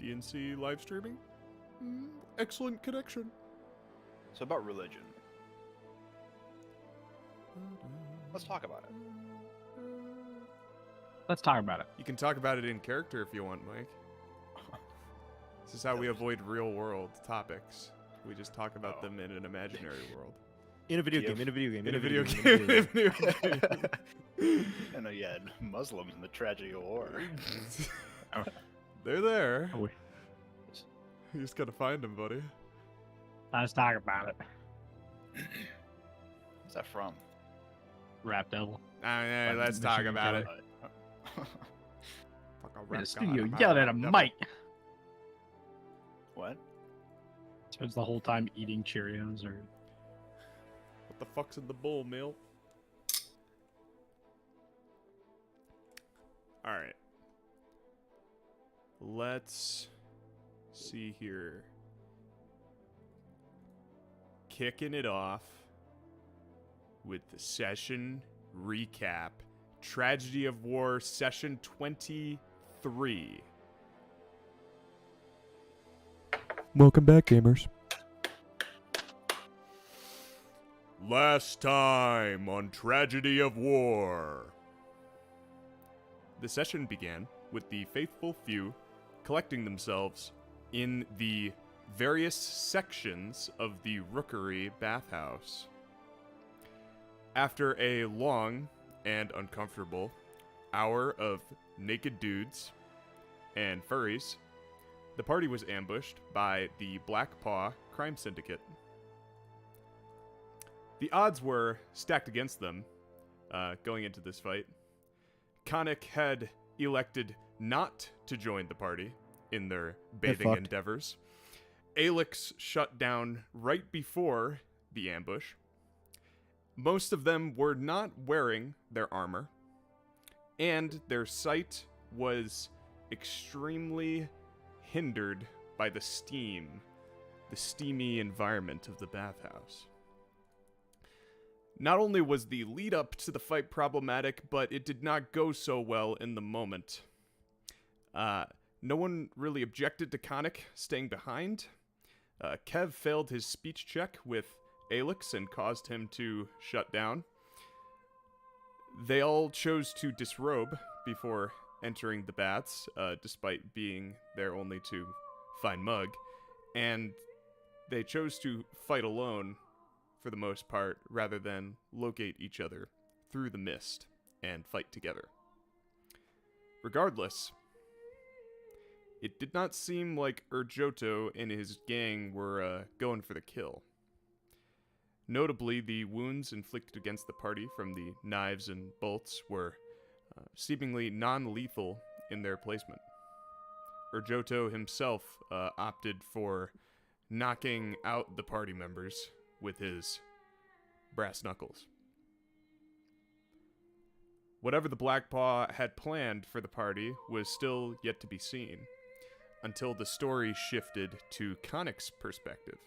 DNC live streaming. Excellent connection. So about religion. Let's talk about it. Let's talk about it. You can talk about it in character if you want, Mike. This is how we avoid real-world topics. We just talk about them in an imaginary world. In a video game, in a video game, In a video game. And you had Muslims in the tragedy of war. They're there. Oh, You just gotta find them, buddy. let's talk about it. What's that from? Rap Devil. Let's talk about it. Fuck a In rap the studio god. yelled at a mic. What? Spends the whole time eating Cheerios or What the fuck's in the bowl, Mill? Alright. Let's see here. Kicking it off with the session recap. Tragedy of War, session 23. Welcome back, gamers. Last time on Tragedy of War. The session began with the faithful few collecting themselves in the various sections of the Rookery bathhouse. After a long and uncomfortable hour of naked dudes and furries, the party was ambushed by the Black Paw crime syndicate. The odds were stacked against them going into this fight. Khanek had elected not to join the party in their bathing endeavors. Alex shut down right before the ambush. Most of them were not wearing their armor, and their sight was extremely hindered by the steamy environment of the bathhouse. Not only was the lead up to the fight problematic, but it did not go so well in the moment. No one really objected to Khanek staying behind. Kev failed his speech check with Alex and caused him to shut down. They all chose to disrobe before entering the baths, despite being there only to find Mug, and they chose to fight alone for the most part, rather than locate each other through the mist and fight together. Regardless, it did not seem like Urjoto and his gang were going for the kill. Notably, the wounds inflicted against the party from the knives and bolts were seemingly non-lethal in their placement. Urjoto himself opted for knocking out the party members with his brass knuckles. Whatever the Black Paw had planned for the party was still yet to be seen, until the story shifted to Khanek's perspective.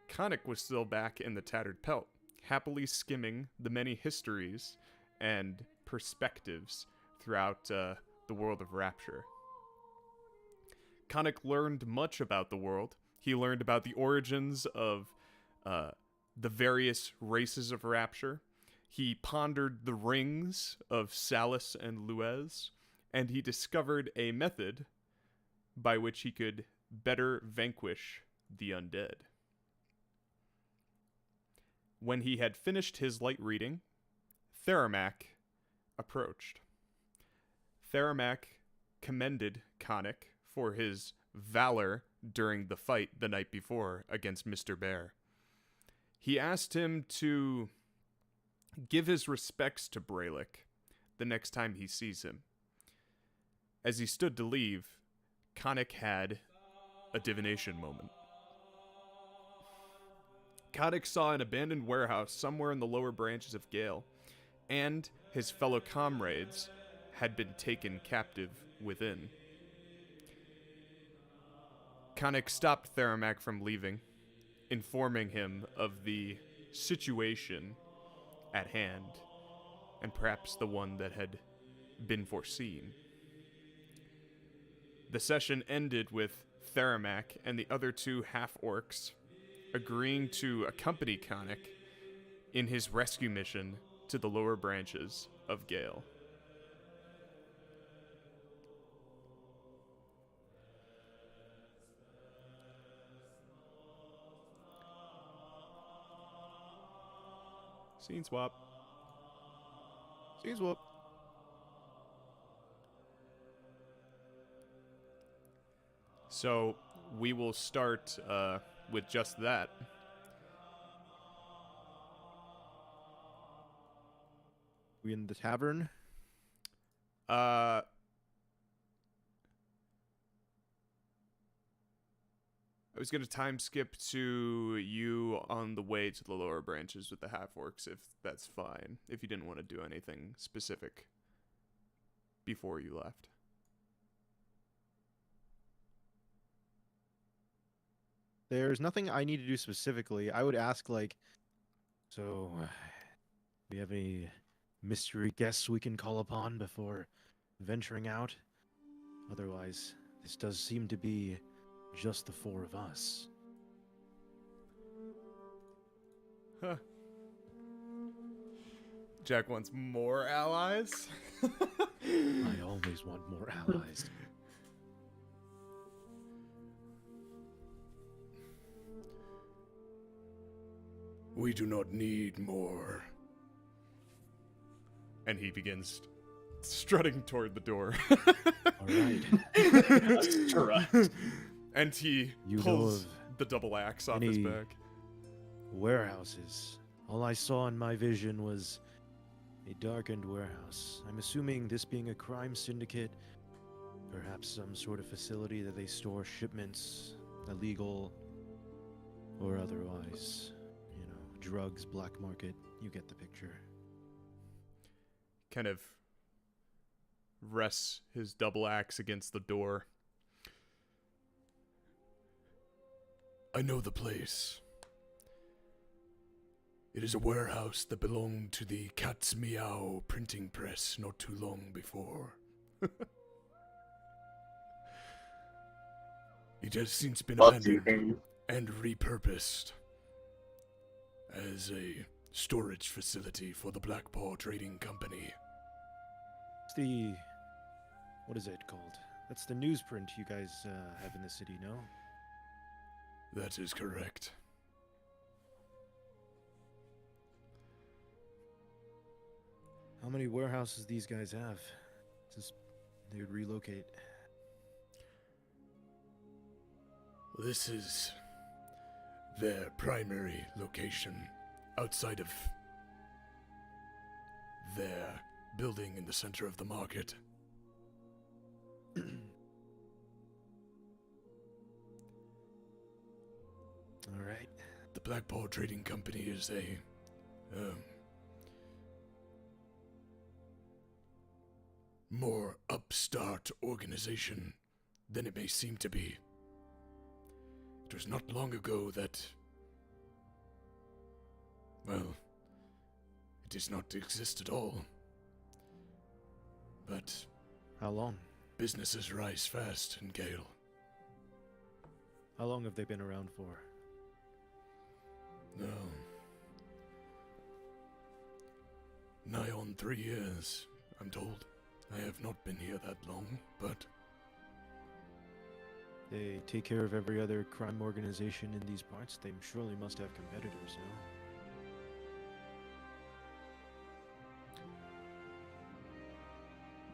Khanek was still back in the tattered pelt, happily skimming the many histories and perspectives throughout the world of Rapture. Khanek learned much about the world. He learned about the origins of the various races of Rapture. He pondered the rings of Salus and Luez, and he discovered a method by which he could better vanquish the undead. When he had finished his light reading, Theramak approached. Theramak commended Khanek for his valor during the fight the night before against Mr. Bear. He asked him to give his respects to Brelikk the next time he sees him. As he stood to leave, Khanek had a divination moment. Khanek saw an abandoned warehouse somewhere in the lower branches of Gale, and his fellow comrades had been taken captive within. Khanek stopped Theramak from leaving, informing him of the situation at hand, and perhaps the one that had been foreseen. The session ended with Theramak and the other two half-orcs agreeing to accompany Khanek in his rescue mission to the lower branches of Gale. Scene swap. Scene swap. So we will start with just that. We in the tavern? I was going to time skip to you on the way to the lower branches with the half-orcs, if that's fine. If you didn't want to do anything specific before you left. There's nothing I need to do specifically. I would ask, like, so, do we have any mystery guests we can call upon before venturing out? Otherwise, this does seem to be just the four of us. Huh. Jack wants more allies? I always want more allies. We do not need more. And he begins strutting toward the door. All right. And he You know pulls of the double axe off his any back. warehouses? All I saw in my vision was a darkened warehouse. I'm assuming this being a crime syndicate, perhaps some sort of facility that they store shipments, illegal or otherwise. You know, drugs, black market, you get the picture. Kind of rests his double axe against the door. I know the place. It is a warehouse that belonged to the Cat's Meow printing press not too long before. It has since been abandoned and repurposed as a storage facility for the Black Paw Trading Company. It's the... what is it called? That's the newsprint you guys have in the city, no? That is correct. How many warehouses these guys have? Since they would relocate. This is their primary location outside of their building in the center of the market. All right. The Black Paw Trading Company is a more upstart organization than it may seem to be. It was not long ago that, well, it does not exist at all. But How long? businesses rise fast in Gale. How long have they been around for? No. Nigh on 3 years, I'm told. I have not been here that long, but They take care of every other crime organization in these parts. They surely must have competitors, no?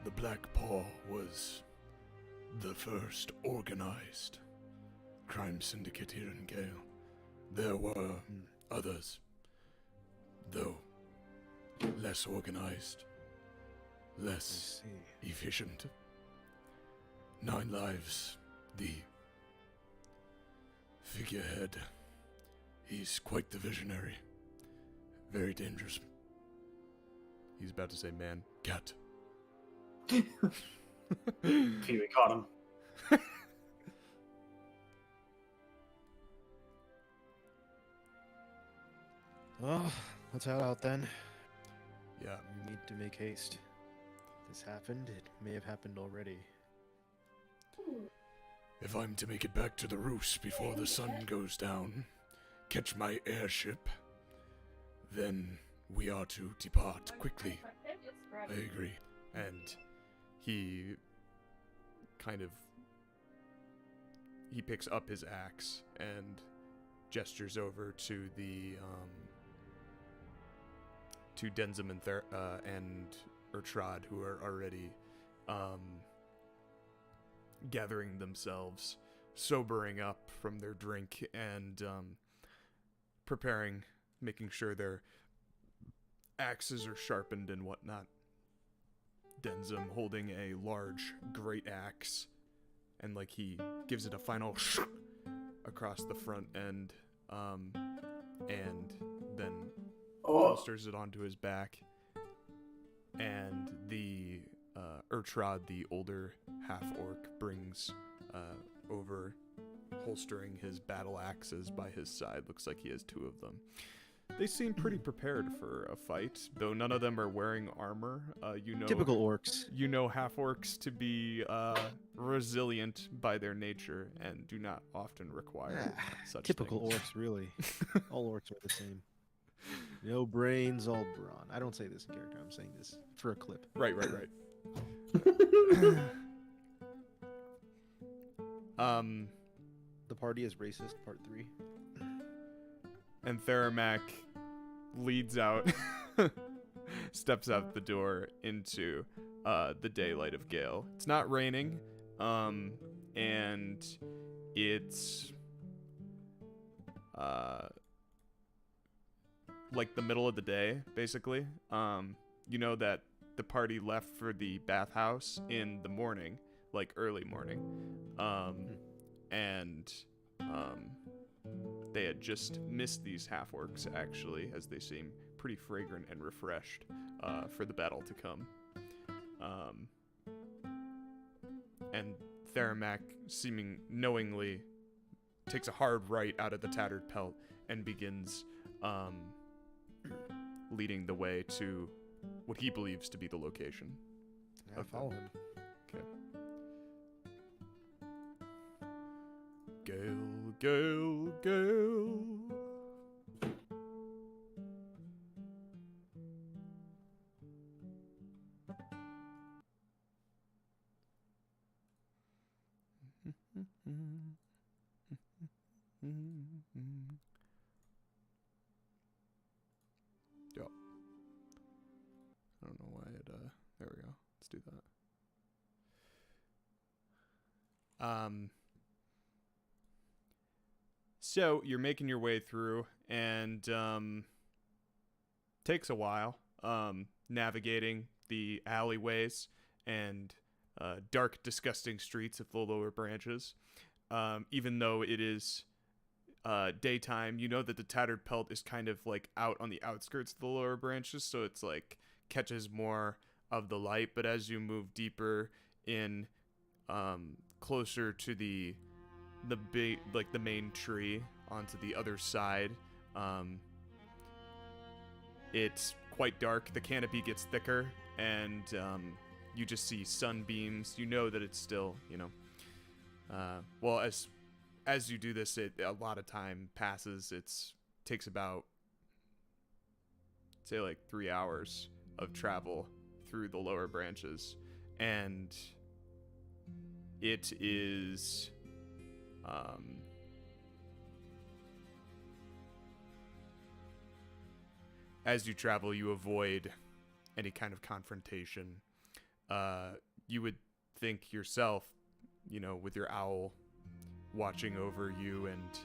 the Black Paw was the first organized crime syndicate here in Gale. There were others, though less organized, less I see. efficient. 9 Lives, the figurehead, he's quite the visionary. Very dangerous. He's about to say man, cat. Pee-wee caught him. Well, let's head out then. Yeah, We need to make haste. This happened. It may have happened already. If I'm to make it back to the roost before the sun goes down, catch my airship, then we are to depart quickly. I agree. And he picks up his axe and gestures over to the to Denzim and Ertrad, who are already gathering themselves, sobering up from their drink and preparing, making sure their axes are sharpened and whatnot. Denzim holding a large great axe, and like he gives it a final across the front end, and then holsters it onto his back. And the Ertrad, the older half-orc, brings over, holstering his battle axes by his side. Looks like he has 2 of them. They seem pretty prepared for a fight, though none of them are wearing armor. Typical orcs. You know half-orcs to be resilient by their nature and do not often require such Typical things. orcs, really. All orcs are the same. No brains, all brawn. I don't say this in character. I'm saying this for a clip. Right. The party is racist, part 3. And Theramak leads out, steps out the door into the daylight of Gale. It's not raining, and it's like the middle of the day, basically. You know that the party left for the bathhouse in the morning, like early morning, and they had just missed these half-orcs, actually, as they seem pretty fragrant and refreshed for the battle to come. And Theramak, seeming knowingly, takes a hard right out of the tattered pelt and begins leading the way to what he believes to be the location. I follow him. Okay. Gale, Gale, Gale. Yeah. I don't know why it, there we go. Let's do that. So you're making your way through, and takes a while navigating the alleyways and dark, disgusting streets of the lower branches. Even though it is daytime, you know that the tattered pelt is kind of like out on the outskirts of the lower branches, so it's like catches more of the light. But as you move deeper in, closer to the big, like the main tree onto the other side, it's quite dark. The canopy gets thicker, and you just see sunbeams. You know that it's still, well, as you do this, a lot of time passes. Takes about, say, like 3 hours of travel through the lower branches, and it is as you travel, you avoid any kind of confrontation. You would think yourself, with your owl watching over you and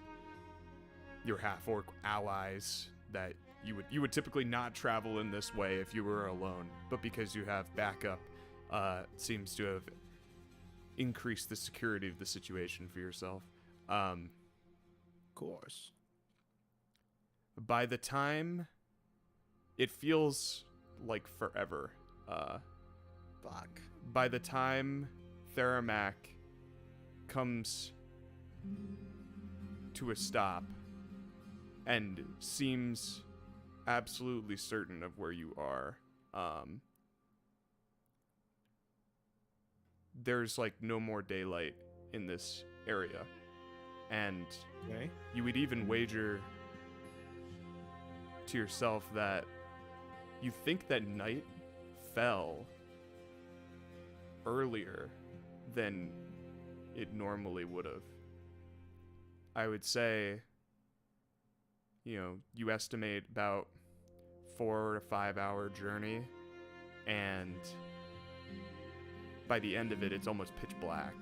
your half-orc allies, that you would typically not travel in this way if you were alone, but because you have backup, seems to have increased the security of the situation for yourself. Of course. By the time, it feels like forever. Fuck. By the time Theramak comes to a stop and seems absolutely certain of where you are, there's like no more daylight in this area. And Okay. you would even wager to yourself that you think that night fell earlier than it normally would have. I would say, you estimate about 4 to 5 hour journey, and by the end of it, it's almost pitch black.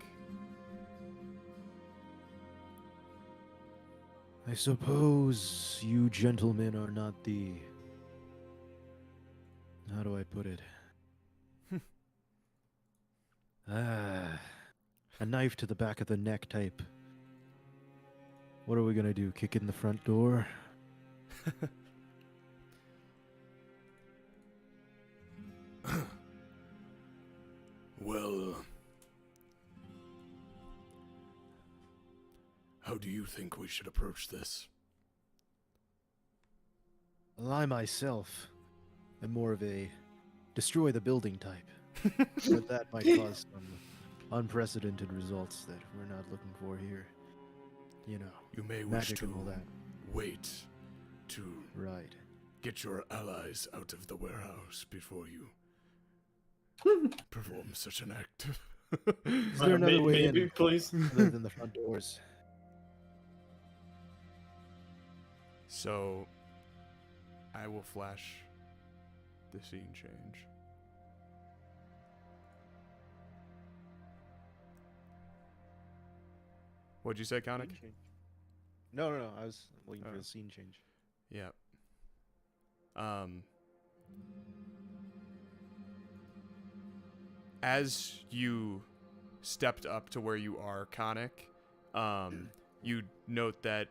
I suppose you gentlemen are not the... How do I put it? A knife to the back of the neck type. What are we gonna do? Kick in the front door? Well, how do you think we should approach this? Well, I myself am more of a destroy the building type. But that might cause some unprecedented results that we're not looking for here. You know, You may wish magic to and all that. wait to Right. get your allies out of the warehouse before you perform such an act. Is there another way maybe, in please? other than the front doors? So, I will flash the scene change. What'd you say, Khanek? No. I was waiting for Oh. the scene change. Yeah. As you stepped up to where you are, Khanek, you note that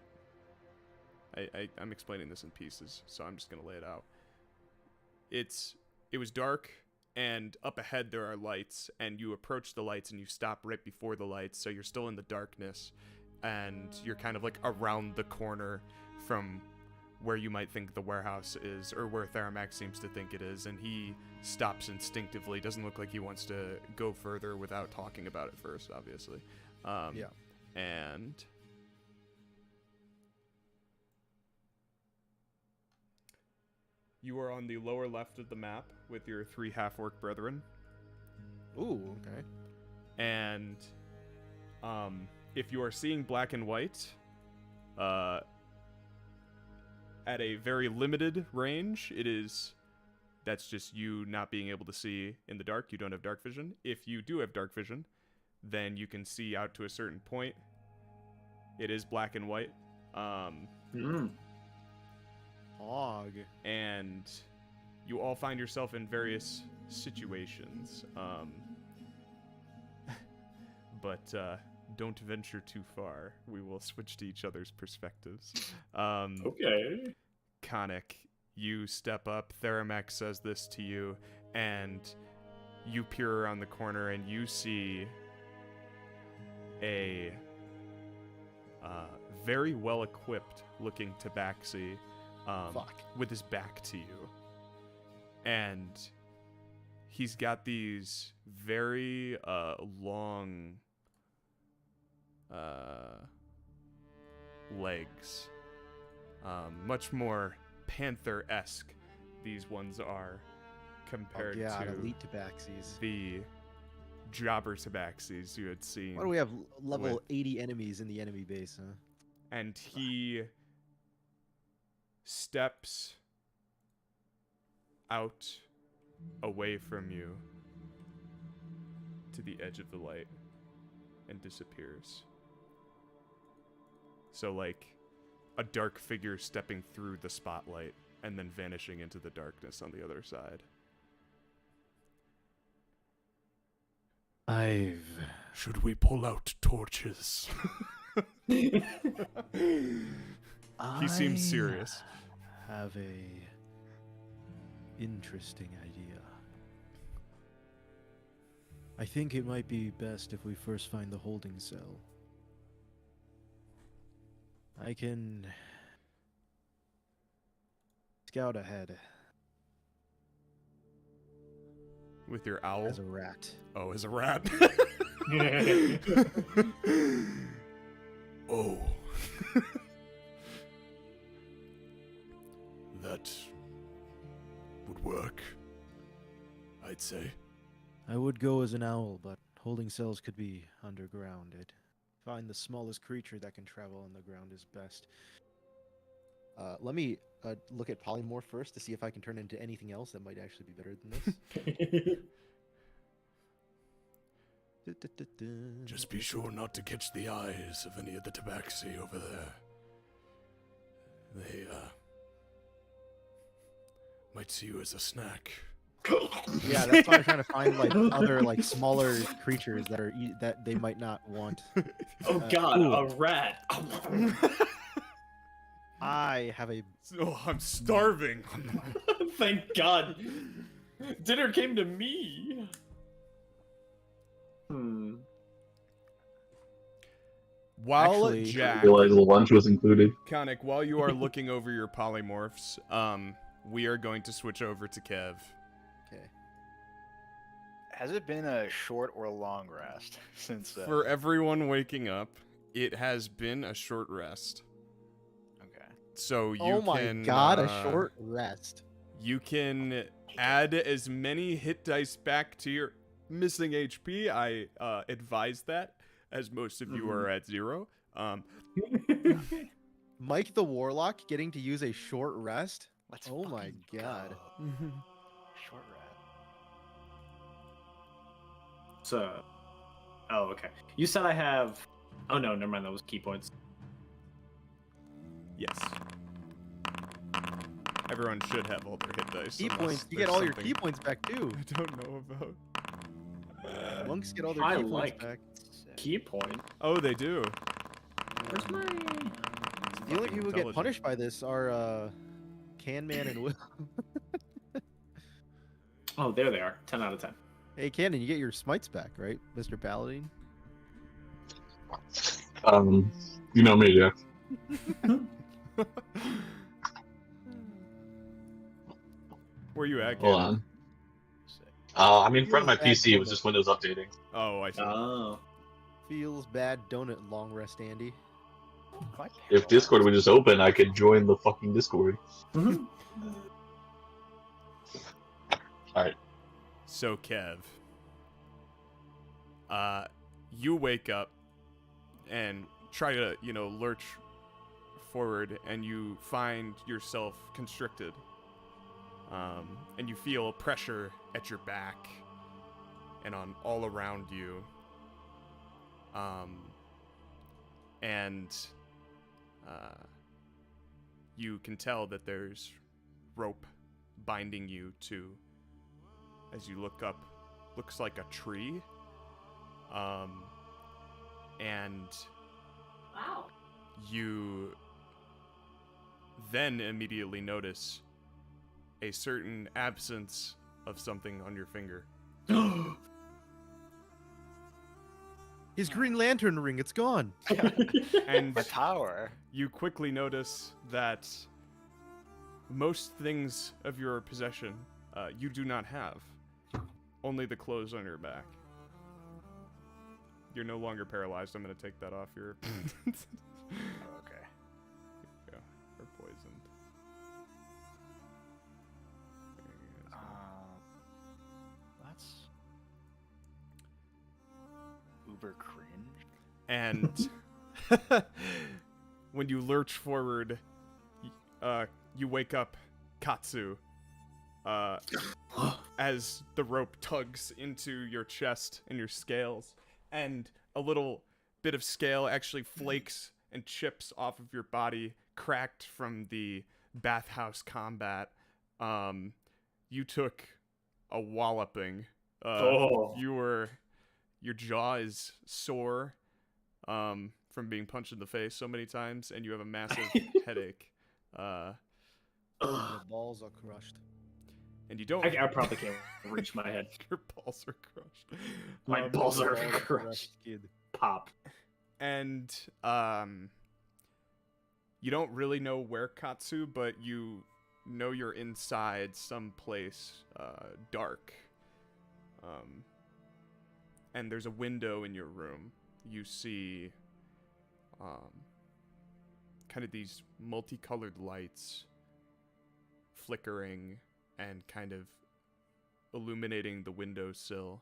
I'm explaining this in pieces, so I'm just gonna lay it out. It was dark, and up ahead there are lights, and you approach the lights and you stop right before the lights, so you're still in the darkness, and you're kind of like around the corner from where you might think the warehouse is, or where Theramax seems to think it is, and he stops instinctively. Doesn't look like he wants to go further without talking about it first, obviously. Yeah. And you are on the lower left of the map with your 3 half-orc brethren. Ooh, okay. And if you are seeing black and white, at a very limited range, that's just you not being able to see in the dark. You don't have dark vision. If you do have dark vision, then you can see out to a certain point. It is black and white. Hog. And you all find yourself in various situations. But don't venture too far. We will switch to each other's perspectives. Okay. Khanek, you step up. Theramax says this to you, and you peer around the corner and you see a very well-equipped looking tabaxi with his back to you. And he's got these very long legs. Much more panther-esque these ones are compared to elite tabaxis. the jobber tabaxis you had seen. Why do we have level with- 80 enemies in the enemy base, huh? And he steps out away from you to the edge of the light and disappears. So like a dark figure stepping through the spotlight and then vanishing into the darkness on the other side. Should we pull out torches? He seems serious. Have a interesting idea. I think it might be best if we first find the holding cell. I can scout ahead. With your owl? As a rat. Oh, as a rat. Oh. That would work, I'd say. I would go as an owl, but holding cells could be underground. I'd find the smallest creature that can travel on the ground is best. Let me look at polymorph first to see if I can turn into anything else that might actually be better than this. Just be sure not to catch the eyes of any of the tabaxi over there. They, might see you as a snack. Yeah, that's why I'm trying to find like other like smaller creatures that are that they might not want. Oh god, ooh. a rat. I have a Oh, I'm starving. Thank god. Dinner came to me. While Actually- Jack, Realize the lunch was included. Khanek, while you are looking over your polymorphs, we are going to switch over to Kev. okay. Has it been a short or long rest since? For everyone waking up, it has been a short rest. Okay. So you Oh my can, god, a short rest. You can add as many hit dice back to your missing HP. I advise that, as most of you are at 0. Mike the Warlock getting to use a short rest? Let's Oh my fucking god. go. Short rest. So, oh, okay. You said I have. Oh no, never mind. That was key points. Yes. Everyone should have all their hit dice. Key unless points. You get there's all your something key points back too. I don't know about. Monks get all their I key like- points back. Key point. Oh, they do. Where's my? The only people who get Intelligent. punished by this are Can Man and Will. Oh, there they are. 10 out of 10. Hey Cannon, you get your smites back, right, Mr. Paladin? You know me, Jack. Where you at, Hold Ken? on. I'm in front of my Feels PC. It bad, was just Windows updating. Oh, I see. Oh. Feels bad, don't it, long rest Andy? My If Discord would just open, I could join the fucking Discord. Alright. So, Kev, you wake up and try to, lurch forward, and you find yourself constricted. And you feel pressure at your back and on all around you. And you can tell that there's rope binding you to, as you look up, looks like a tree. And Wow. you then immediately notice a certain absence of something on your finger. His Green Lantern ring, it's gone. And My tower. you quickly notice that most things of your possession you do not have. Only the clothes on your back. You're no longer paralyzed. I'm going to take that off your... Okay. Yeah, or poisoned. That's uber cringe. And when you lurch forward, you wake up Katsu as the rope tugs into your chest and your scales, and a little bit of scale actually flakes and chips off of your body, cracked from the bathhouse combat. You took a walloping. Your jaw is sore from being punched in the face so many times, and you have a massive headache. The balls are crushed. And you don't. I probably can't reach my head. Your balls are crushed. My balls are Balls crushed. kid. Pop. And you don't really know where Katsu, but you know you're inside some place dark. And there's a window in your room. You see kind of these multicolored lights flickering and kind of illuminating the windowsill,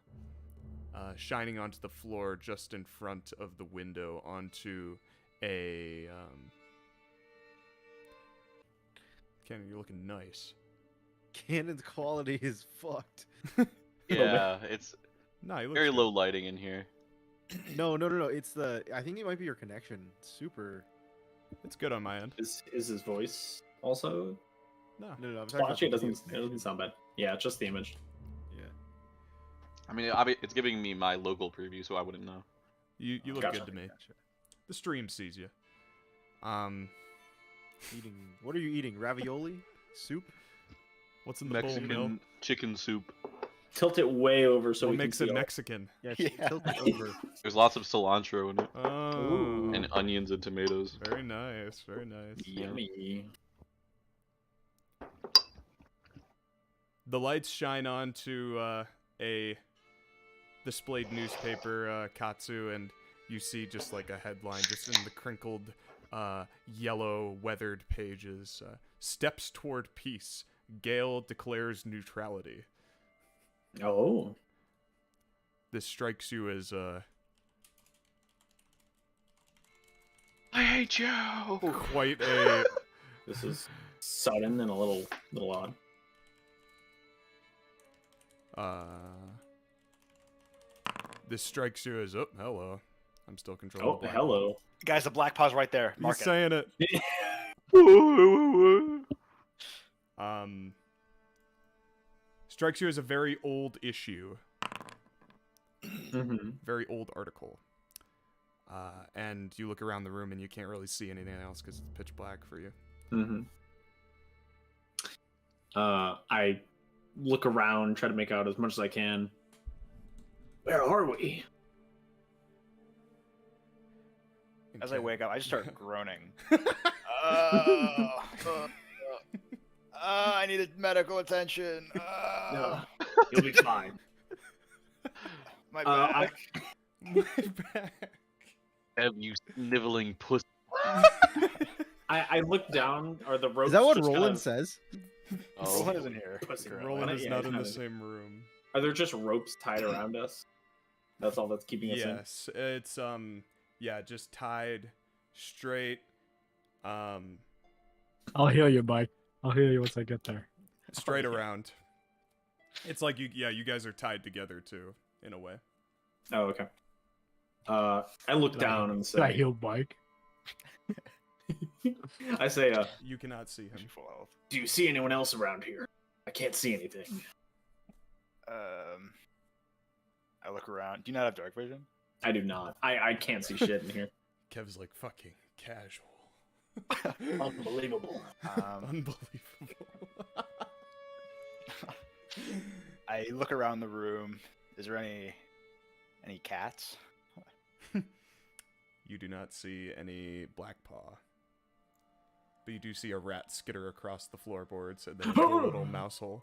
shining onto the floor just in front of the window onto a... Ken, you're looking nice. Cannon's quality is fucked. Yeah, it's Nah, you look very good. low lighting in here. No. It's the. I think it might be your connection. Super. It's good on my end. Is his voice also? No. No. I'm talking Well, about actually, the it video doesn't sound bad. Yeah, it's just the image. Yeah. I mean, it's giving me my local preview, so I wouldn't know. You look Gotcha. good to me. Gotcha. The stream sees you. Eating. What are you eating? Ravioli? Soup? What's in the bowl, Mill? Mexican chicken soup. Tilt it way over so What we can makes see it all- Mexican? Yeah. Yeah. Tilt it over. There's lots of cilantro in it, Oh, and onions and tomatoes. very nice, very nice. Yummy. The lights shine onto a displayed newspaper, Katsu, and you see just like a headline, just in the crinkled, yellow, weathered pages. Steps toward peace. Gale declares neutrality. Oh. This strikes you as I hate you. quite a This is sudden and a little odd. This strikes you as, oh, hello. I'm still controlling Oh, the black hello. Guys, the black paw's right there. He's Mark it. saying it. Strikes you as a very old issue. Mm-hmm. Very old article. And you look around the room and you can't really see anything else because it's pitch black for you. Mm-hmm. I look around, try to make out as much as I can. Where are we? As I wake up, I just start groaning. I needed medical attention. No, you'll be fine. My I- back. My back. Have you sniveling puss? I look down. Are the ropes? Is that what just Roland kinda- says? Oh, Roland isn't here. Pussy. currently. Roland is Yeah, not in the kinda. same room. Are there just ropes tied around us? That's all that's keeping us in. Yes, it's yeah, just tied straight, I'll heal you, Mike. I'll heal you once I get there. straight around. It's like you guys are tied together too, in a way. Oh, okay. I look Did I- down and Did I say, heal Mike? I say, You cannot see him. Full health. do you see anyone else around here? I can't see anything. I look around. Do you not have dark vision? I do not. I can't see shit in here. Kev's like fucking casual. Unbelievable. Unbelievable. I look around the room. Is there any cats? You do not see any black paw. But you do see a rat skitter across the floorboards and then a little mouse hole.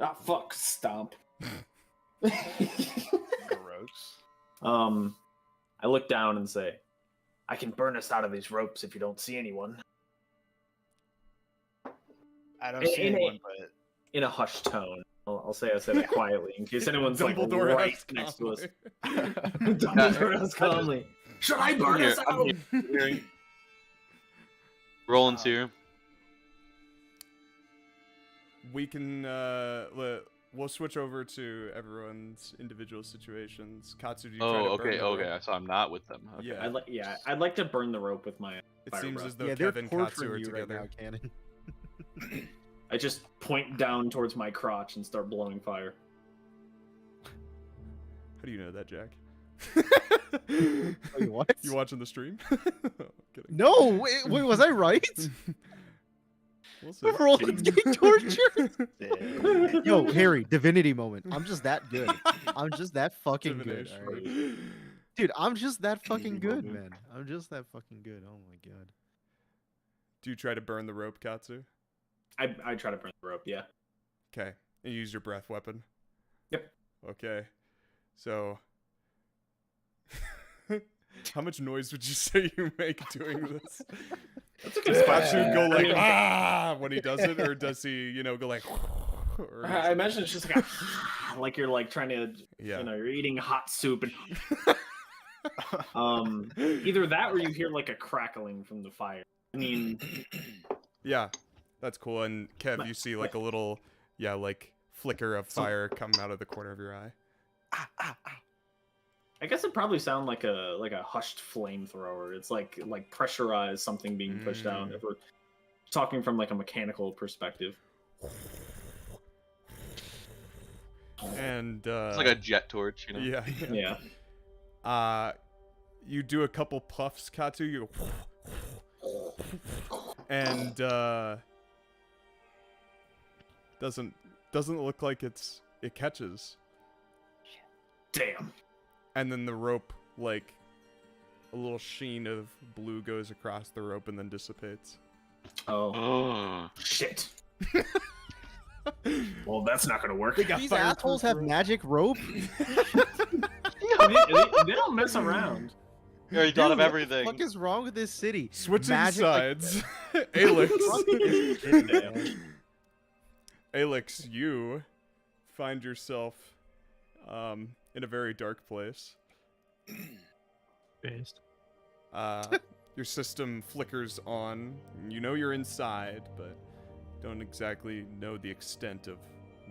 Ah, fuck. Stomp. Gross. I look down and say, I can burn us out of these ropes if you don't see anyone. I don't In see a- anyone, but In a hushed tone. I said it quietly in case anyone's like Dumbledore right asks next to us. calmly. Dumbledore asks calmly. Should I burn us out? Roland's here. We can we'll switch over to everyone's individual situations. Katsu, do you try to Oh, burn okay, the okay. rope? So I'm not with them. Okay. Yeah. I'd like to burn the rope with my. It fire seems breath. as though Yeah, they're Kev and Katsu torturing are you together. right now, Cannon. I just point down towards my crotch and start blowing fire. How do you know that, Jack? Wait, what? You watching the stream? Kidding. No, wait, was I right? We'll see. Roland's getting tortured. yeah. Yo, Harry, divinity moment. I'm just that good. I'm just that fucking good. Divination. Alright? Dude, I'm just that fucking good, man. I'm just that fucking good. Oh my god. Do you try to burn the rope, Katsu? I try to burn the rope. Yeah. Okay. And you use your breath weapon. Yep. Okay. So, how much noise would you say you make doing this? That's a good Does question. Katsu go like I mean, ah when he does it, or does he, go like? Or I imagine it's just like like you're like trying to, Yeah. you're eating hot soup and either that or you hear like a crackling from the fire. I mean, Yeah, that's cool. And Kev, you see like a little, like flicker of fire come out of the corner of your eye. I guess it probably sounds like a hushed flamethrower. It's like pressurized something being pushed out. If we're talking from like a mechanical perspective. And It's like a jet torch, Yeah. Yeah. You do a couple puffs, Katsu. You go, and doesn't look like it catches. Damn. And then the rope, like a little sheen of blue goes across the rope and then dissipates. Oh Oh. shit. Well, that's not gonna work. These assholes have magic rope. they don't mess around. You already thought of Dude, everything. What the fuck is wrong with this city? Switching Magic, like- sides. Alex. Fucking Alex, you find yourself in a very dark place. Based. Your system flickers on. You know you're inside, but don't exactly know the extent of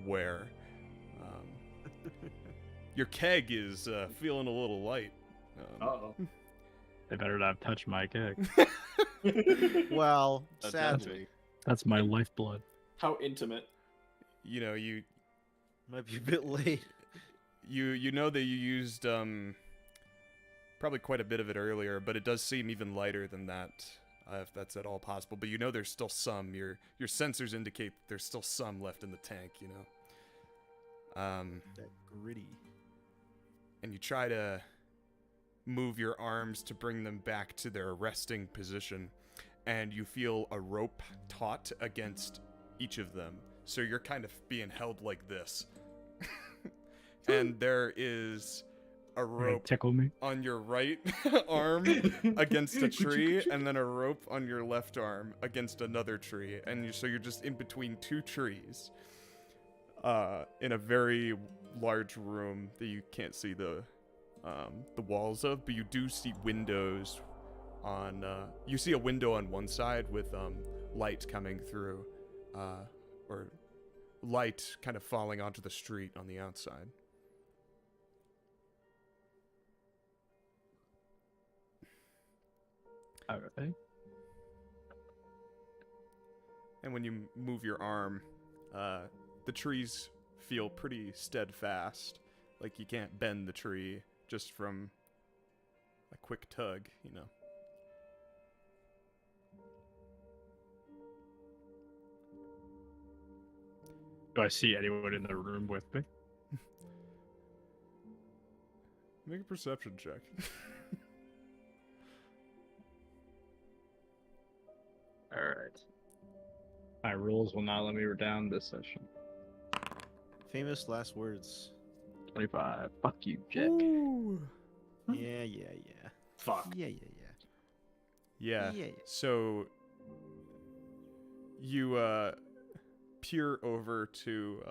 where. Your keg is feeling a little light. Uh-oh. They better not touch my keg. Well, That's sadly, That's my lifeblood. How intimate. You might be a bit late. you know that you used probably quite a bit of it earlier, but it does seem even lighter than that, if that's at all possible. But you know there's still some. Your sensors indicate that there's still some left in the tank. That gritty. And you try to move your arms to bring them back to their resting position, and you feel a rope taut against each of them. So you're kind of being held like this. And there is a rope Tickle me. on your right arm against a tree, and then a rope on your left arm against another tree. And so you're just in between two trees in a very large room that you can't see the walls of, but you do see windows on you see a window on one side with light coming through, or light kind of falling onto the street on the outside. Alright. And when you move your arm, the trees feel pretty steadfast, like you can't bend the tree just from a quick tug, Do I see anyone in the room with me? Make a perception check. Alright. My rules will not let me down this session. Famous last words. 25. Fuck you, Jack. Ooh. Yeah. Fuck. Yeah. Yeah. Yeah. So you peer over to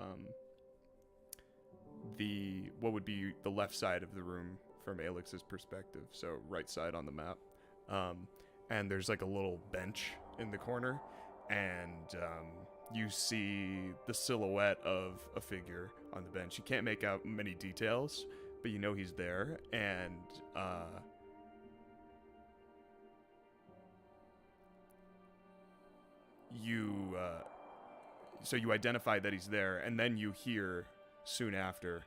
what would be the left side of the room from Alex's perspective, so right side on the map. And there's like a little bench in the corner, and you see the silhouette of a figure on the bench. You can't make out many details, but you know he's there, and so you identify that he's there, and then you hear soon after,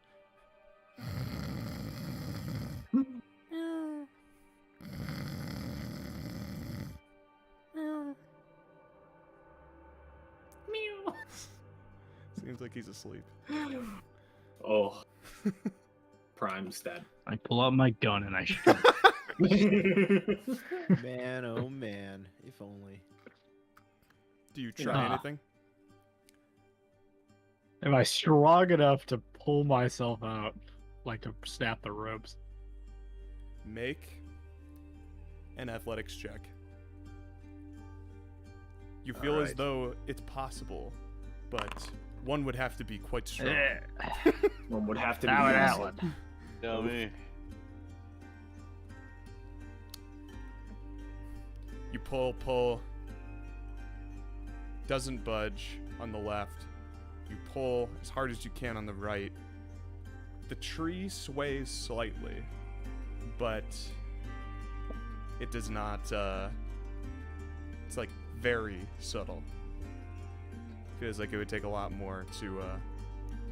seems like he's asleep. Oh. Prime's dead. I pull out my gun and I shoot. Man, oh man. If only. Do you try Ah. anything? Am I strong enough to pull myself out, like to snap the ropes. Make an athletics check. You feel as Alright. though it's possible, but one would have to be quite strong. One would have to be. Now that massive. one. Tell me. You pull, doesn't budge on the left. You pull as hard as you can on the right. The tree sways slightly, but it does not, it's like very subtle. Feels like it would take a lot more to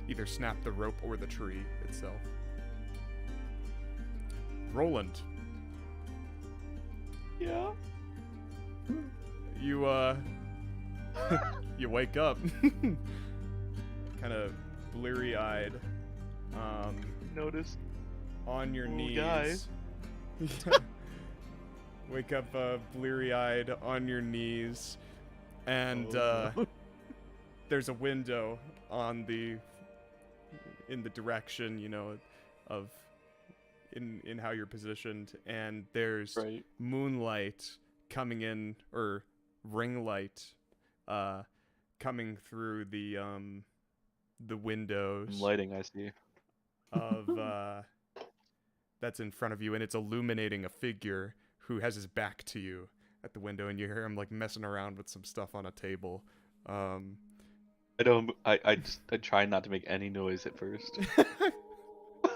either snap the rope or the tree itself. Rolland. Yeah. You you wake up kind of bleary-eyed, Notice. on your Little knees. guy. Wake up bleary-eyed on your knees, and there's a window on in the direction, you know, of in how you're positioned, and there's Right. moonlight coming in, or ring light coming through the windows Lighting, I see. of that's in front of you, and it's illuminating a figure who has his back to you at the window, and you hear him like messing around with some stuff on a table. I don't. I try not to make any noise at first.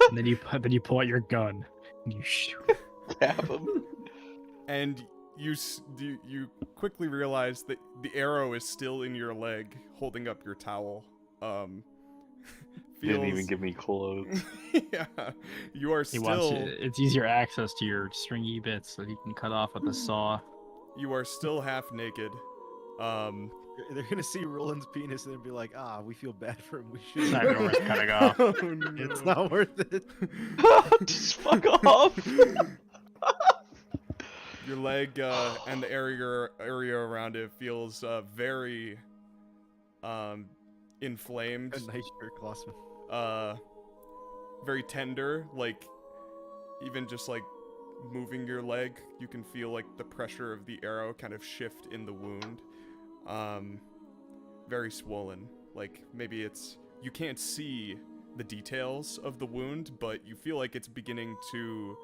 And then you pull out your gun and you shoot. Stab him. And you quickly realize that the arrow is still in your leg, holding up your towel. Didn't even give me clothes. Yeah, you are He still. wants it's easier access to your stringy bits that he can cut off with a saw. You are still half naked. They're gonna see Roland's penis and they'll be like, "Ah, we feel bad for him. We It's should." not even worth cutting off. Oh, no. It's not worth it. Just fuck off. Your leg and the area around it feels very inflamed. A nice shirt, Klossman. Very tender, like even just like moving your leg, you can feel like the pressure of the arrow kind of shift in the wound. Very swollen, like maybe you can't see the details of the wound, but you feel like it's beginning to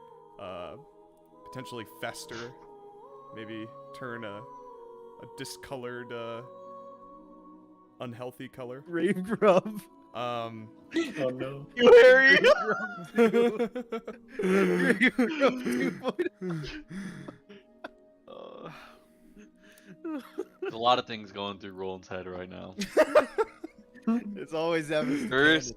potentially fester, maybe turn a discolored unhealthy color. Rave grub. Oh no. You Harry. Rave grub 2.0. There's a lot of things going through Roland's head right now. It's always having First,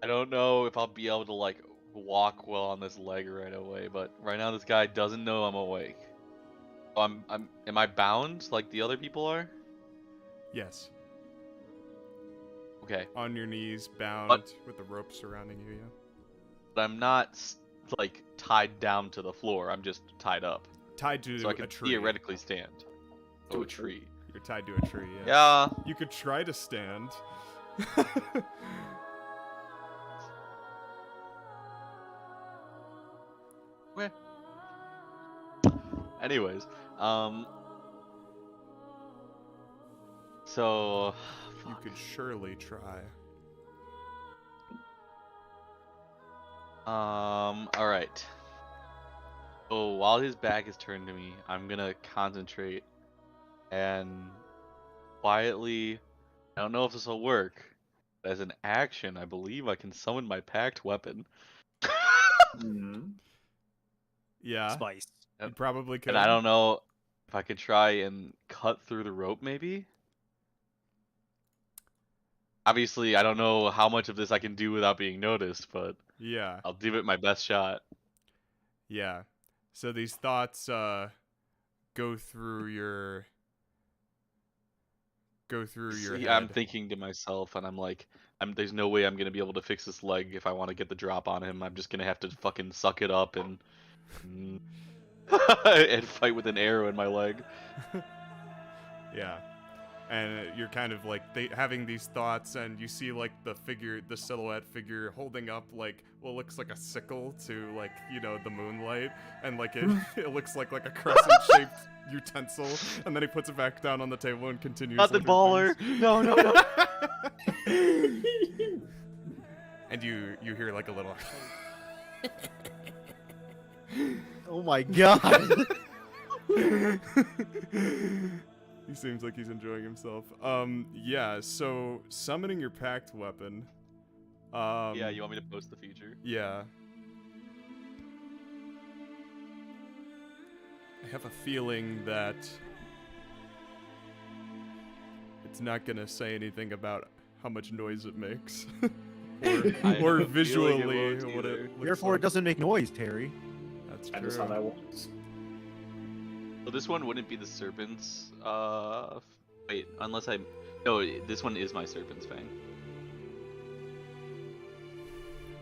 I don't know if I'll be able to like walk well on this leg right away, but right now this guy doesn't know I'm awake. So am I bound like the other people are? Yes. Okay. On your knees, bound But- with the rope surrounding you, yeah. But I'm not like tied down to the floor. I'm just tied up. Tied to So I a can tree. theoretically stand. To Oh, a tree. You're tied to a tree, yeah. Yeah. You could try to stand. Okay. Anyways, so You could surely try. all right. So while his back is turned to me, I'm gonna concentrate and quietly. I don't know if this will work. But as an action, I believe I can summon my packed weapon. Mhm. Yeah, Spice. you probably could. And I don't know if I could try and cut through the rope, maybe. Obviously, I don't know how much of this I can do without being noticed, but Yeah, I'll give it my best shot. yeah. So these thoughts go through your See, head. I'm thinking to myself, and I'm like, there's no way I'm gonna be able to fix this leg if I want to get the drop on him. I'm just gonna have to fucking suck it up and and fight with an arrow in my leg. Yeah. and you're kind of like having these thoughts, and you see like the silhouette figure holding up like what looks like a sickle to like the moonlight, and like it looks like a crescent-shaped utensil, and then he puts it back down on the table and continues. Not the with baller. things. No. And you hear like a little. Oh my god! He seems like he's enjoying himself. Yeah, so summoning your packed weapon. Yeah, you want me to post the feature? Yeah. I have a feeling that it's not gonna say anything about how much noise it makes. or visually what it looks Therefore, like. it doesn't make noise, Terry. That's That is true. how that works. So this one wouldn't be the serpent's. Wait, unless I. No, this one is my serpent's fang.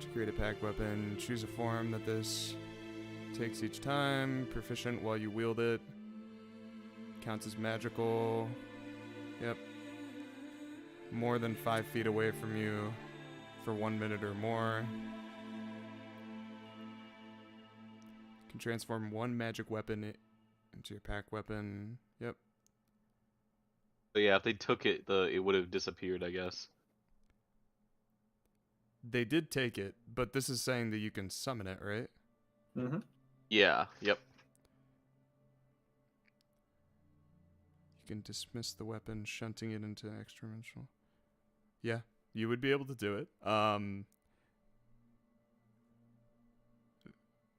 To create a pack weapon, choose a form that this takes each time. Proficient while you wield it. Counts as magical. Yep. More than 5 feet away from you for 1 minute or more. Can transform one magic weapon into your pack weapon. Yep. But yeah, if they took it, it would have disappeared, I guess. They did take it, but this is saying that you can summon it, right? Mm-hmm. Yeah. Yep. You can dismiss the weapon, shunting it into extra-dimensional. Yeah, you would be able to do it.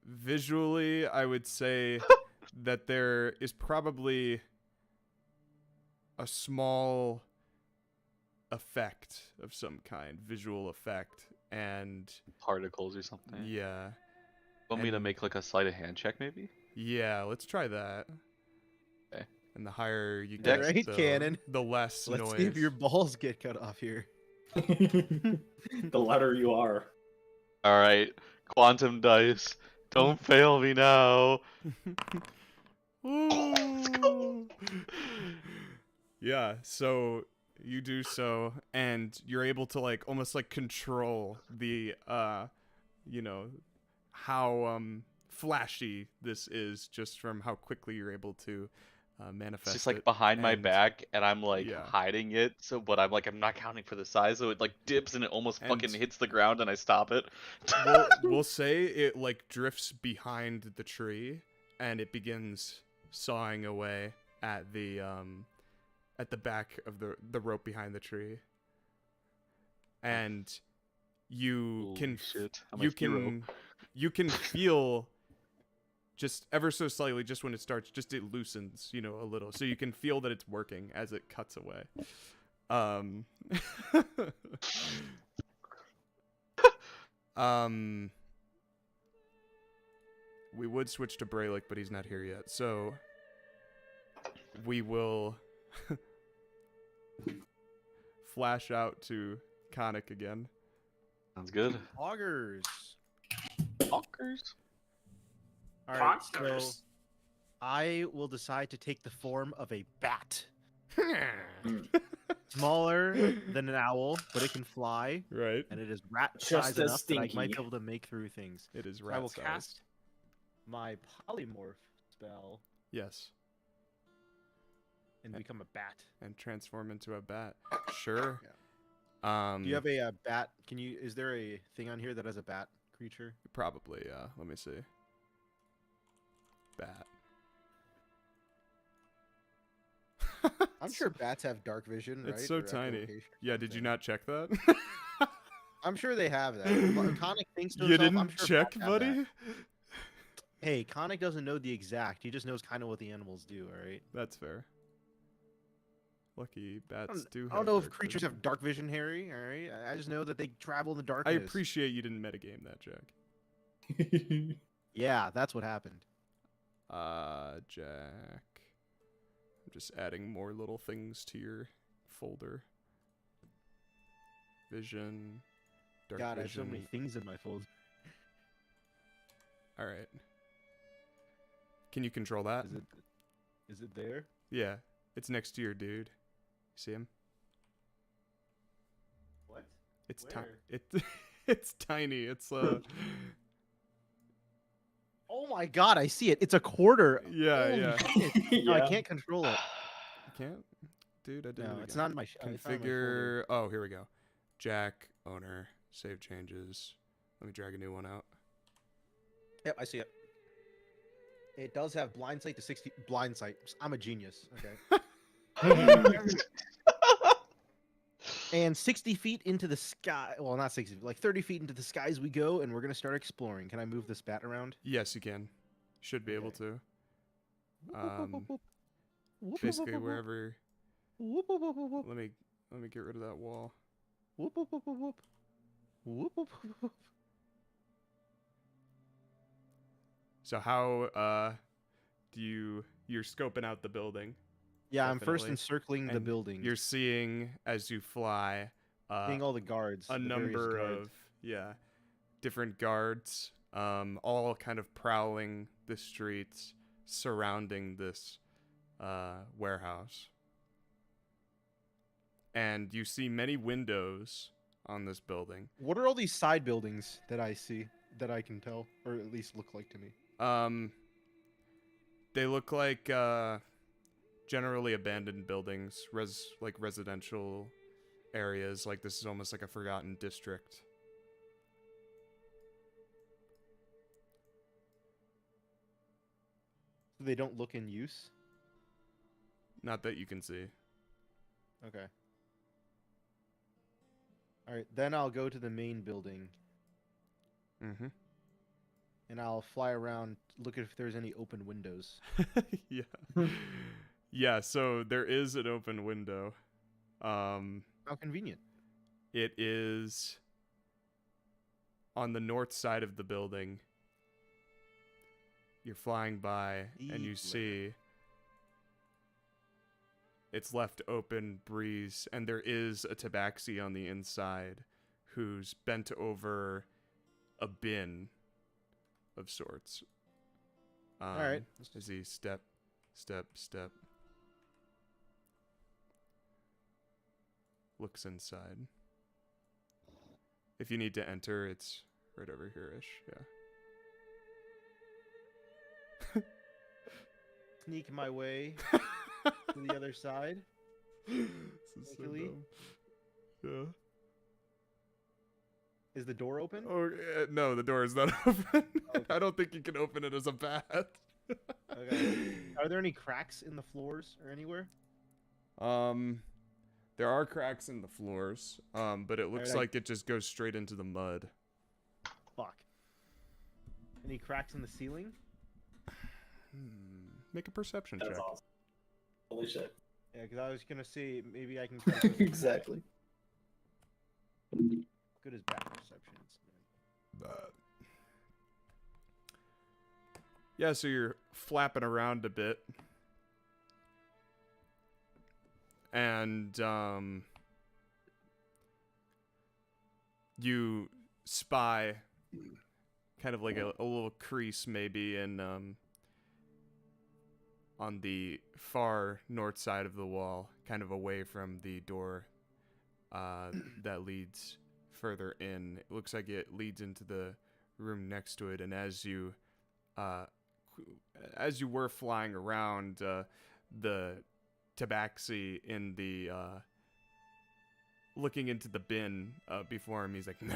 Visually, I would say that there is probably a small effect of some kind, visual effect, and Particles or something. yeah. Want me to and- make like a sleight of hand check, maybe? Yeah, let's try that. Okay. And the higher you get, Alright, Cannon. the less Let's noise. see if your balls get cut off here. The louder you are. All right, quantum dice. Don't fail me now. Ooh. Yeah, so you do so, and you're able to like almost like control the how flashy this is just from how quickly you're able to manifest It's just like it. behind my And- back, and I'm like yeah. hiding it. So, but I'm not counting for the size, so it like dips and it almost And- fucking hits the ground, and I stop it. we'll say it like drifts behind the tree, and it begins sawing away at the back of the rope behind the tree, and you Holy can shit. I'm a you hero. can feel just ever so slightly, just when it starts, just it loosens a little, so you can feel that it's working as it cuts away. We would switch to Brelikk, but he's not here yet, so we will flash out to Khanek again. Sounds good. Augers. Talkers. Alright, so Monsters. I will decide to take the form of a bat. Smaller than an owl, but it can fly, Right. and it is rat Just sized as enough that I might stinky. be able to make through things. It is So I will rat-sized. cast my polymorph spell Yes. and become a bat. And transform into a bat. Sure. Do you have a bat? Is there a thing on here that has a bat creature? Probably, yeah. Let me see. Bat. I'm sure bats have dark vision, right? It's so Or tiny. echolocation or Yeah, did you something. not check that? I'm sure they have that. Khanek thinks to You himself, didn't I'm sure check, bats have that. buddy? Hey, Khanek doesn't know the exact. He just knows kind of what the animals do, all right? That's fair. Lucky bats do I don't have know if dark creatures vision. have dark vision, Harry, all right? I just know that they travel in the I darkness. appreciate you didn't metagame that, Jack. Yeah, that's what happened. Jack. I'm just adding more little things to your folder. Vision. Dark God, I have so vision. many things in my folder. Alright. Can you control that? Is it there? Yeah. It's next to your dude. See him? What? It's Where? it's tiny. It's Oh my god, I see it. It's a quarter. yeah, Holy yeah. shit. No, I can't control it. You can't? Dude, I did it No, again. it's not in my it's not in my folder. Configure. Oh, here we go. Jack, owner, save changes. Let me drag a new one out. Yep, I see it. It does have blind sight to 60 blind sight. I'm a genius. Okay. And 60 feet into the sky. Well, not 60 feet, like 30 feet into the skies we go, and we're gonna start exploring. Can I move this bat around? Yes, you can. Should be able to. Basically wherever. Let me get rid of that wall. So how you're scoping out the building? Yeah, I'm first Definitely. encircling the And building. You're seeing as you fly seeing all the guards. a the various number guards. of different guards, all kind of prowling the streets surrounding this warehouse. And you see many windows on this building. What are all these side buildings that I see that I can tell, or at least look like to me? They look like generally abandoned buildings, residential areas. Like this is almost like a forgotten district. They don't look in use. Not that you can see. Okay. All right, then I'll go to the main building Mm-hmm. and I'll fly around, look if there's any open windows. Yeah. Yeah, so there is an open window. How convenient. It is on the north side of the building. You're flying by and you Easily. see it's left open breeze, and there is a tabaxi on the inside who's bent over a bin of sorts. All right. As he step. Looks inside. If you need to enter, it's right over here-ish, yeah. Sneak my way to the other side. This is so Luckily. dumb. Yeah. Is the door open? Oh, no, the door is not open. Okay. I don't think you can open it as a bat. Okay. Are there any cracks in the floors or anywhere? There are cracks in the floors, but it looks Alright, like it just goes straight into the mud. Fuck. Any cracks in the ceiling? Make a perception That's check. awesome. Holy shit. Yeah, because I was gonna say maybe I can. Try to Exactly. Good as bad perception. Yeah, so you're flapping around a bit. And you spy kind of like a little crease maybe in on the far north side of the wall, kind of away from the door that leads further in. It looks like it leads into the room next to it, and as you were flying around, the tabaxi in the looking into the bin before him, he's like, nah,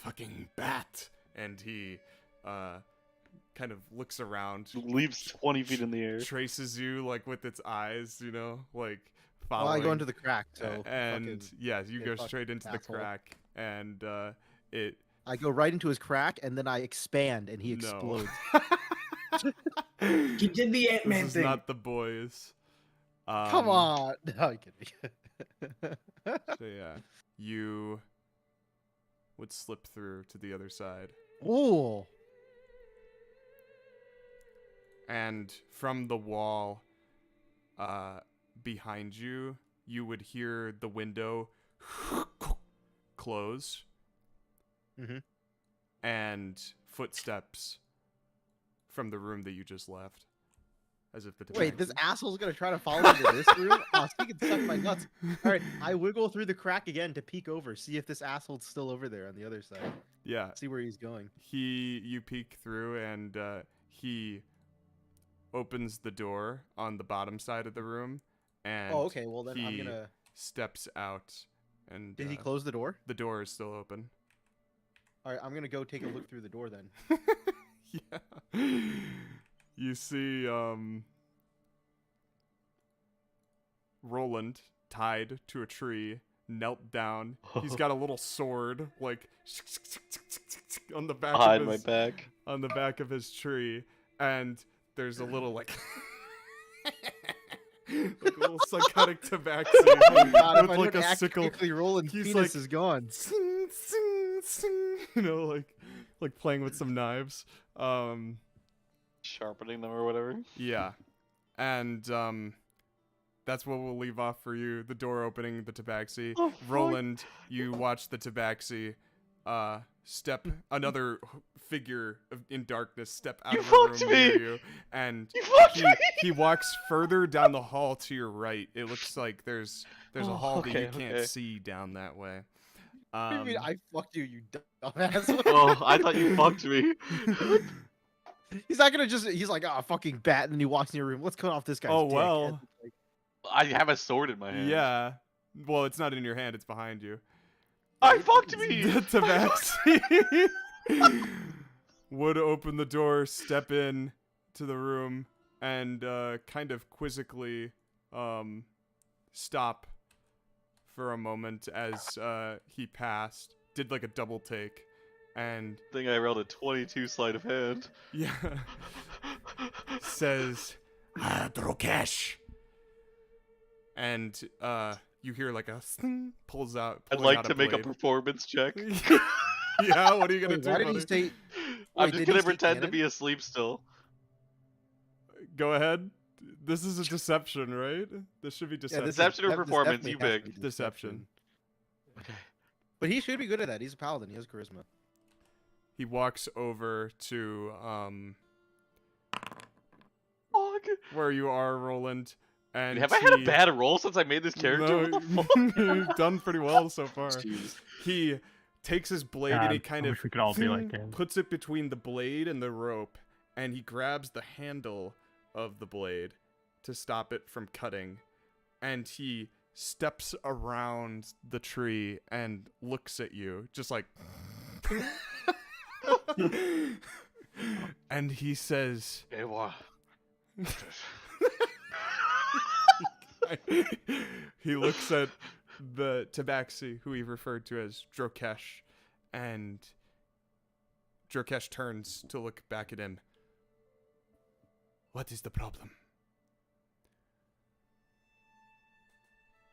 fucking bat, and he kind of looks around, Leaps 20 feet in the air. traces you like with its eyes, you know, like Well, following. I go into the crack, so And fucking- yeah, you yeah, go fuck straight into the asshole. crack, and it I go right into his crack, and then I expand, and he no. explodes. He did the Ant-Man This is thing. not the boys. Come on! No, I'm kidding. So yeah, you would slip through to the other side, Ooh. and from the wall behind you, you would hear the window close, Mhm. and footsteps from the room that you just left. as if the Wait, this tabaxi- asshole's gonna try to follow me to this room? Oh, so he can suck my nuts. All right, I wiggle through the crack again to peek over, see if this asshole's still over there on the other side. Yeah, See where he's going. you peek through and he opens the door on the bottom side of the room, and Oh, okay. Well, then I'm he gonna. steps out, and Did he close the door? the door is still open. All right, I'm gonna go take a look through the door then. Yeah. You see Rolland tied to a tree, knelt down. He's got a little sword like on the back Behind of my his back. on the back of his tree, and there's a little like like a little psychotic tabaxi Oh God, if with I like don't a act sickle. quickly, Roland's He's penis like- is gone. Sing, sing, sing, you know, like playing with some knives. Sharpening them or whatever. Yeah. And that's what we'll leave off for you. The door opening, the tabaxi. Oh, fuck. Roland, you watch the tabaxi step another figure in darkness step out You of the room fucked near me! you, and You fucked he, me! he walks further down the hall to your right. It looks like there's a Oh, hall that you okay, can't okay. see down that way. What do you mean I fucked you, you dumbass? Oh, I thought you fucked me. He's not gonna just. He's like, oh, fucking bat, and then he walks in your room. Let's cut off this guy's Oh, dick. well. And it's like, I have a sword in my hand. Yeah. Well, it's not in your hand, it's behind you. I fucked me! The tabaxi would open the door, step in to the room, and kind of quizzically stop for a moment as he passed. Did like a double take, and I think I rolled a 22 sleight of hand. yeah, says, Drokesh. and you hear like a sling, pulls out. I'd pulling like out to make a blade. performance check. Yeah, what are you gonna wait, do? why did he buddy? say? I'm Wait, just did gonna he say pretend to cannon? be asleep still. Go ahead. This is a deception, right? This should be Yeah, deception. this Deception or this performance, definitely you has to pick. be Deception. Okay. But he should be good at that. He's a paladin. He has charisma. He walks over to Fuck. where you are, Roland, and Have I had a he- bad roll since I made this character? No, What the fuck? you've done pretty well so far. Jeez. He takes his blade God, and he kind I of wish we could all be like him. puts it between the blade and the rope, and he grabs the handle of the blade to stop it from cutting, and he steps around the tree and looks at you, just like. And he says, Aewa. he looks at the tabaxi, who he referred to as Drokesh, and Drokesh turns to look back at him. What is the problem?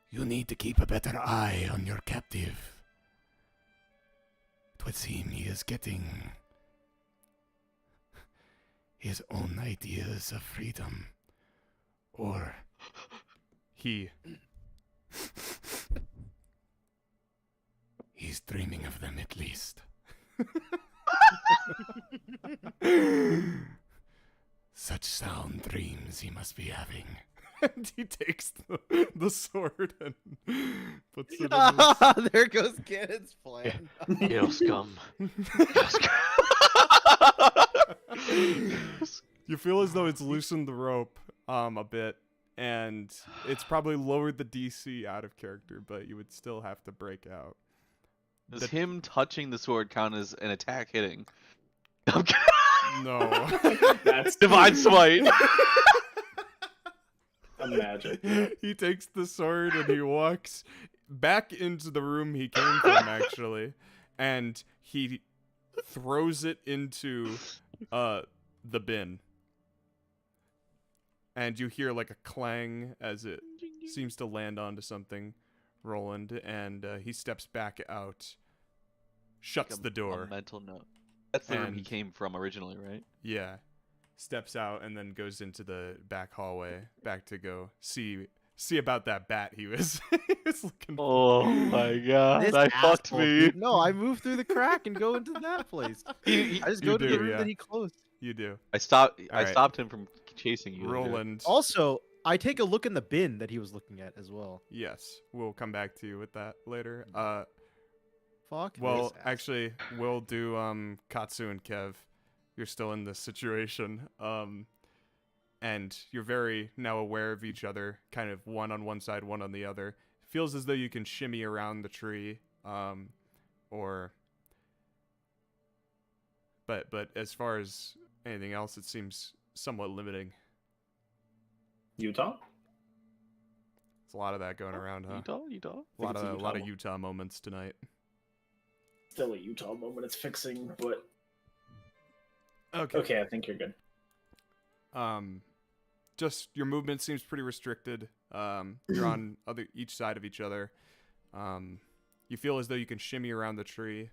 You need to keep a better eye on your captive. It would seem he is getting his own ideas of freedom. Or He he's dreaming of them at least. Such sound dreams he must be having. and he takes the sword and puts it in his... There goes Cannon's plan. Gale scum. You feel as though it's loosened the rope a bit, and it's probably lowered the DC out of character, but you would still have to break out. Does The- him touching the sword count as an attack hitting? I'm kidding. No. That's Divine Smite. a magic. He takes the sword and he walks back into the room he came from, actually, and he throws it into the bin. And you hear like a clang as it seems to land onto something, Roland, and he steps back out, shuts the A door. mental note. That's the room he And- came from originally, right? Yeah. Steps out and then goes into the back hallway, back to go see about that bat he was, he was looking for. Oh my god, This I fucked asshole, me. dude. No, I moved through the crack and go into that place. I just You go to do, the room yeah. that he closed. You do. I stopped Alright. him from chasing you. later. Rolland. Also, I take a look in the bin that he was looking at as well. Yes, we'll come back to you with that later. Fuck. Well, this ass. actually, we'll do Katsu and Kev. You're still in this situation. And you're very now aware of each other, kind of one on one side, one on the other. Feels as though you can shimmy around the tree, but as far as anything else, it seems somewhat limiting. Utah? It's a lot of that going around, huh? Utah. A lot it's a of Utah one. Utah moments tonight. Still a Utah moment it's fixing, but Okay. okay, I think you're good. Just your movement seems pretty restricted. You're on each side of each other. You feel as though you can shimmy around the tree.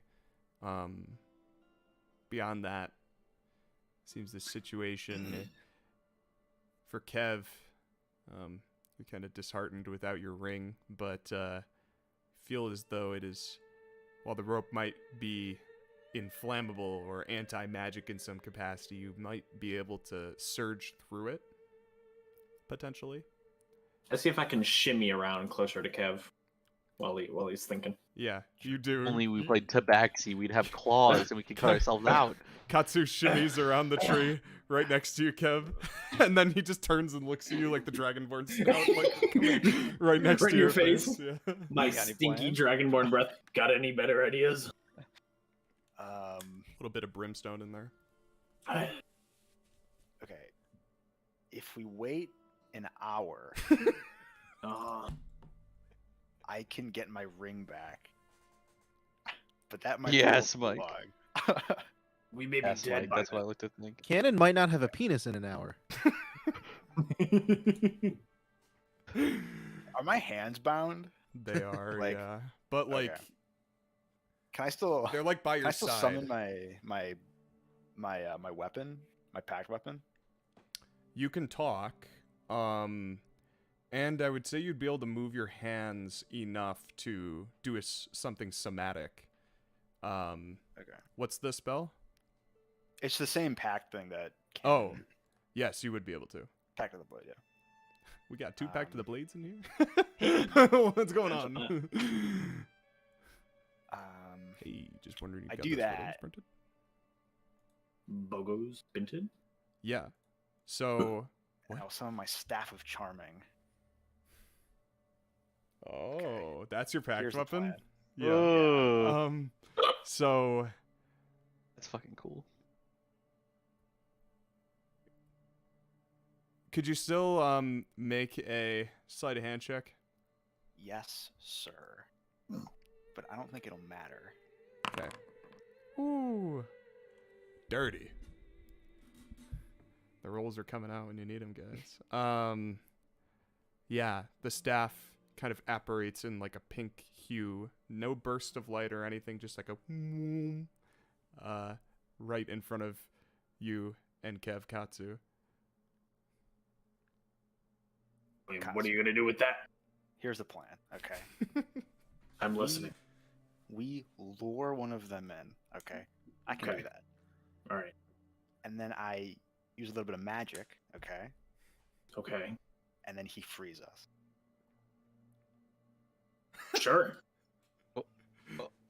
Beyond that, seems the situation for Kev. You're kind of disheartened without your ring, but feel as though it is, while the rope might be inflammable or anti-magic in some capacity, you might be able to surge through it, potentially. Let's see if I can shimmy around closer to Kev while he's thinking. Yeah, you do. Only we played Tabaxi, we'd have claws and we could cut ourselves out. Katsu shimmies around the tree right next to you, Kev, and then he just turns and looks at you like the Dragonborn snout, like right next Right to in your your face. Yeah. My got any stinky plans? dragonborn breath. Got any better ideas? A little bit of brimstone in there. Okay. If we wait an hour, I can get my ring back. But that might Yes, be a little Mike. too long. We may be That's dead by what I looked at. Think. Cannon might not have a penis in an hour. then. Are my hands bound? They are, Like, yeah, but like okay. Can I still? they're like by Can your I still side. summon my weapon, my packed weapon? You can talk, and I would say you'd be able to move your hands enough to do something somatic. Okay. What's the spell? It's the same pack thing that. Oh, yes, you would be able to. Pack of the blade, yeah. We got two pack to the blades in here. What's going on? Hey, just wondering. You I got do those photos that. printed? Bogos Binted? Yeah. So. And I'll summon my staff of charming. Oh, that's your packed Here's the weapon. plan. Yeah. Oh, So. that's fucking cool. Could you still make a sleight of hand check? Yes, sir. But I don't think it'll matter. Okay. Ooh. Dirty. The rolls are coming out when you need them, guys. Yeah, the staff kind of apparates in like a pink hue. No burst of light or anything, just like a right in front of you and Kev Katsu. What are you gonna do with that? Here's the plan. Okay. I'm listening. We lure one of them in. Okay. I can Okay. do that. All right. And then I use a little bit of magic. Okay. Okay. And then he frees us. Sure.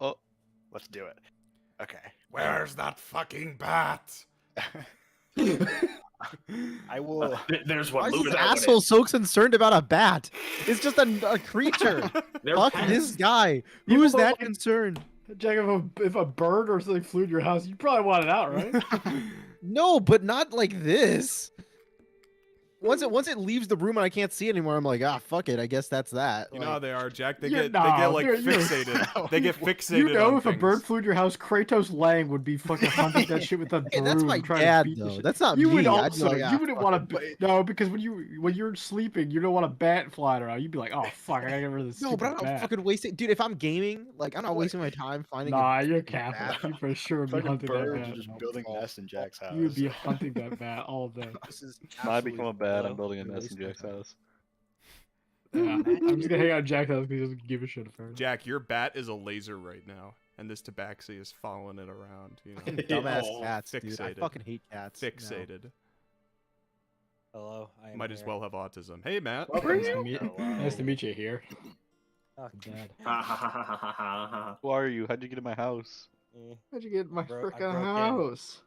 Oh, Let's do it. Okay. Where's that fucking bat? I will. There's Why one. is Move this it out. asshole so concerned about a bat? It's just a creature. They're Fuck pets. this guy. You Who is know, that like- concerned? Jack, if a bird or something flew in your house, you'd probably want it out, right? No, but not like this. Once it leaves the room and I can't see it anymore, I'm like, fuck it. I guess that's that. You know how they are, Jack. They Yeah, get no, like you're- fixated. They get fixated. You know, on if a things. bird flew in your house, Kratos Lang would be fucking hunting that shit with a broom. Hey, that's my trying to dad, beat the though. shit. That's not You me. would I'd be also, like, you wouldn't fuck want to. No, because when you're sleeping, you don't want a bat flying around. You'd be like, oh fuck, I gotta get rid of this. No, but I'm stupid not bat. fucking wasting. Dude, if I'm gaming, like I'm not wasting my time finding. Nah, a you're fucking Catholic. bat. You for sure would be Fucking hunting that birds bat. are just building nests in Jack's house. You would be hunting that bat all day. This is when I become a absolutely bat, low. I'm building a You're nest in wasting my Jack's time. house. Yeah, I'm just gonna hang out at Jack's house because he doesn't give a shit apparently. Jack, your bat is a laser right now, and this tabaxi is following it around. You know, Dumbass Oh, cats, dude. I fixated. fucking hate cats. No. fixated. Hello. I am Might as here. well have autism. Hey, Matt. Welcome. Nice to meet you here. Oh, Dad. Ha ha ha ha ha ha ha. Who are you? How'd you get in my house? How'd you get in my I frickin' broke in. house?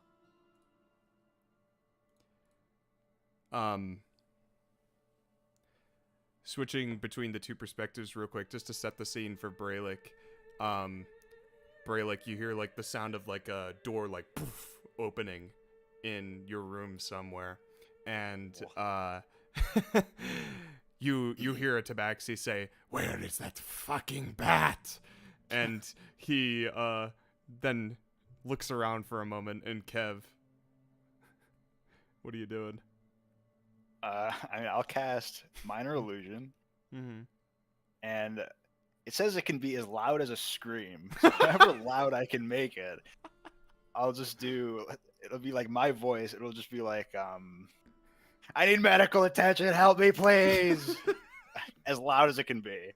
Switching between the two perspectives real quick, just to set the scene for Brelikk. Brelikk, you hear like the sound of like a door like poof, opening in your room somewhere, and you hear a tabaxi say, Where is that fucking bat? and he then looks around for a moment. And Kev, what are you doing? I mean, I'll cast Minor Illusion, Mm-hmm. and it says it can be as loud as a scream. So however loud I can make it, I'll just do. It'll be like my voice. It'll just be like, I need medical attention. Help me, please. As loud as it can be.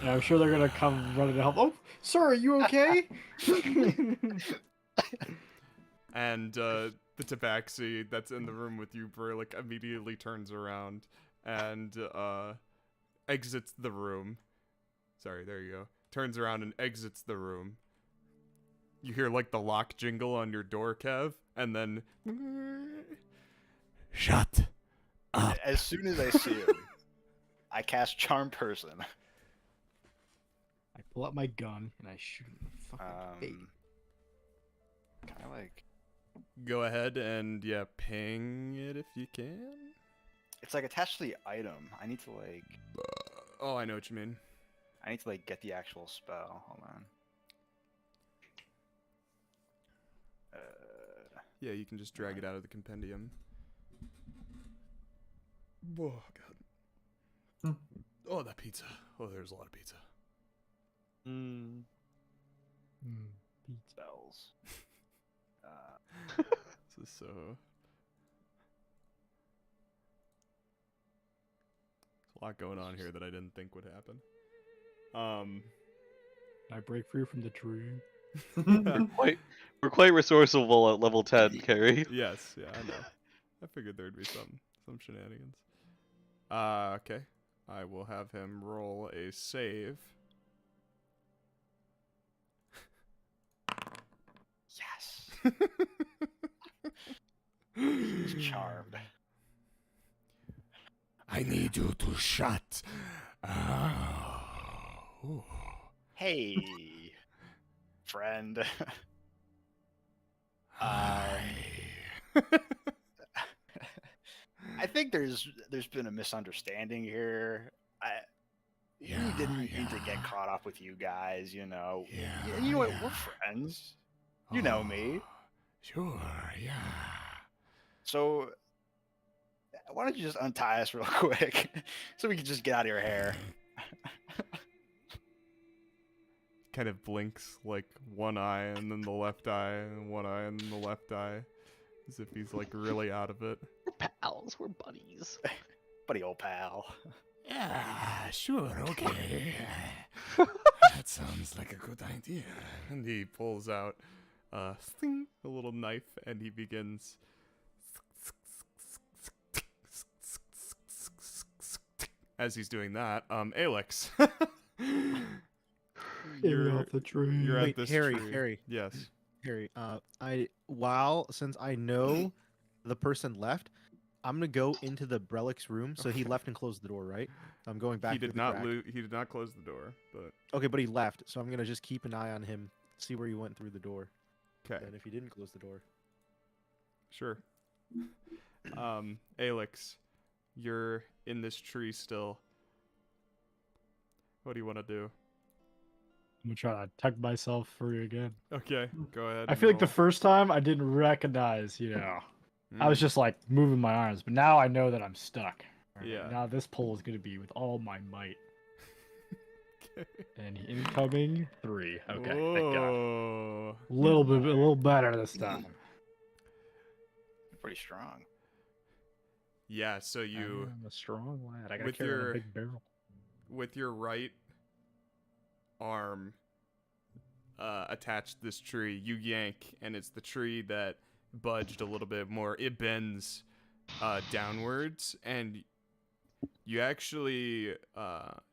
Yeah, I'm sure they're gonna come running to help. Oh, sir, are you okay? And the tabaxi that's in the room with you, Brelikk, immediately turns around and exits the room. Sorry, there you go. Turns around and exits the room. You hear like the lock jingle on your door, Kev, and then Shut up. As soon as I see him, I cast Charm Person. I pull out my gun and I shoot him in the fucking face. Kind of like. go ahead and ping it if you can. It's like attached to the item. I need to like. Oh, I know what you mean. I need to like get the actual spell. Hold on. Yeah, you can just drag it out of the compendium. Oh god. Oh, that pizza. Oh, there's a lot of pizza. Spells. This is so. There's a lot going on here that I didn't think would happen. I break free from the tree. We're quite resourceful at level 10, Carrie. Yes, yeah, I know. I figured there'd be some shenanigans. Okay. I will have him roll a save. Yes. He's charmed. I need you to shut. Oh. Hey, friend. Hi. I think there's been a misunderstanding here. We didn't need to get caught up with you guys, you know. Yeah, You know what? yeah. We're friends. You know me. Sure, yeah. So why don't you just untie us real quick so we can just get out of your hair? Kind of blinks like one eye and then the left eye and one eye and then the left eye. As if he's like really out of it. We're pals. We're buddies. Buddy old pal. Yeah, sure, okay. That sounds like a good idea. And he pulls out sting, a little knife and he begins as he's doing that, Alex. You're off the tree. You're at Wait, this Harry, tree. Harry. Yes. Harry, since I know the person left, I'm gonna go into the Brelick's room. So he left and closed the door, right? I'm going back. He through did the not crack. he did not close the door, but Okay, but he left, so I'm gonna just keep an eye on him, see where he went through the door. okay. And if he didn't close the door, Sure. Alex, you're in this tree still. What do you want to do? I'm gonna try to tuck myself free again. Okay, go ahead. I and feel like the roll. first time I didn't recognize, I was just like moving my arms, but now I know that I'm stuck. Alright, Yeah. Now this pull is gonna be with all my might. Okay. And incoming 3. Okay, thank God. Whoa. A little better this time. Pretty strong. Yeah, so you I'm a strong lad. I gotta with carry around your- a big barrel. with your right arm attached to this tree, you yank and it's the tree that budged a little bit more. It bends downwards, and you actually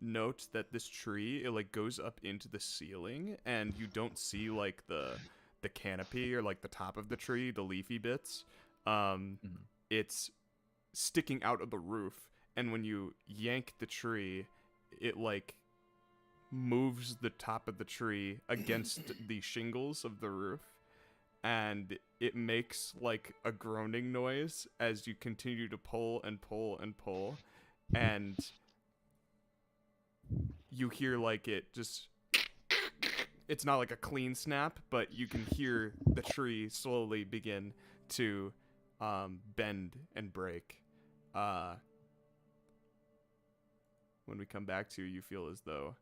note that this tree, it like goes up into the ceiling, and you don't see like the canopy or like the top of the tree, the leafy bits. It's sticking out of the roof, and when you yank the tree, it like moves the top of the tree against the shingles of the roof, and it makes like a groaning noise as you continue to pull and pull and pull, and you hear like it's not like a clean snap, but you can hear the tree slowly begin to bend and break. When we come back to you feel as though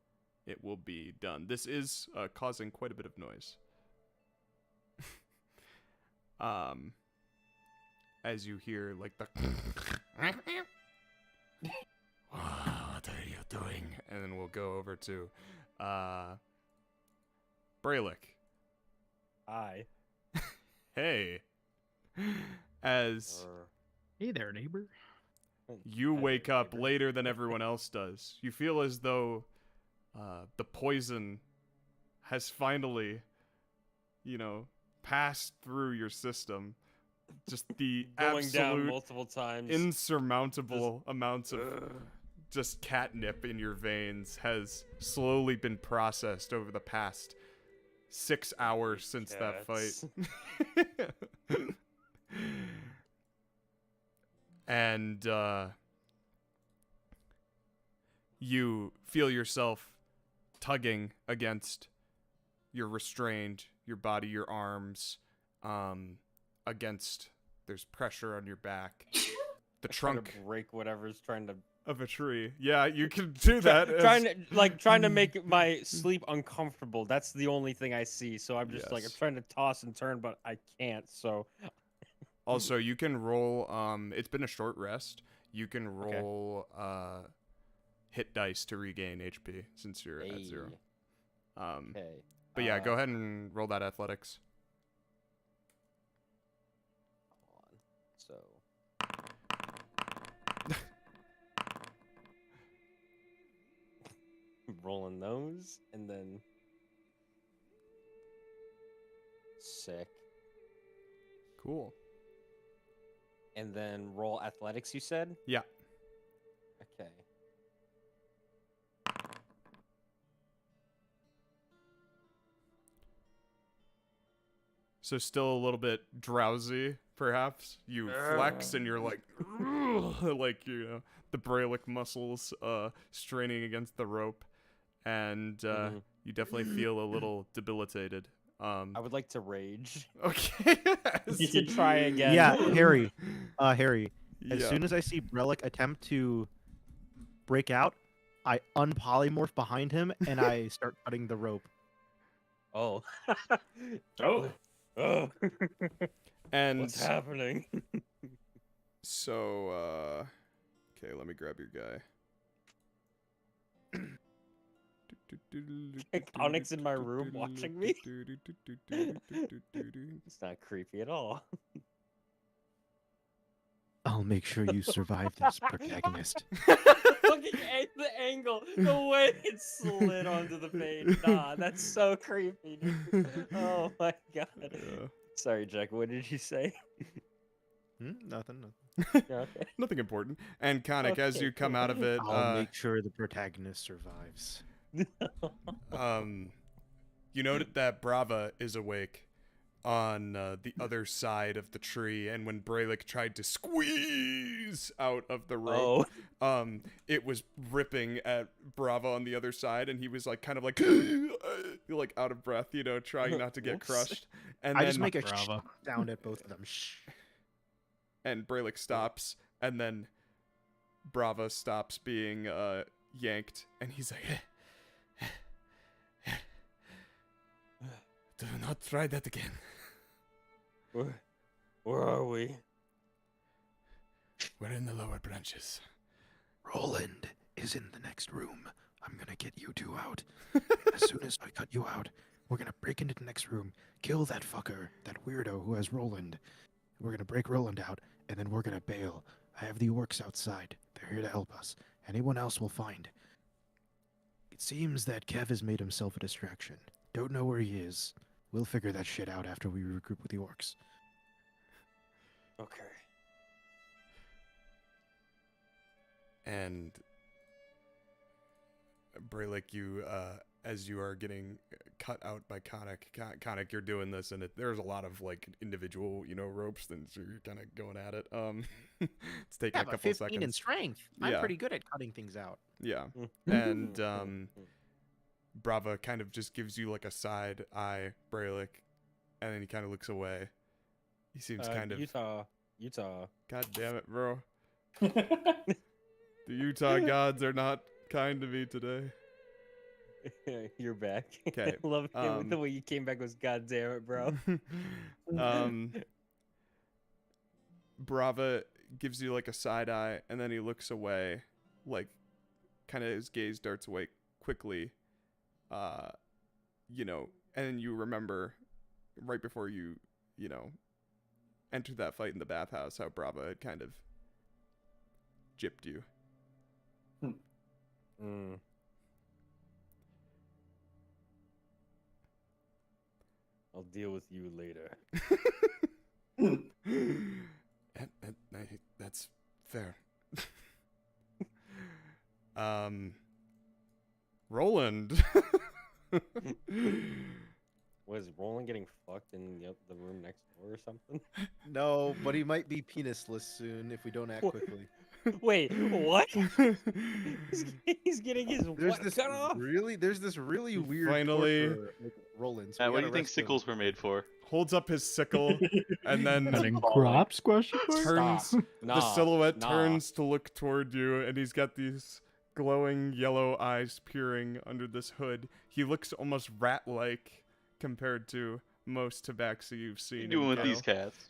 it will be done. This is causing quite a bit of noise. As you hear like the What are you doing? and then we'll go over to Brelikk. Hi. Hey. As Hey there, neighbor. you wake up later than everyone else does, you feel as though the poison has finally, passed through your system. Just the Going down absolute multiple times. insurmountable amounts of just catnip in your veins has slowly been processed over the past 6 hours since that fight. And you feel yourself tugging against your restrained, your body, your arms, against, there's pressure on your back. The trunk to break whatever's trying to of a tree. Yeah, you can do that. trying to make my sleep uncomfortable. That's the only thing I see. So I'm just like I'm Yes. trying to toss and turn, but I can't. So Also, you can roll, it's been a short rest. You can roll hit dice to regain HP since you're at 0. Okay. But yeah, go ahead and roll that athletics. Hold on. So rolling those and then sick. Cool. And then roll athletics, you said? Yeah. Okay. So still a little bit drowsy, perhaps. You flex and you're like, like, the Brelikk muscles straining against the rope. And you definitely feel a little debilitated. I would like to rage. Okay. You should try again. Yeah, Harry. Harry. As Yeah. soon as I see Brelikk attempt to break out, I unpolymorph behind him and I start cutting the rope. Oh. Oh. Oh. And What's happening? so, okay, let me grab your guy. Khanek's in my room watching me. It's not creepy at all. I'll make sure you survive this, protagonist. Fucking the angle, the way it slid onto the page. Nah, that's so creepy, dude. Oh my god. Yeah. Sorry, Jack. What did you say? Nothing. Yeah, okay. Nothing important. And Khanek, as Okay, you come cool. out of it, I'll make sure the protagonist survives. you noted that Brava is awake on the other side of the tree, and when Brelikk tried to squeeze out of the rope, it was ripping at Brava on the other side, and he was like kind of like like out of breath, trying not to get Whoops. crushed. And I then, just make a Brava. sound at both of them. Shh. and Brelikk stops, and then Brava stops being yanked, and he's like, Do not try that again. Where are we? We're in the lower branches. Rolland is in the next room. I'm gonna get you two out. As soon as I cut you out, we're gonna break into the next room, kill that fucker, that weirdo who has Rolland. We're gonna break Rolland out, and then we're gonna bail. I have the orcs outside. They're here to help us. Anyone else we'll find. It seems that Kev has made himself a distraction. Don't know where he is. We'll figure that shit out after we regroup with the orcs. Okay. And Brelikk, you as you are getting cut out by Khanek, you're doing this, and there's a lot of like individual, ropes, and so you're kind of going at it. It's taking a couple 15 seconds. in strength. I'm pretty good at cutting things out. Yeah, and Brava kind of just gives you like a side eye, Brelikk, and then he kind of looks away. He seems kind of Utah. God damn it, bro. The Utah gods are not kind to me today. You're back. Okay. Love the way you came back was God damn it, bro. Brava gives you like a side eye, and then he looks away, like kind of his gaze darts away quickly. And then you remember right before you entered that fight in the bathhouse how Brava had kind of gypped you. I'll deal with you later. That's fair. Roland. Was Rolland getting fucked in the room next door or something? No, but he might be penisless soon if we don't act quickly. Wait, what? He's getting his what cut off? There's this really weird Finally- Roland. Matt, what do you think sickles were made for? Holds up his sickle and then Cutting crops? Question mark? turns. Stop. The silhouette nah. turns to look toward you, and he's got these glowing yellow eyes peering under this hood. He looks almost rat-like compared to most tabaxi you've What are seen. you doing in with Gale. these cats?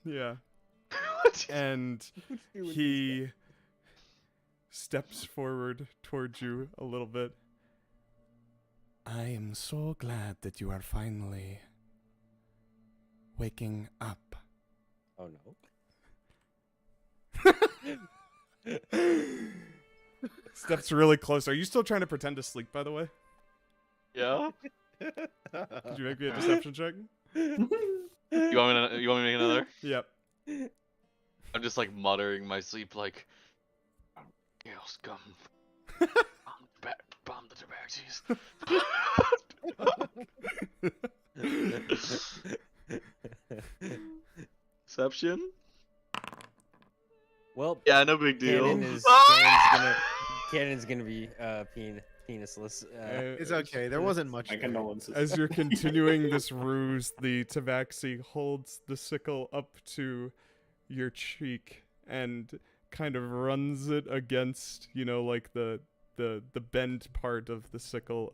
Yeah. What? And he steps forward towards you a little bit. I am so glad that you are finally waking up. Oh no. Steps really close. Are you still trying to pretend to sleep, by the way? Yeah. Did you make me a deception check? You want me to make another? Yep. I'm just like muttering in my sleep, like, Gale scum. Bomb the tabaxis. Deception? Well, Yeah, no big deal. Cannon's gonna be penisless. It's okay. There wasn't much. My there. condolences. As you're continuing this ruse, the tabaxi holds the sickle up to your cheek and kind of runs it against, like the bent part of the sickle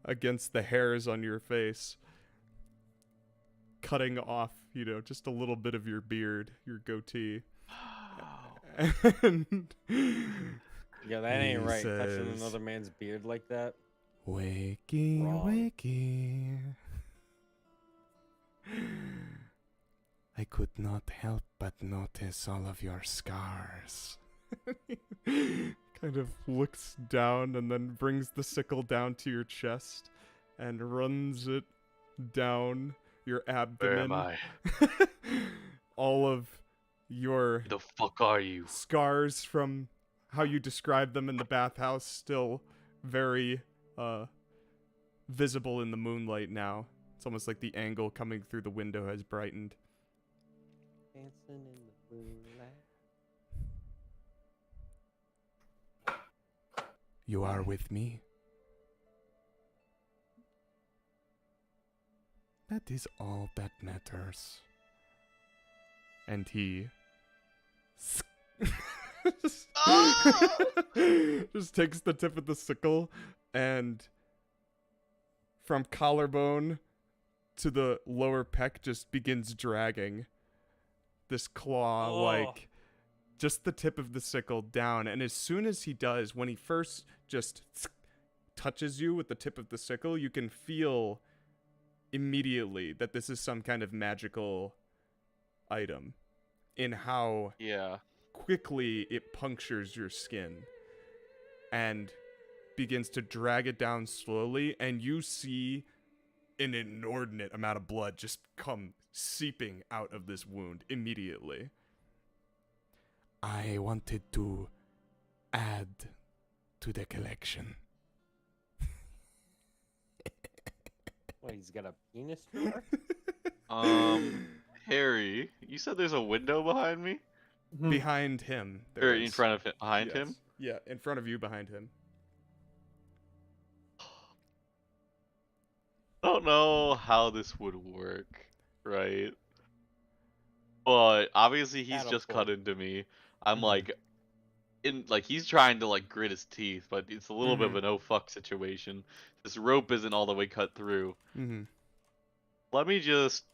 against the hairs on your face, cutting off, just a little bit of your beard, your goatee. And Yeah, that ain't he right. Touching says, another man's beard like that. Wakey, Wrong. wakey. I could not help but notice all of your scars. Kind of looks down and then brings the sickle down to your chest and runs it down your abdomen. Where am I? All of your The fuck are you? scars from how you described them in the bathhouse still very visible in the moonlight now. It's almost like the angle coming through the window has brightened. Dancing in the moonlight. You are with me. That is all that matters. And he just takes the tip of the sickle and from collarbone to the lower pec just begins dragging this claw like just the tip of the sickle down. And as soon as he does, when he first just touches you with the tip of the sickle, you can feel immediately that this is some kind of magical item in how Yeah. quickly it punctures your skin and begins to drag it down slowly, and you see an inordinate amount of blood just come seeping out of this wound immediately. I wanted to add to the collection. What, he's got a penis drawer? Harry, you said there's a window behind me? Behind him. Or There in is. front of him? Behind Yes. him? Yeah, in front of you, behind him. I don't know how this would work, right? But obviously he's just cut Catapult. into me. I'm Mhm. like he's trying to like grit his teeth, but it's a little bit of Mhm. an oh fuck situation. This rope isn't all the way cut through. Mm-hmm. Let me just.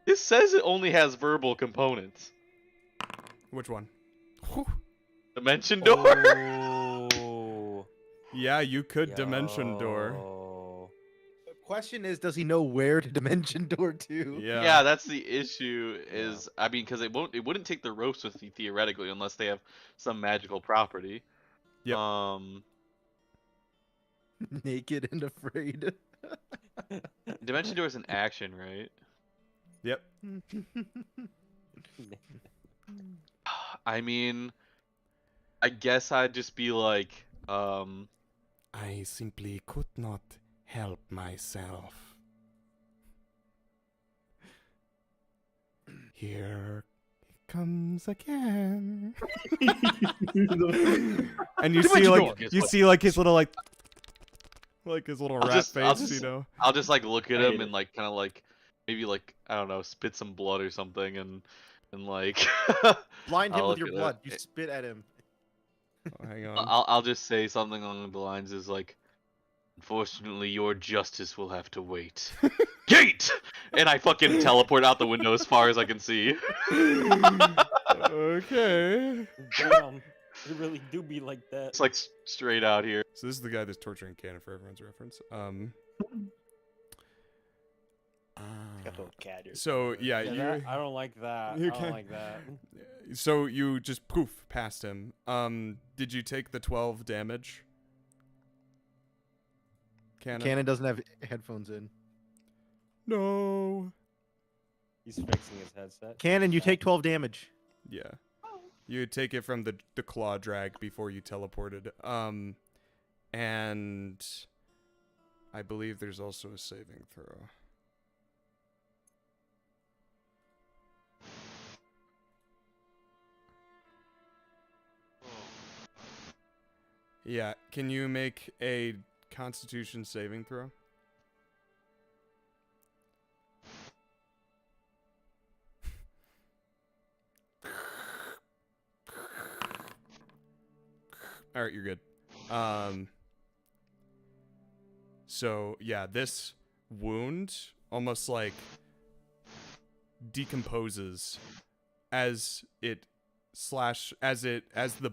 This says it only has verbal components. Which one? Dimension door. Oh. Yeah, you could dimension door. Yo. The question is, does he know where to dimension door to? Yeah. Yeah, that's the issue. Is I mean, because it wouldn't take the ropes with you theoretically unless they have some magical property. Yep. Naked and afraid. Dimension door is an action, right? Yep. I mean, I guess I'd just be like, I simply could not help myself. Here it comes again. And you see like his little like his little rat face, you know. I'll just like look at I hate him it. and like kind of like maybe like I don't know, spit some blood or something and like Blind him I'll with look your at blood. it. You spit at him. Oh, hang on. I'll just say something along the lines is like, unfortunately, your justice will have to wait. Gate! And I fucking teleport out the window as far as I can see. Okay. Damn. They really do be like that. It's like straight out here. So this is the guy that's torturing Cannon for everyone's reference. Got the old cat here. So yeah, Yeah, you. that- I don't like that. you I don't can- like that. So you just poof past him. Did you take the 12 damage? Cannon doesn't have headphones in. No. He's fixing his headset. Cannon, you take 12 damage. Yeah. You take it from the claw drag before you teleported. And I believe there's also a saving throw. Yeah, can you make a Constitution saving throw? All right, you're good. So yeah, this wound almost like decomposes as the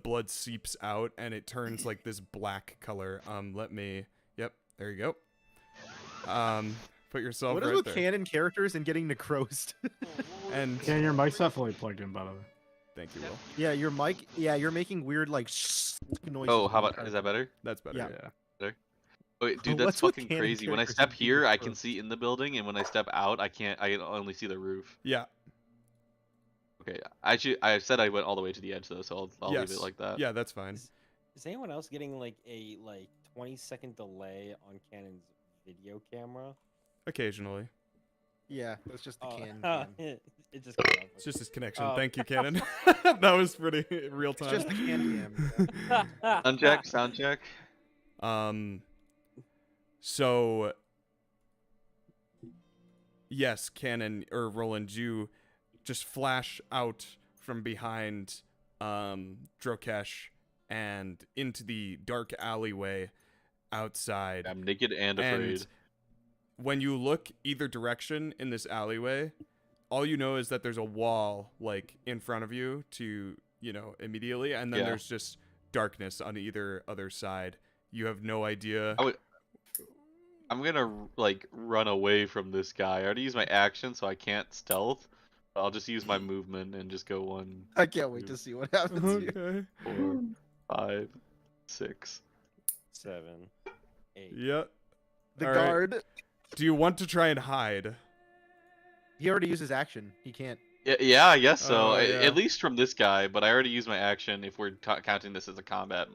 blood seeps out and it turns like this black color. Yep, there you go. Put yourself What is right with there. Cannon characters and getting necrosed? And Can your mic's definitely plugged in, by the way. thank you, Will. Yeah, your mic. Yeah, you're making weird like noises. Oh, how when you about try is to- that better? That's better. Yeah. Yeah. Wait, dude, that's What's with fucking canon crazy. When I characters step and being here, I can gross? see in the building, and when I step out, I can't. I can only see the roof. Yeah. Okay, I said I went all the way to the edge though, so I'll leave it like that. Yeah, that's fine. Is anyone else getting like a 20-second delay on Canon's video camera? Occasionally. Yeah, that's just the Oh, Cannon. cam. it just goes It's just his connection. Oh. Thank you, Cannon. That was pretty real It's time. just the Cannon. cam. Sound check. So yes, Cannon or Roland, you just flash out from behind Drokesh and into the dark alleyway outside. I'm naked and afraid. When you look either direction in this alleyway, all you know is that there's a wall like in front of you to, immediately, and then Yeah. there's just darkness on either other side. You have no idea. I'm gonna like run away from this guy. I already used my action, so I can't stealth. I'll just use my movement and just go 1, I can't wait 2, to see what happens here. Okay. 4, 5, 6. 7, 8. Yep. The All right. guard. Do you want to try and hide? He already used his action. He can't. Yeah, I guess so. Oh, yeah. At least from this guy, but I already used my action if we're counting this as a combat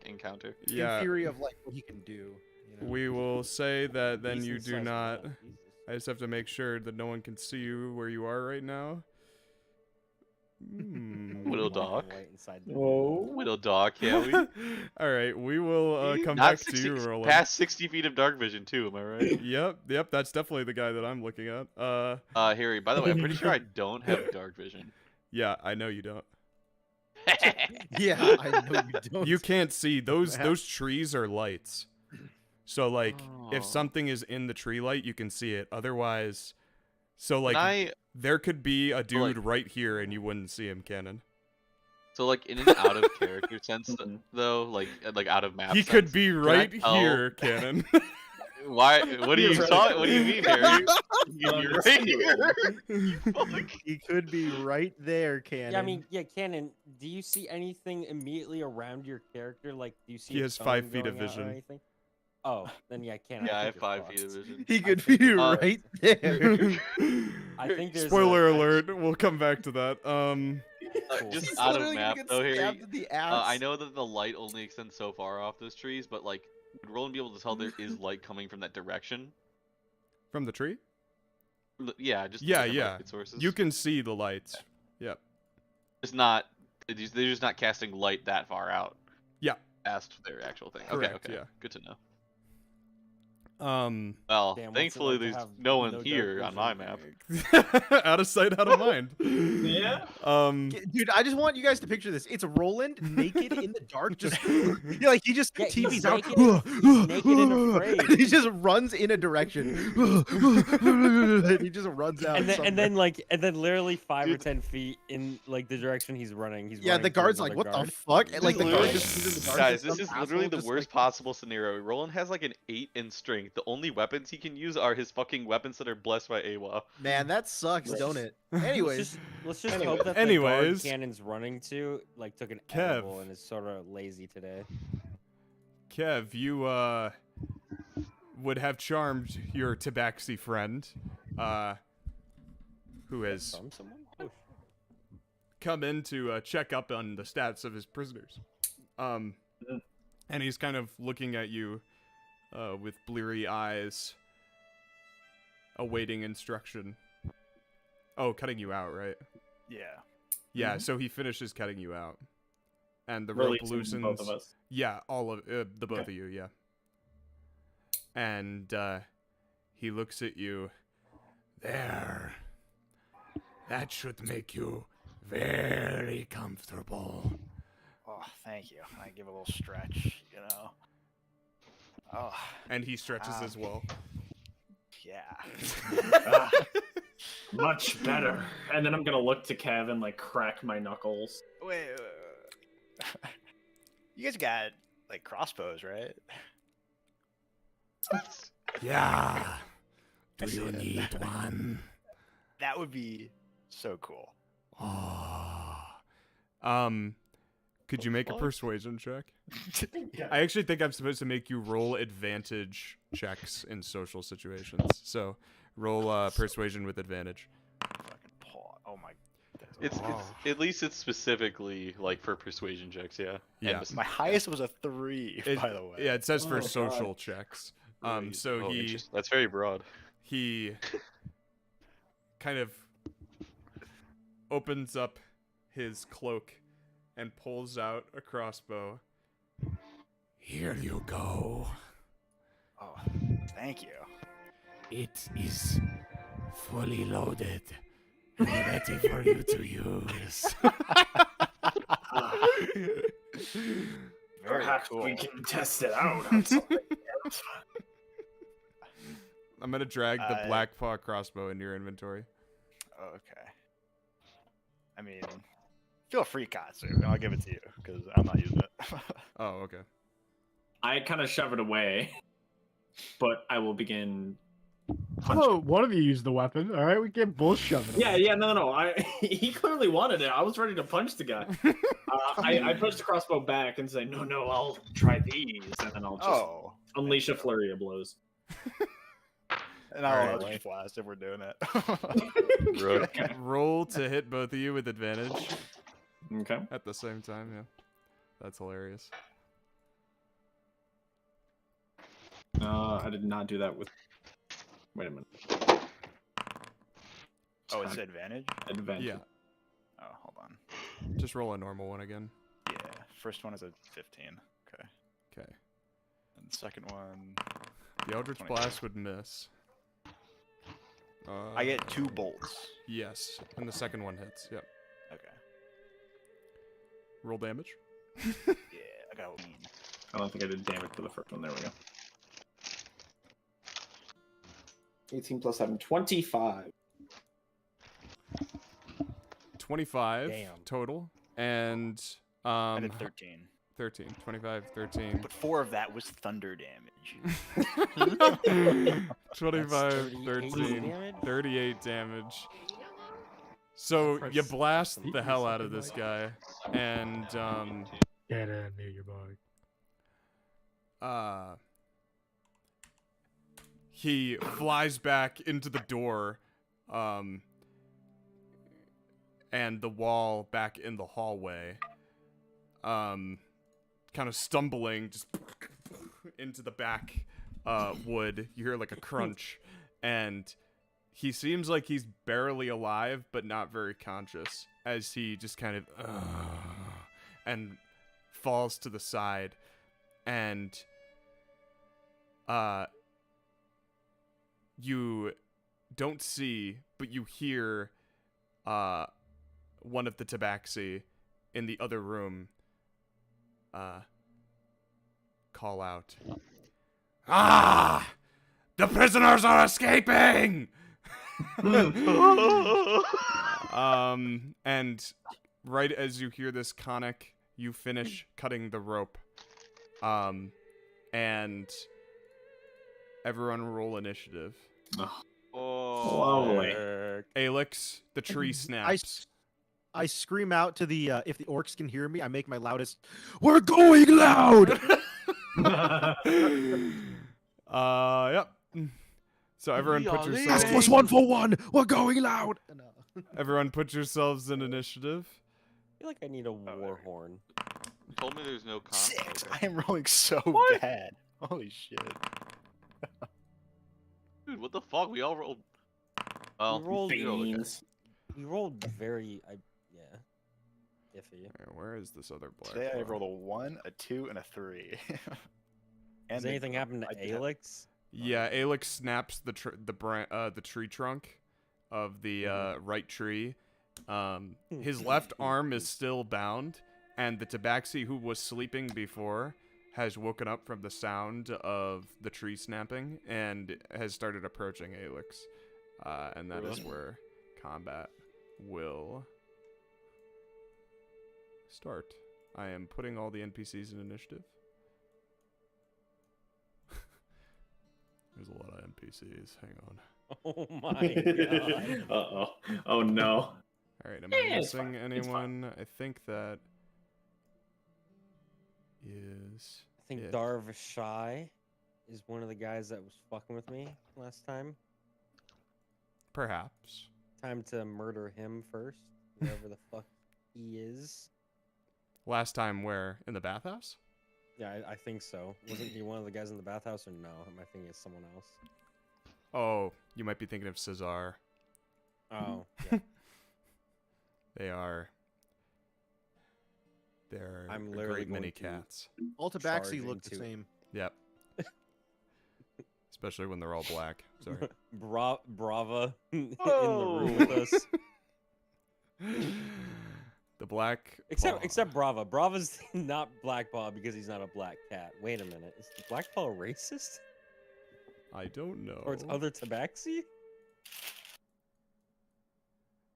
encounter. Yeah. In theory of like what he can do. You know? We will say that then you Decent do sized not. one, Jesus. I just have to make sure that no one can see you where you are right now. Widow Walking Doc. right inside the Whoa. Widow Doc, yeah. All right, we will come Not back to you, Rolland. Past 60 feet of dark vision too. Am I right? Yep, that's definitely the guy that I'm looking at. Harry. By the way, I'm pretty sure I don't have dark vision. Yeah, I know you don't. Yeah, I know you don't. You can't see those. Wow. Those trees are lights. So like, if Oh. something is in the tree light, you can see it. Otherwise, so like, Can I there could be a dude like- right here, and you wouldn't see him, Cannon. so like in an out of character sense though, like out of map. He sense, could be can I right tell- here, Cannon. Why? What do you Right. talk? What do you mean, Harry? You're right here. Fuck. He could be right there, Cannon. Yeah, I mean, yeah, Cannon, do you see anything immediately around your character? Like, do you see He a has phone 5 feet of going out or vision. anything? Oh, then yeah, Cannon. Yeah, I think have you're 5 feet of fucked. vision. he I could think be you're right there. I think there's Spoiler a, alert. We'll come back to that. Cool. Just He's out of literally gonna map get though, Harry. stabbed in the ass. I know that the light only extends so far off those trees, but like, would Roland be able to tell there is light coming from that direction? From the tree? Yeah, just Yeah, looking at yeah. light sources. You can see the lights. Yep. It's not. They're just not casting light that far out. Yeah. Past their actual thing. Correct, okay. yeah. Good to know. Well, Well, Damn, what's it thankfully like to there's have no one no dark here on my map. vision? out of sight, out of mind. Yeah. Dude, I just want you guys to picture this. It's Roland naked in the dark, just yeah, like he just Yeah, he's TV's out. he's naked and afraid. He just runs in a direction. He just runs out. And then, somewhere. and then literally 5 or 10 feet in like the direction he's running. He's Yeah, running the towards guard's like, another what guard. the fuck? And like the guard Literally- just moves in the dark. Guys, and this is some literally asshole the just, worst like, possible scenario. Roland has like an 8 in strength. The only weapons he can use are his fucking weapons that are blessed by Aewa. Man, that sucks, don't it? Let's Anyways, just Anyway. hope that the Anyways. guard Cannon's running to like took an Kev. edible and is sort of lazy today. Kev, you would have charmed your tabaxi friend, who has From someone? Oh, come in to check up on the stats of his prisoners. And he's kind of looking at you with bleary eyes, awaiting instruction. Oh, cutting you out, right? Yeah. Yeah, so he finishes cutting you out. And the Really, rope loosens. both of us. Yeah, all of the both of you, yeah. And he looks at you. There. That should make you very comfortable. Oh, thank you. I give a little stretch, you know. Oh, And he stretches as well. yeah. Ah, much better. And then I'm gonna look to Kev and like crack my knuckles. Wait. You guys got like crossbows, right? Yeah. Do you need one? That would be so cool. Oh. Could you make a fuck? persuasion check? Yeah. I actually think I'm supposed to make you roll advantage checks in social situations. So roll persuasion with advantage. Fucking paw. Oh my. It's at least it's specifically like for persuasion checks, yeah. Yeah. And bes- My highest was a 3, It- by the way. Yeah, it says Oh, for God. social checks. So Oh, he interest- that's very broad. he kind of opens up his cloak and pulls out a crossbow. Here you go. Oh, thank you. It is fully loaded and ready for you to use. Very Perhaps cool. we can test it out on something else. I'm gonna drag the I- black paw crossbow into your inventory. Okay. I mean, feel free, Katsu. and I'll give it to you because I'm not using it. Oh, okay. I kind of shove it away. but I will begin. Oh, one of you used the weapon. All right, we can't both shove it. Yeah, no. He clearly wanted it. I was ready to punch the guy. I punched the crossbow back and say, no, I'll try these, and then I'll just unleash a flurry of blows. And I'll Alright. Eldritch Blast if we're doing it. Rook. Roll to hit both of you with advantage Okay. at the same time. Yeah, that's hilarious. I did not do that with. Wait a minute. Oh, it's advantage? Advantage. Yeah, Oh, hold on. just roll a normal one again. Yeah, first one is a 15. Okay. Okay. And the second one, The Eldritch 22. Blast would miss. I get 2 bolts. Yes, and the second one hits. Yep. Okay. Roll damage. Yeah, I got 18. I don't think I did damage for the first one. There we go. 18 plus 7, 25. 25 Damn. total, and I did 13. 13, 25, 13. But 4 of that was thunder damage. 25, 38 13, damage? 38 damage. So you blast the hell out of this guy, and Get in near your bug. he flies back into the door, and the wall back in the hallway, kind of stumbling just into the back wood. You hear like a crunch, and he seems like he's barely alive, but not very conscious, as he just kind of and falls to the side, and you don't see, but you hear one of the tabaxi in the other room call out, "Ah! The prisoners are escaping!" And right as you hear this, Khanek, you finish cutting the rope. And everyone roll initiative. Oh, Lovely. Alex, the tree snaps. I scream out to the if the orcs can hear me, I make my loudest. We're going loud. Yep. So everyone put Yelling. yourselves. Ask was 1 for 1. We're going loud. Everyone put yourselves in initiative. I feel like I need a war horn. You told me there's no comp. 6! I am rolling so bad. Holy shit. Dude, what the fuck? We all rolled. Well, You rolled you know, look at it. You rolled very, yeah, iffy. Alright, where is this other black? Today I bar? rolled a 1, a 2, and a 3. Does anything happen to I did have- Alex? Yeah, Alex snaps the tree trunk of the right tree. His left arm is still bound, and the tabaxi who was sleeping before has woken up from the sound of the tree snapping and has started approaching Alex. And that is where combat will start. I am putting all the NPCs in initiative. There's a lot of NPCs. Hang on. Oh my god. Uh-oh. Oh, no. All right, am I it's missing fine, it's fine. anyone? I think that is. I think it. Darvashai is one of the guys that was fucking with me last time. Perhaps. Time to murder him first, whoever the fuck he is. Last time where? In the bathhouse? Yeah, I think so. Wasn't he one of the guys in the bathhouse, or no? Am I thinking it's someone else? Oh, you might be thinking of Cesar. Oh, yeah. They're I'm a literally great many going to All cats. charge tabaxi look the into- same. Yep. Especially when they're all black. Sorry. Brava in the room with us. The black. Except Brava. Brava's not Black Paw because he's not a black cat. Wait a minute. Is the Black Paw racist? I don't know. Or it's other tabaxi?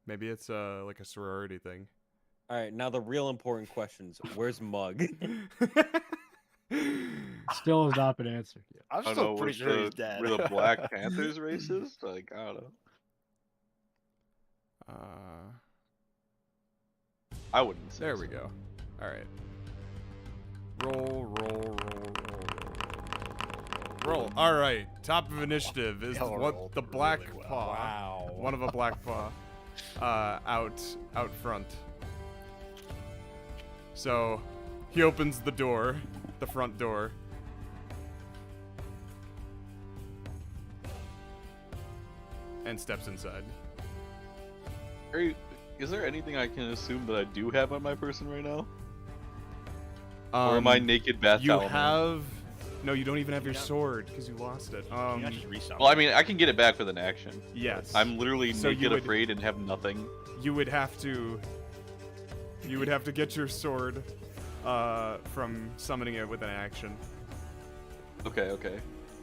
Maybe it's like a sorority thing. Alright, now the real important questions. Where's Mug? Still has not been answered yet. I'm I don't still know, pretty were sure he's the, dead. were the Black Panthers racist? Like, I don't know. I wouldn't say There so. we go. All right. Roll. All right. Top of initiative is Y'all what rolled the Black really well. Paw. Wow. One of a Black Paw. Out front. So he opens the door, the front door. And steps inside. Is there anything I can assume that I do have on my person right now? Or am I naked Bath You Towel Man? have... No, you don't even have your sword because you lost it. You just resummon. Well, I mean, I can get it back with an action. Yes. I'm literally So you naked, would- afraid, and have nothing. You would have to get your sword from summoning it with an action. Okay.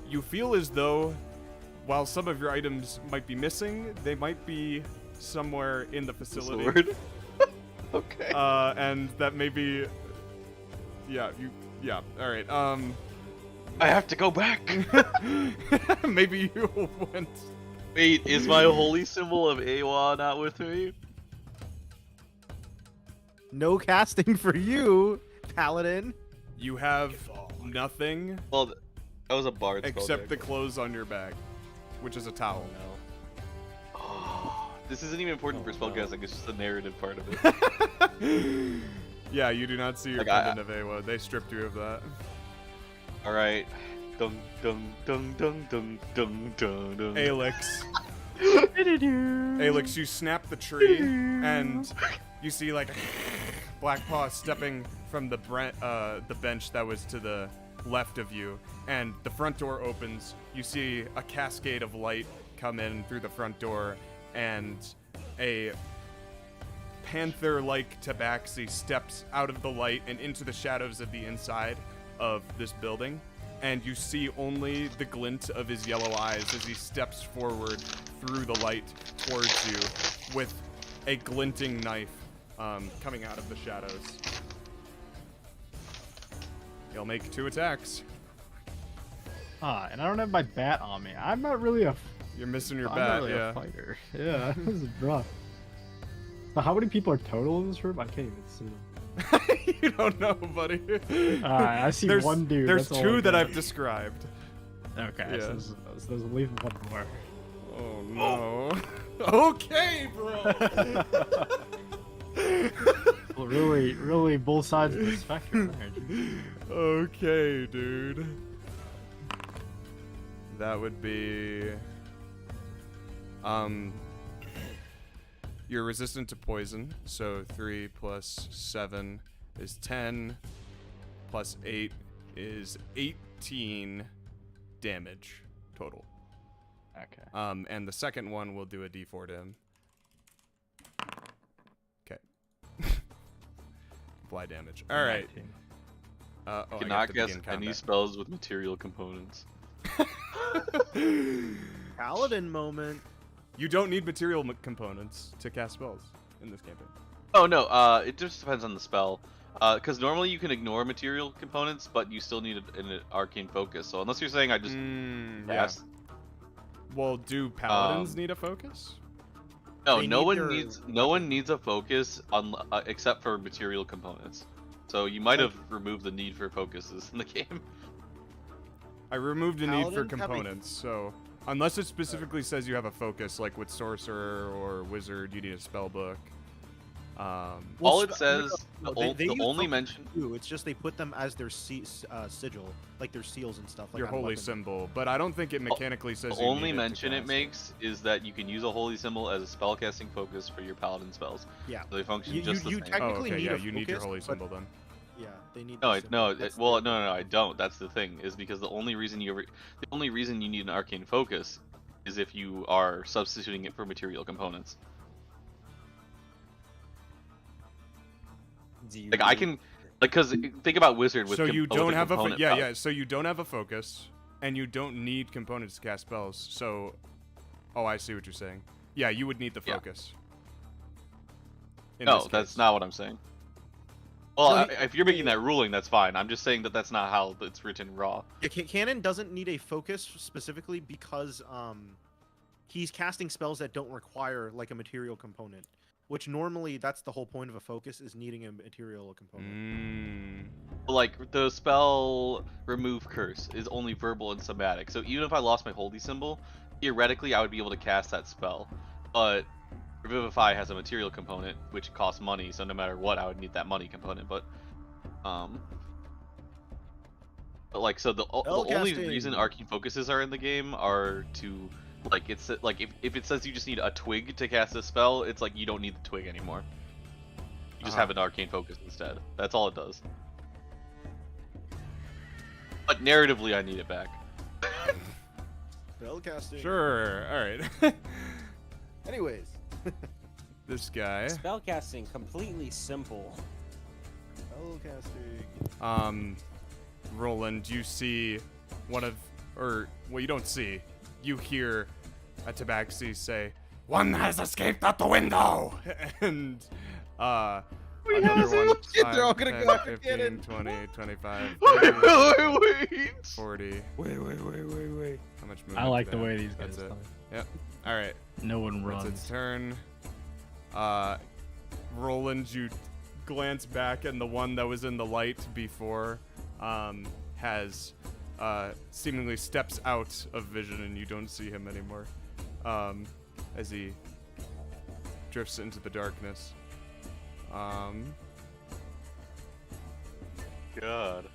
You feel as though, while some of your items might be missing, they might be somewhere in the facility. Sword? Okay. And that maybe... Yeah, all right. I have to go back. Maybe you went... Wait, is my holy symbol of Aewa not with me? No casting for you, Paladin. You have nothing Well, that was a bard spell except the deck. clothes on your back, which is a towel. This isn't even important for spellcasting, it's just the narrative part of it. Yeah, you do not see your Like, pendant of Aewa. They stripped you of that. Alright. Dun dun dun dun dun dun dun dun. Alex. Alex, you snap the tree, and you see, like, Black Paw stepping from the bench that was to the left of you, and the front door opens. You see a cascade of light come in through the front door, and a panther-like tabaxi steps out of the light and into the shadows of the inside of this building, and you see only the glint of his yellow eyes as he steps forward through the light towards you with a glinting knife coming out of the shadows. He'll make 2 attacks. And I don't have my bat on me. I'm not really a You're missing your I'm bat, not really yeah. a fighter. Yeah, this is rough. So how many people are total in this room? I can't even see them. You don't know, buddy. I see there's, one dude. There's that's all 2 I that got. I've described. Okay, Yeah. so there's at least one more. Oh no. Okay, bro. Well, really both sides of the spectrum there. Geez. Okay, dude. That would be... You're resistant to poison, so 3 plus 7 is 10, plus 8 is 18 damage total. Okay. And the second one will do a d4 to him. Okay. Apply damage. All right. 19. Oh, I Cannot have to guess begin any combat. spells with material components. Paladin moment. You don't need material components to cast spells in this campaign. Oh no, it just depends on the spell. Because normally you can ignore material components, but you still need an arcane focus. So unless you're saying I just yeah. cast, Well, do paladins need a focus? no, They no need one their- needs a focus except for material components. So you might have removed the need for focuses in the game. I removed the need for Paladins have a- components, so unless it specifically says you have a focus, like with sorcerer or wizard, you need a spell book. All it says, no, the they use only focus mention. too. It's just they put them as their sigil, like their seals and stuff. Like Your on holy weapons. symbol, but I don't think it mechanically says The you only need it to mention it cast. makes is that you can use a holy symbol as a spellcasting focus for your paladin spells. Yeah. So they function You- just you the same. Oh, technically okay, need yeah, a you need your focus, holy but- symbol then. Yeah, they need. No, the symbol. no, That's well, the- no, I don't. That's the thing, is because the only reason you need an arcane focus is if you are substituting it for material components. Like I can, like, cause think about wizard with. So you with don't have a component yeah, power. yeah. So you don't have a focus, and you don't need components to cast spells. So, oh, I see what you're saying. Yeah, you would need the Yeah. focus. In No, this that's case. not what I'm saying. Well, if you're making that ruling, that's fine. I'm just saying that that's not how it's written raw. Yeah, Canon doesn't need a focus specifically because he's casting spells that don't require like a material component, which normally that's the whole point of a focus is needing a material component. Like the spell remove curse is only verbal and somatic. So even if I lost my holy symbol, theoretically I would be able to cast that spell. But Revivify has a material component which costs money, so no matter what I would need that money component. But like so the only reason arcane focuses are in the game are to like it's like if it says you just need a twig to cast a spell, it's like you don't need the twig anymore. You just have an arcane focus instead. That's all it does. But narratively, I need it back. Spellcasting. Sure. All right. Anyways, this guy. Spellcasting completely simple. Spellcasting. Rolland, you see one of, or well, you don't see. You hear a tabaxi say, "One has escaped out the window," and We another have one. they're all gonna 10, go after 15, Cannon. 20, 25, Wait. 40. Wait. How much movement? I like do the they way have? these guys That's it. talk. Yep. All right. No one It's runs. its turn. Rolland, you glance back, and the one that was in the light before has seemingly steps out of vision, and you don't see him anymore as he drifts into the darkness. God.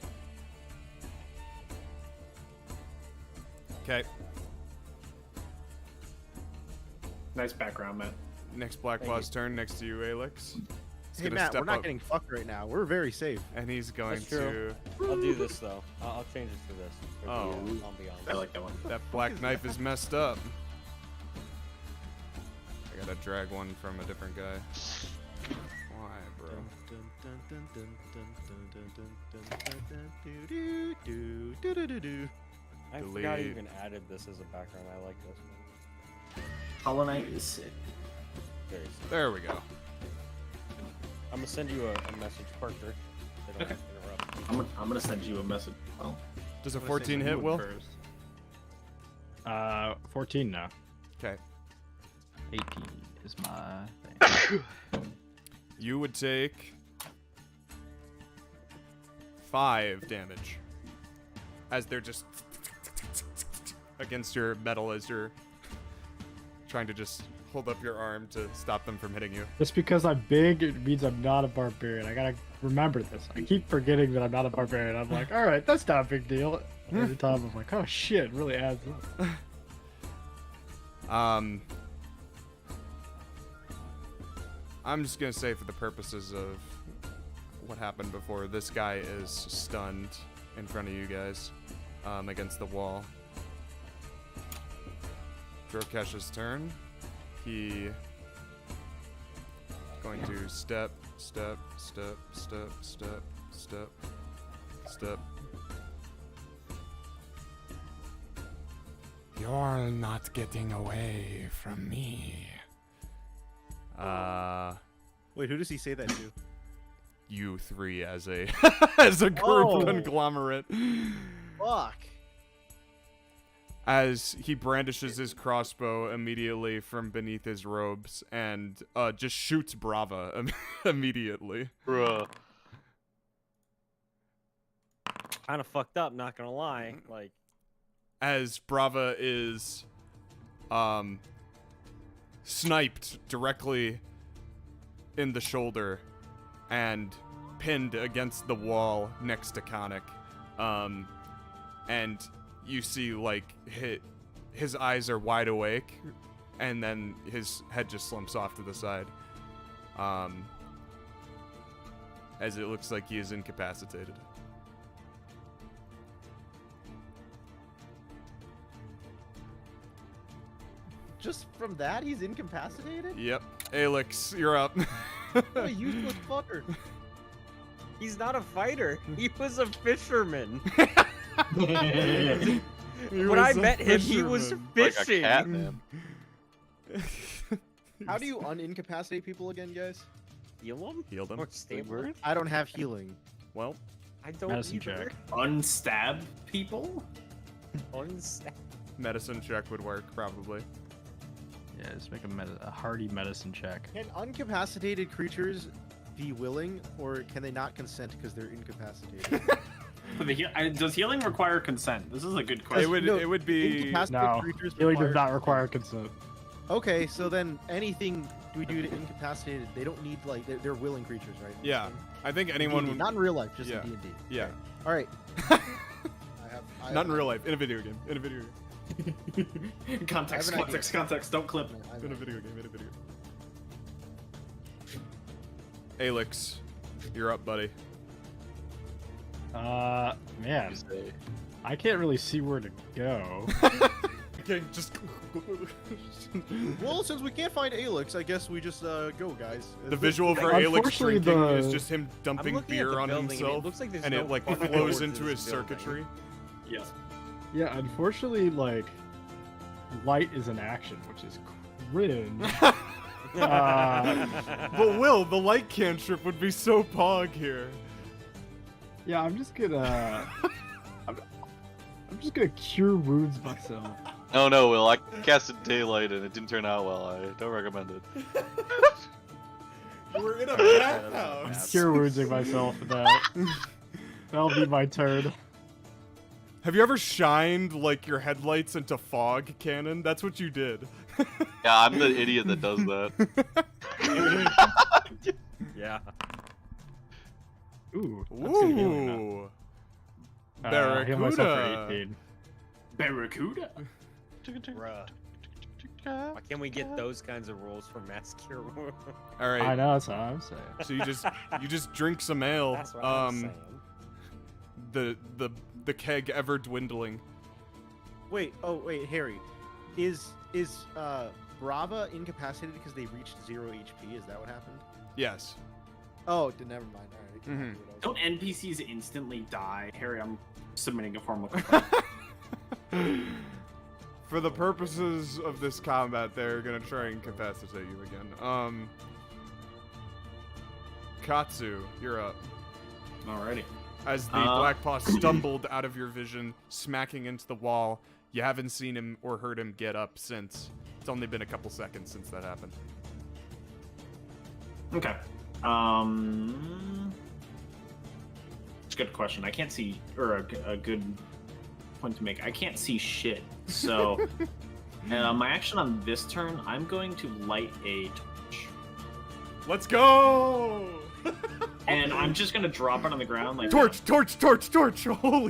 Okay. Nice background, Matt. Next Black Claw's turn next to you, Alex. He's Hey gonna Matt, step we're not up, getting fucked right now. We're very safe. and he's going That's true. I'll do this though. I'll change it to this. For Oh. the ambiance. I like that one. That black knife is messed up. I gotta drag one from a different guy. Why, bro? I forgot I Delete. even added this as a background. I like this one. Hollow Knight is sick. Very sick. There we go. I'm gonna send you a message, Parker. They don't Okay. interrupt. I'm gonna send you a message. Well, Does a I'm gonna say 14 you hit, would Will? first. 14 now. Okay. 18 is my thing. You would take 5 damage as they're just against your metal as you're trying to just hold up your arm to stop them from hitting you. Just because I'm big, it means I'm not a barbarian. I gotta remember this. I keep forgetting that I'm not a barbarian. I'm like, all right, that's not a big deal. Every time I'm like, oh shit, it really adds up. I'm just gonna say for the purposes of what happened before, this guy is stunned in front of you guys against the wall. Drokesh's turn. He going to step. You're not getting away from me. Wait, who does he say that to? You three as a as a group Oh. conglomerate. Fuck. As he brandishes his crossbow immediately from beneath his robes and just shoots Brava immediately. Bruh. Kind of fucked up, not gonna lie. Like, As Brava is sniped directly in the shoulder and pinned against the wall next to Khanek. And you see, like, his eyes are wide awake, and then his head just slumps off to the side. As it looks like he is incapacitated. Just from that, he's incapacitated? Yep. Alex, you're up. What a useless fucker. he's not a fighter. He was a fisherman. He When I was a met him, he was fisherman. Like a fishing. cat, man. How do you unincapacitate people again, guys? heal them? Heal them. Or stabilize? I don't have healing. Well, I don't Medicine either. check. Unstab people? Unstab. medicine check would work probably. Yeah, just make a hardy medicine check. Can incapacitated creatures be willing, or can they not consent because they're incapacitated? Does healing require consent? This is a good question. It would be Incapacitated No, creatures healing does require not require consent. Okay, so then anything we do to incapacitated, they don't need like they're willing creatures, right? Yeah, I think In anyone D&D, would not in real life, just Yeah. in D&D. Yeah. All right. Not in real life, in a video game. In a video game. Context, I have an context, context. Don't clip. In a video game. In a video game. Alex, you're up, buddy. Man, I can't really see where to go. Okay, just. Well, since we can't find Alex, I guess we just go, guys. The visual for Alex Unfortunately, drinking the- is just him dumping looking at beer the on building, and it himself, looks like there's and no it like fucking flows doors to into this his building. circuitry. Yes. Yeah, unfortunately, like, light is an action, which is cringe. But Will, the light cantrip would be so pog here. Yeah, I'm just gonna. I'm just gonna cure wounds myself. No, Will. I casted daylight and it didn't turn out well. I don't recommend it. We're in a bathhouse. Cure woundsing myself for that. That'll be my turn. Have you ever shined like your headlights into fog cannon? That's what you did. Yeah, I'm the idiot that does that. Yeah. Ooh. That's gonna heal me now. Ooh. Heal myself for Barracuda. 18. Barracuda? Bruh. Why can't we get those kinds of rolls for mass cure? All right. I know, that's what I'm saying. So you just drink some ale. That's what I'm saying. The keg ever dwindling. Wait, Harry, is Brava incapacitated because they reached 0 HP? Is that what happened? Yes. Oh, never mind. All right. I cannot do what I Don't was NPCs instantly die? Harry, I'm submitting a formal complaint. For the purposes of this combat, they're gonna try and incapacitate you again. Katsu, you're up. Alrighty. As the Black Paw stumbled out of your vision, smacking into the wall, you haven't seen him or heard him get up since. It's only been a couple seconds since that happened. Okay. It's a good question. I can't see, or a good point to make. I can't see shit. So, my action on this turn, I'm going to light a torch. Let's go! And I'm just gonna drop it on the ground like Torch! Holy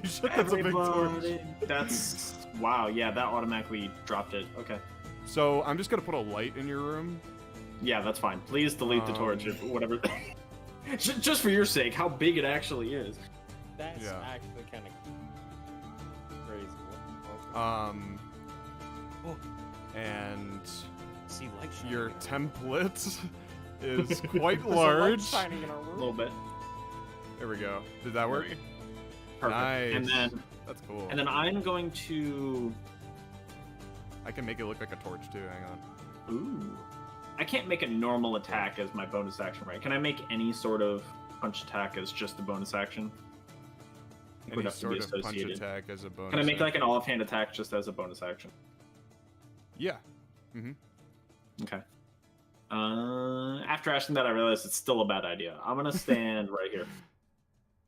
shit, that's a big torch. Everybody. That's wow. Yeah, that automatically dropped it. Okay. So I'm just gonna put a light in your room. Yeah, that's fine. Please delete the torch or whatever. Just for your sake, how big it actually is. That's Yeah. actually kind of crazy. And See light shining your in our template is quite There's a light large. shining in our A room. little bit. There we go. Did that work? Perfect. Nice. And then That's cool. and then I'm going to. I can make it look like a torch too. Hang on. Ooh. I can't make a normal attack as my bonus action, right? Can I make any sort of punch attack as just a bonus action? It would Any have to be sort of punch associated. attack as a bonus. Can I make like action. an offhand attack just as a bonus action? Yeah. Mm-hmm. Okay. After asking that, I realized it's still a bad idea. I'm gonna stand right here.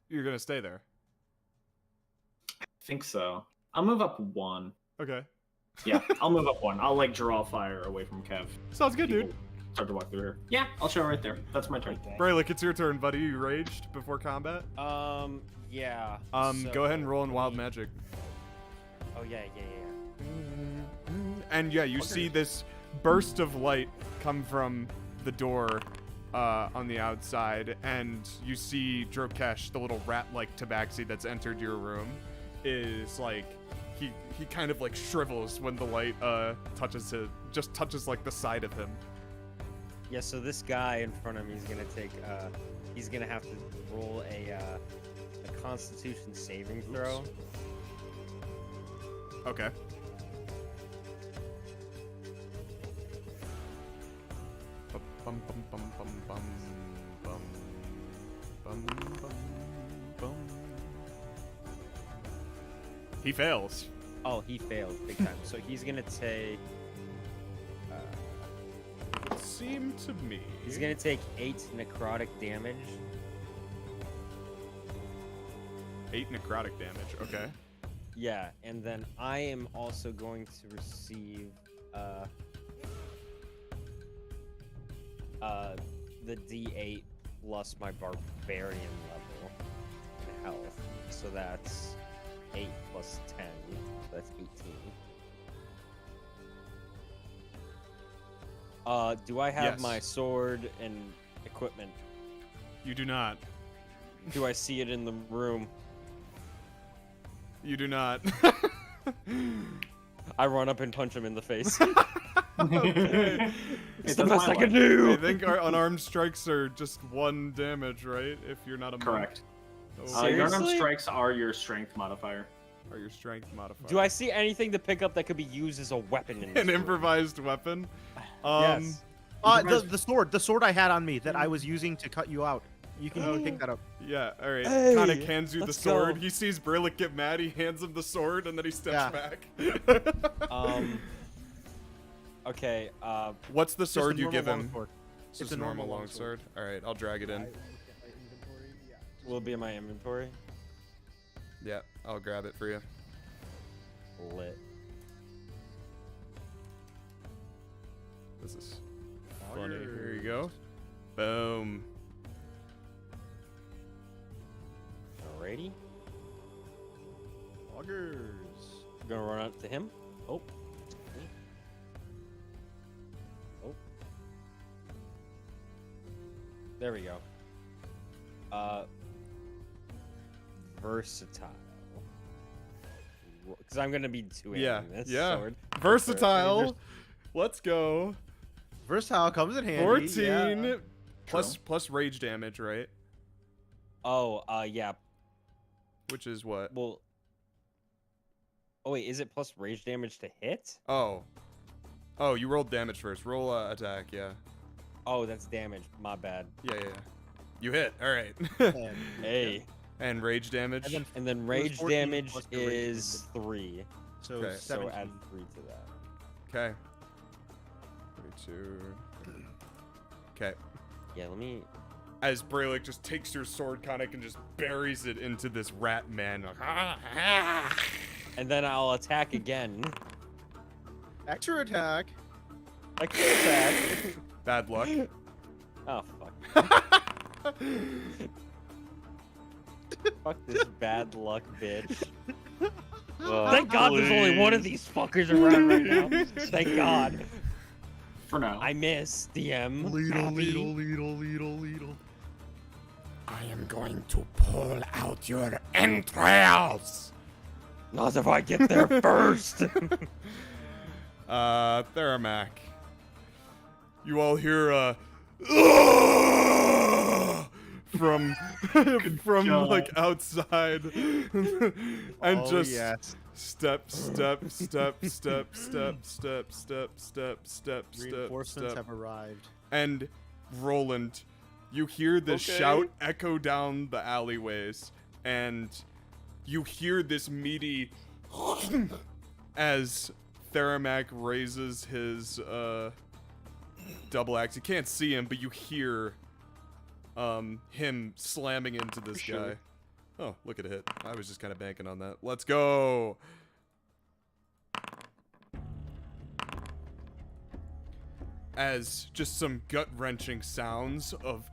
You're gonna stay there. I think so. I'll move up one. Okay. Yeah, I'll move up one. I'll like draw fire away from Kev. Sounds good, dude. Start to walk through here. Yeah, I'll show right there. That's my turn. Brelikk, it's your turn, buddy. You raged before combat. Yeah. Go ahead and roll in wild magic. Oh yeah. And yeah, you see this burst of light come from the door on the outside, and you see Drokesh, the little rat-like tabaxi that's entered your room, is like he kind of like shrivels when the light touches like the side of him. Yeah. So this guy in front of me is gonna take. He's gonna have to roll a Constitution saving throw. Okay. Bum, bum, bum, bum, bum. Bum, bum, bum. He fails. Oh, he failed big time. So he's gonna take. It seemed to me. He's gonna take 8 necrotic damage. 8 necrotic damage. Okay. Yeah, and then I am also going to receive the D8 plus my barbarian level in health. So that's 8 plus 10. So that's 18. Do I have Yes. my sword and equipment? You do not. Do I see it in the room? You do not. I run up and punch him in the face. Okay. It's the best I can do. I think our unarmed strikes are just 1 damage, right? If you're not a monk. Correct. Oh, Your unarmed Seriously? strikes are your strength modifier. or your strength modifier. Do I see anything to pick up that could be used as a weapon in this An room? improvised weapon? Yes. The sword I had on me that I was using to cut you out. You can pick that up. Yeah, alright. Hey, Khanek hands you the let's sword. go. He sees Brelikk get mad, he hands him the sword, and then he steps back. Okay, What's the Just a sword you normal give him? longsword. It's just a normal longsword. Alright, I'll drag it in. will it be in my inventory? Yeah, I'll grab it for you. Lit. This is funny. Here you go. Boom. Alrighty. Augers. Gonna run up to him. Oh. Oh. There we go. Versatile. Because I'm gonna be two-handing this sword. Versatile. Let's go. Versatile comes in handy. 14 yeah. plus rage damage, right? Oh, yeah. Which is what? Well. Oh wait, is it plus rage damage to hit? Oh, you rolled damage first. Roll attack, yeah. Oh, that's damage. My bad. Yeah. You hit. All right. Hey. And rage damage. And then rage 14 damage plus the rage is 3. So Okay. So 17. add 3 to that. Okay. 32. Okay. Yeah, let me. As Brelikk just takes your sword, Khanek, and just buries it into this rat man. And then I'll attack again. Extra attack. I can attack. Bad luck. Oh fuck. Fuck this bad luck bitch. Thank God there's only one of these fuckers around right now. Thank God. For now. I miss DM. Leedle. I am going to pull out your entrails. Not if I get there first. Theramak. You all hear from like outside, and just step. Reinforcements have arrived. And Rolland, you hear this shout echo down the alleyways, and you hear this meaty as Theramak raises his double axe. You can't see him, but you hear him slamming into this guy. Oh, look at it. I was just kind of banking on that. Let's go. As just some gut-wrenching sounds of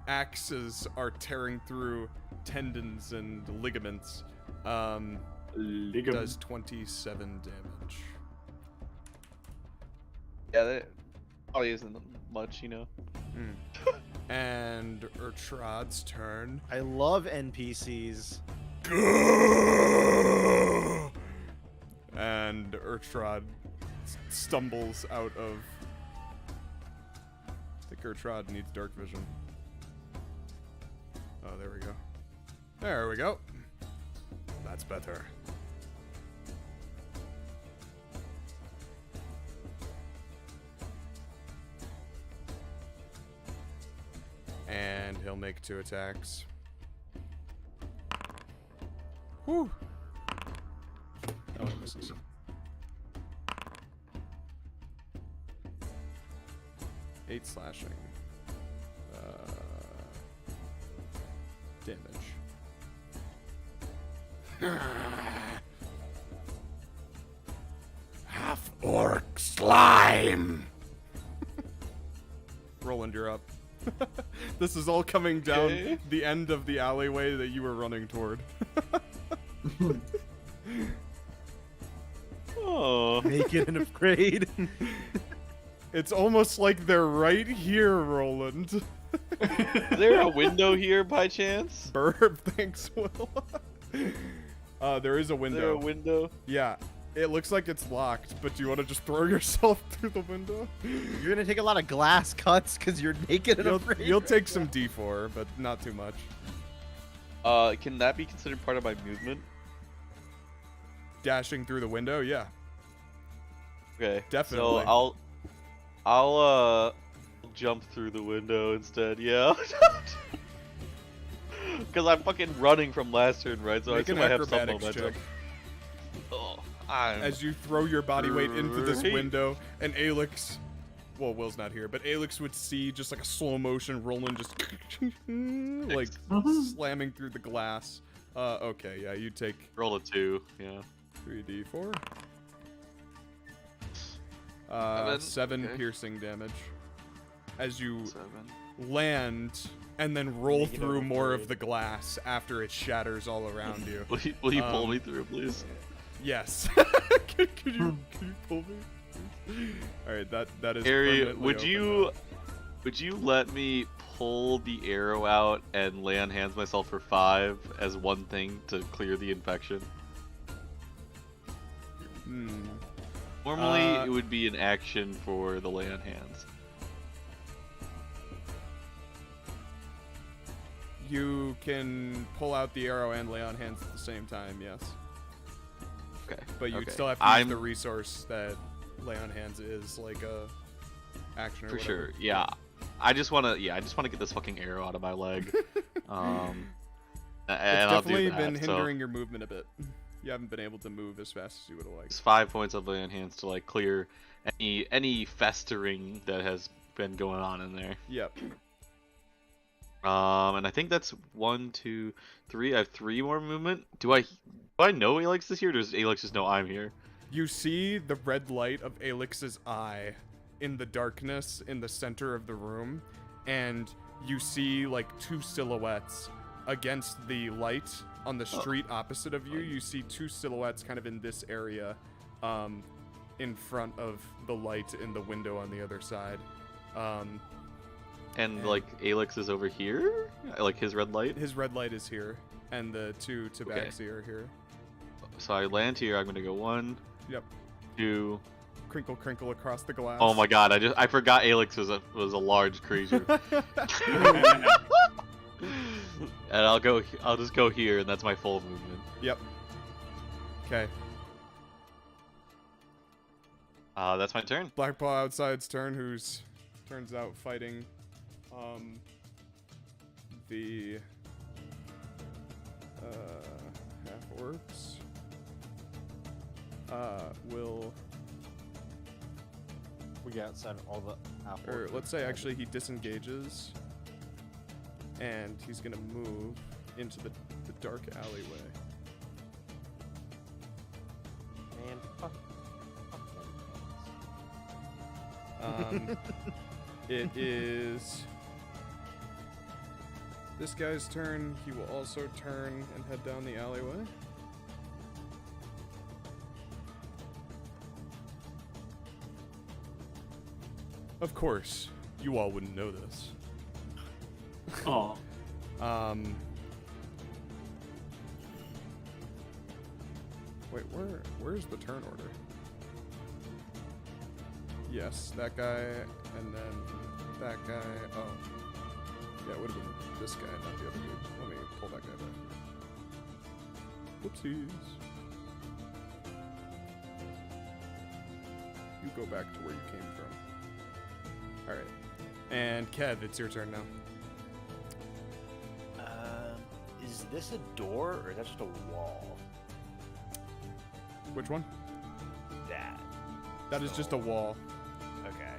axes are tearing through tendons and ligaments. Does 27 damage. Yeah, that probably isn't much, you know. And Urtrad's turn. I love NPCs. And Urtrad stumbles out of... I think Urtrad needs dark vision. Oh, there we go. There we go. That's better. And he'll make 2 attacks. Whew. Oh, it misses. Eight slashing. Damage. Half-orc slime! Rolland, you're up. This is all coming down Okay. the end of the alleyway that you were running toward. Oh. Naked and afraid. It's almost like they're right here, Rolland. Is there a window here by chance? Burp, thanks, Will. There is a Is window. there a window? Yeah, it looks like it's locked, but do you want to just throw yourself through the window? You're gonna take a lot of glass cuts because you're naked and afraid. You'll take some D4, but not too much. Can that be considered part of my movement? Dashing through the window, yeah. Okay. Definitely. So I'll jump through the window instead. Yeah. Because I'm fucking running from last turn, right? So Make I an assume I have some acrobatics momentum. check. Oh, I'm... As you throw your body weight into this Right. window, and Alex, well, Will's not here, but Alex would see just like a slow motion Roland just like slamming through the glass. Okay, yeah, you take Roll a 2, yeah. 3d4. 7, 7 okay. piercing damage. As you 7. land and then roll Make it through more of overboard. the glass after it shatters all around you. Will you pull me through, please? Yes. can you pull me? All right, that is. Harry, permanently would open you now. let me pull the arrow out and lay on hands myself for 5 as one thing to clear the infection? Hmm. Normally, it would be an action for the lay on hands. You can pull out the arrow and lay on hands at the same time, yes. Okay. But you'd okay. still have to use I'm the resource that lay on hands is, like a action or for whatever. sure. Yeah. I just wanna get this fucking arrow out of my leg. And It's I'll do definitely that. been So hindering your movement a bit. You haven't been able to move as fast as you would have liked. it's 5 points of lay on hands to like clear any festering that has been going on in there. Yep. And I think that's 1, 2, 3. I have 3 more movement. Do I know Alex is here, or does Alex just know I'm here? You see the red light of Alex's eye in the darkness in the center of the room, and you see like 2 silhouettes against the light on the street opposite of you. You see 2 silhouettes kind of in this area, in front of the light in the window on the other side. And like Alex is over here, like his red light. His red light is here, and the 2 tabaxi are here. So I land here. I'm gonna go 1, Yep. 2. Crinkle, crinkle across the glass. Oh my god! I forgot Alex was a large creature. And I'll just go here, and that's my full movement. Yep. Okay. That's my turn. Blackpaw outside's turn, who's turns out fighting the half orcs. Will, We got outside all the apple. or let's say actually he disengages, and he's gonna move into the dark alleyway. Man, fuck It is this guy's turn. He will also turn and head down the alleyway. Of course, you all wouldn't know this. Oh. Wait, where's the turn order? Yes, that guy, and then that guy. Oh. Yeah, it would have been this guy, not the other dude. Let me pull that guy back. Whoopsies. You go back to where you came from. Alright. And Kev, it's your turn now. this a door or is that just a wall? Which one? That. That is just a wall. Okay.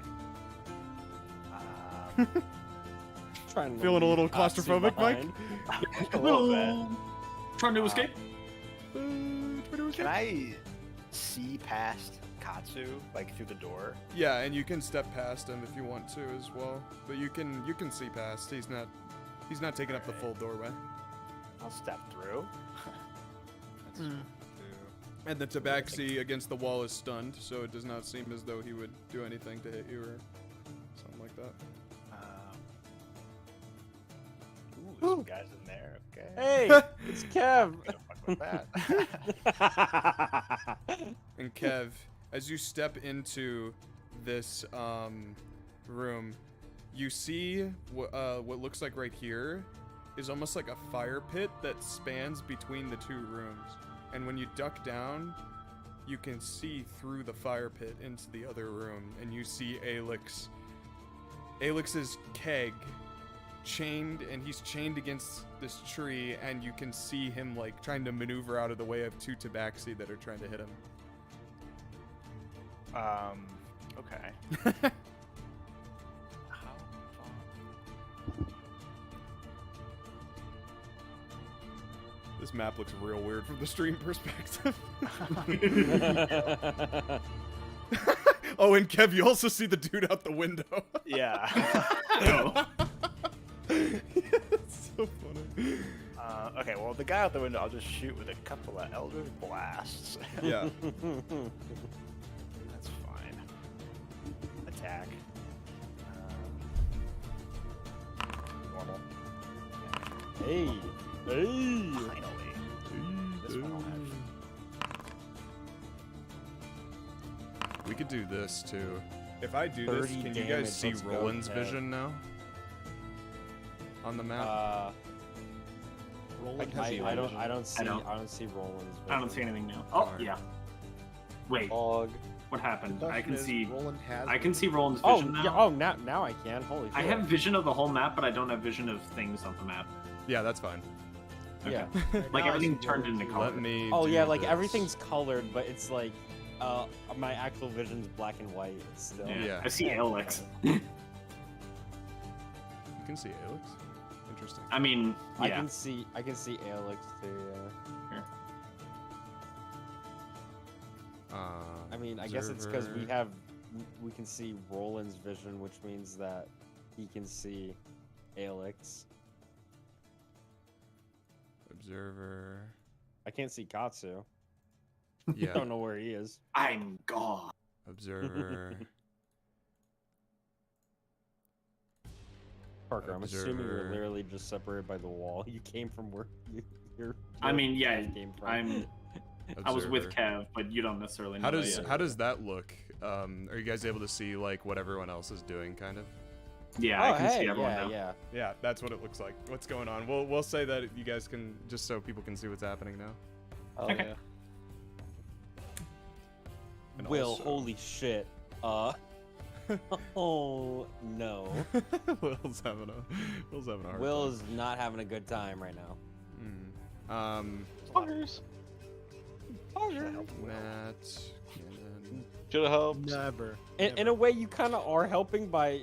Trying to Feeling a little leave Katsu claustrophobic, Mike? behind. A little bit. Trying to escape. Can I see past Katsu, like through the door? Yeah, and you can step past him if you want to as well. But you can see past. He's not taking up the full doorway. I'll step through. That's And the tabaxi against the wall is stunned, so it does not seem as though he would do anything to hit you or something like that. Ooh, there's some guys in there. Okay. Hey, it's Kev. I'm gonna fuck with that. And Kev, as you step into this room, you see what looks like right here is almost like a fire pit that spans between the two rooms. And when you duck down, you can see through the fire pit into the other room, and you see Alex's keg chained, and he's chained against this tree, and you can see him like trying to maneuver out of the way of two tabaxi that are trying to hit him. Okay. How far? This map looks real weird from the stream perspective. Oh, and Kev, you also see the dude out the window. Yeah. It's so funny. Okay, well, the guy out the window, I'll just shoot with a couple of Eldritch Blasts. Yeah. That's fine. Attack. Normal. Hey, hey. Finally. This one I'll have. We could do this too. If I do this, 30 can you guys damage, see let's go, Roland's Kev. vision now? On the map? I don't see Roland's vision. I don't see anything now. Oh, Alright. yeah. Wait, Fog. what happened? The I question can is, see. Roland has I can see Roland's Oh, vision now. yeah, oh, now I can. Holy shit. I have vision of the whole map, but I don't have vision of things on the map. Yeah, that's fine. Yeah. Like now I everything see turned Roland's into vision. color. Let me Oh do yeah, like this. everything's colored, but it's like my actual vision's black and white still. Yeah. Yeah. I see Alex. You can see Alex? Interesting. I mean, I yeah. can see Alex too, yeah. I mean, I guess it's because we can see Roland's vision, which means that he can see Alex. Observer. I can't see Katsu. Yeah. I don't know where he is. I'm gone. Observer. Parker, I'm assuming you're Observer. literally just separated by the wall. You came from where you're. I mean, yeah, came from. I was with Observer. Kev, but you don't necessarily know How that does yet. how does that look? Are you guys able to see like what everyone else is doing, kind of? Yeah, Oh, I can hey, see everyone yeah, now. yeah. Yeah, that's what it looks like. What's going on? We'll say that you guys can, just so people can see what's happening now. Oh, Okay. yeah. And Will, also- holy shit. Oh no. Will's having a hard Will time. is not having a good time right now. Fuckers. Matt, Cannon. Should have helped. Never. In a way, you kind of are helping by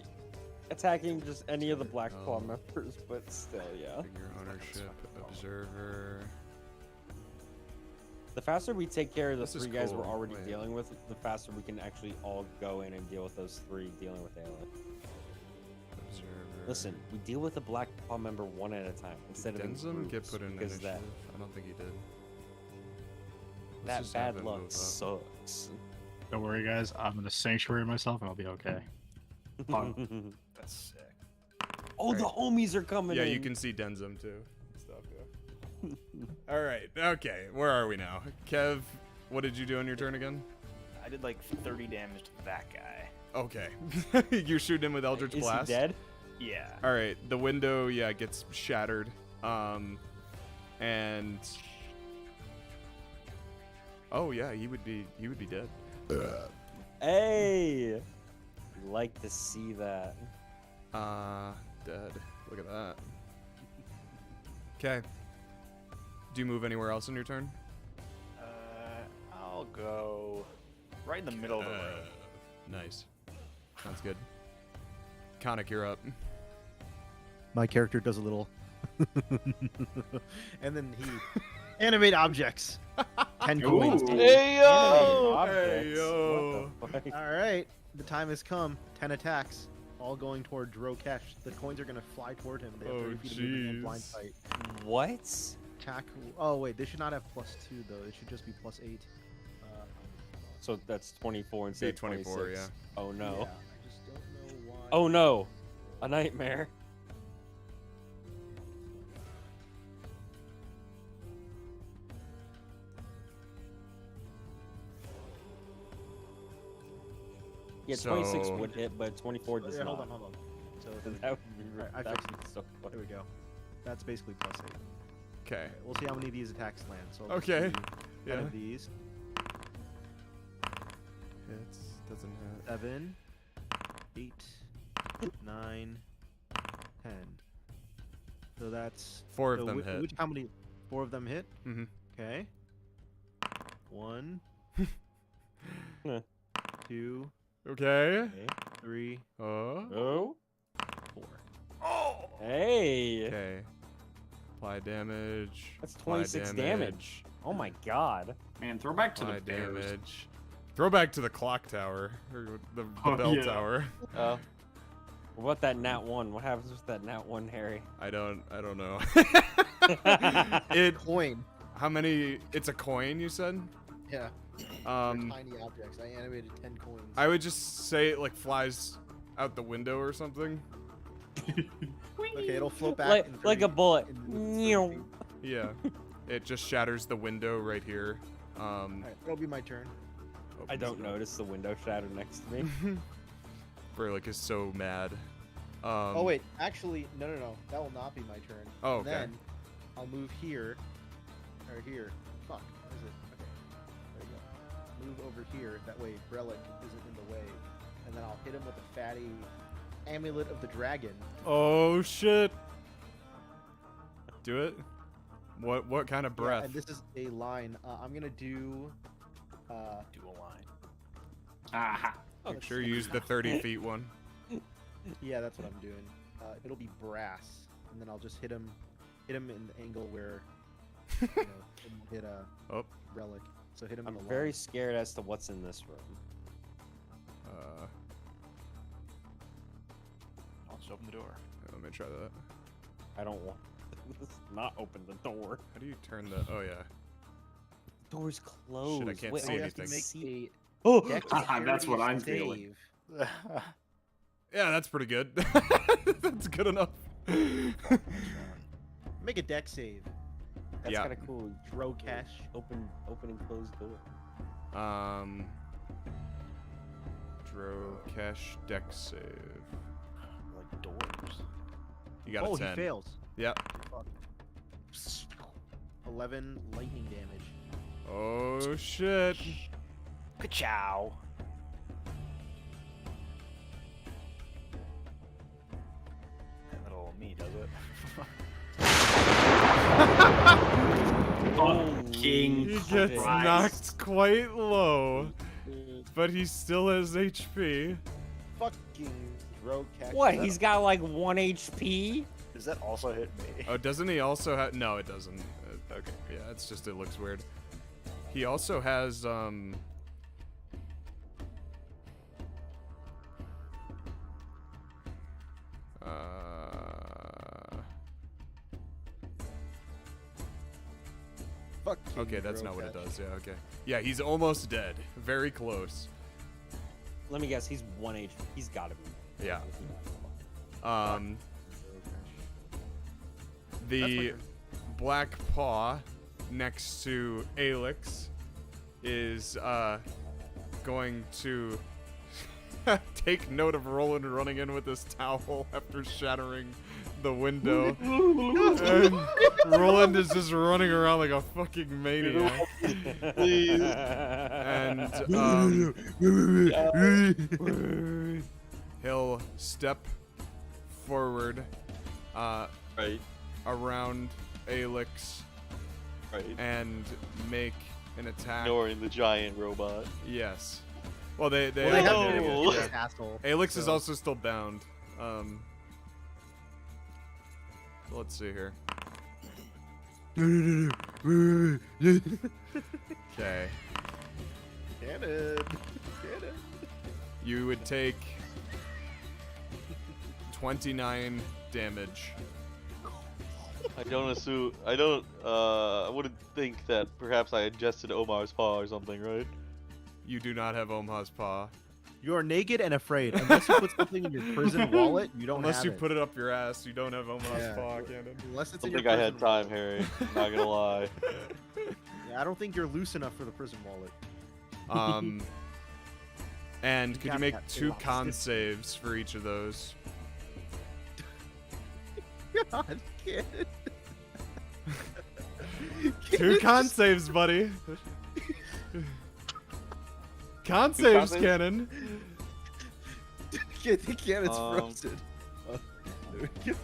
attacking just any of the Black Claw Oh. members, but still, yeah. Figure ownership, observer. The faster we take care of the This is three guys we're cool. already Wait. dealing with, the faster we can actually all go in and deal with those three dealing with Aewa. Observer. Listen, we deal with a Black Claw member one at a time instead of in Denzum get groups, put in because initiative? I don't think he did. Let's that just have bad him luck move up. sucks. Don't worry, guys. I'm gonna sanctuary myself, and I'll be okay. That's sick. Oh, the homies are coming Yeah, in. you can see Denzum too. Stuff, yeah. All right. Okay. Where are we now? Kev, what did you do on your turn again? I did like 30 damage to that guy. Okay. You're shooting him with Eldritch Is Blast. he dead? Yeah. All right. The window, yeah, gets shattered. And oh yeah, he would be dead. Hey, like to see that. Dead. Look at that. Okay. Do you move anywhere else in your turn? I'll go right in the middle of the road. Nice. Sounds good. Khanek, you're up. My character does a little, and then he animate objects. 10 coins. Hey yo! Hey, yo. What the fuck? All right, the time has come. 10 attacks, all going toward Drokesh. The coins are gonna fly toward him. They have Oh, 30 feet of movement and blind jeez. sight. What? Attack. Oh wait, they should not have +2 though. It should just be +8. So that's 24 instead of 24, 26. yeah. Oh no. Yeah, I just don't know why. Oh no. A nightmare. Yeah, 26 So- would hit, but 24 does Yeah, not. hold on. So That would be Alright, I that fixed would be so funny. there we go. That's basically +8. Okay. We'll see how many of these attacks land. So I'll just Okay. do 10 Yeah. of these. Hits. Doesn't hit. 7, 8, 9, 10. So that's 4 of so them hit. How many? 4 of them hit. Mm-hmm. Okay. 1, Huh. 2, Okay. 3, Oh. 4. Hey. Okay. Apply damage. That's apply 26 damage. Oh my god. Man, throw back to Apply the bears. damage. Throw back to the clock tower. Or the Oh, bell yeah. tower. Oh. What about that nat 1? What happens with that nat 1, Harry? I don't know. It Coin. how many it's a coin you said? Yeah. Um They're tiny objects. I animated 10 coins. I would just say it like flies out the window or something. Okay, it'll float back. Like, in like a 30 bullet. in within 30 Meow. feet. Yeah. It just shatters the window right here. Alright, that'll be my turn. I don't notice the window shatter next to me. Brelikk is so mad. Oh wait, actually, no. That will not be my turn. Oh, okay. Then I'll move here, or here. Fuck, what is it? Okay, there you go. Move over here. That way, Brelikk isn't in the way, and then I'll hit him with a fatty amulet of the dragon. Oh shit. Do it. What kind of Yeah, breath? and this is a line. I'm gonna do. Dual line. Aha. Make sure you use the 30 feet one. Yeah, that's what I'm doing. It'll be brass, and then I'll just hit him in the angle where you know, hit a Oh. relic. So hit him I'm in the very line. scared as to what's in this room. I'll just open the door. Let me try that. I don't want this not open the door. How do you turn the? Oh yeah. Door's closed. Shit, I can't Wait, see I You have have anything. to make Oh, a That's what I'm dexterity feeling. save. Yeah, that's pretty good. That's good enough. Make a deck save. that's yeah. kind of cool. Drokesh. Open and close door. Drokesh deck save. Like doors. You got Oh, a 10. he fails. Yep. 11 lightning damage. Oh shit. Ka-chow. That little me does it. King. He gets Christ. knocked quite low, but he still has HP. Fucking Drokesh. What? He's got like 1 HP? Does that also hit me? Oh, doesn't he also have? No, it doesn't. Okay, yeah, it's just it looks weird. He also has Fucking Okay, that's not what it Drokesh. does. Yeah, okay. Yeah, he's almost dead. Very close. Let me guess, he's 1 HP. He's gotta be. Yeah. That's The my turn. black paw next to Alex is going to take note of Rolland running in with his towel after shattering the window. And Rolland is just running around like a fucking maniac. And he'll step forward Right. around Alex Right. and make an attack. Ignoring the giant robot. Yes. Well, they Well, they have Oh. to Oh. this asshole. Alex is so- also still bound. Let's see here. Okay. Cannon. You would take 29 damage. I wouldn't think that perhaps I ingested Omar's paw or something, right? You do not have Omaha's paw. You are naked and afraid. Unless you put something in your prison wallet, you don't Unless have you it. put it up your ass, you don't have Omaha's Yeah. paw, Cannon. Unless it's I in don't your think I prison had time, Harry. I'm not gonna lie. Yeah, I don't think you're loose enough for the prison wallet. And You could you got make that 2 lost. con saves for each of those? God, kid. 2 con saves, buddy. Con saves, saves? Cannon. Kid, the cannon's Um, frozen. There we go.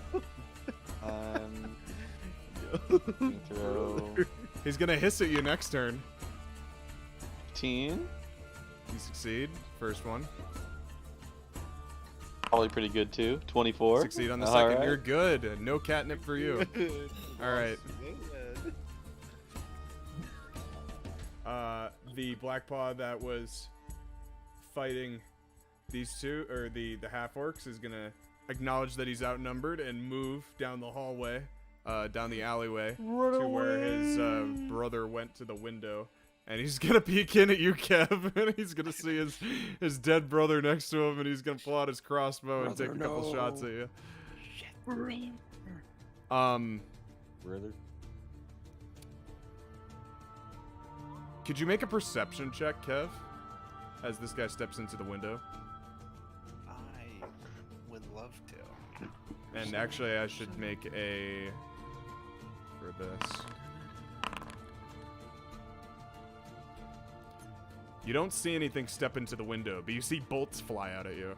Throw He's gonna hiss at you next turn. 15. You succeed. First one. Probably pretty good too. 24. Succeed on the All second. right. You're good. No catnip for you. All right. The black paw that was fighting these two, or the half orcs, is gonna acknowledge that he's outnumbered and move down the hallway, down the alleyway to where his brother went to the window, and he's gonna peek in at you, Kev, and he's gonna see his dead brother next to him, and he's gonna pull out his crossbow and take a couple shots at you. Brother. Could you make a perception check, Kev, as this guy steps into the window? I would love to. And actually, I should make a for this. You don't see anything step into the window, but you see bolts fly out at you.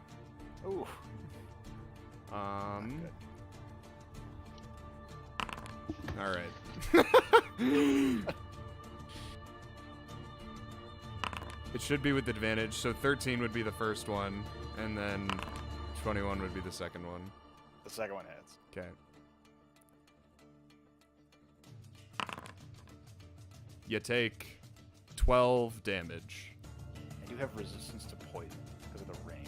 Ooh. All right. It should be with advantage, so 13 would be the first one, and then 21 would be the second one. The second one hits. Okay. You take 12 damage. I do have resistance to poison because of the ring.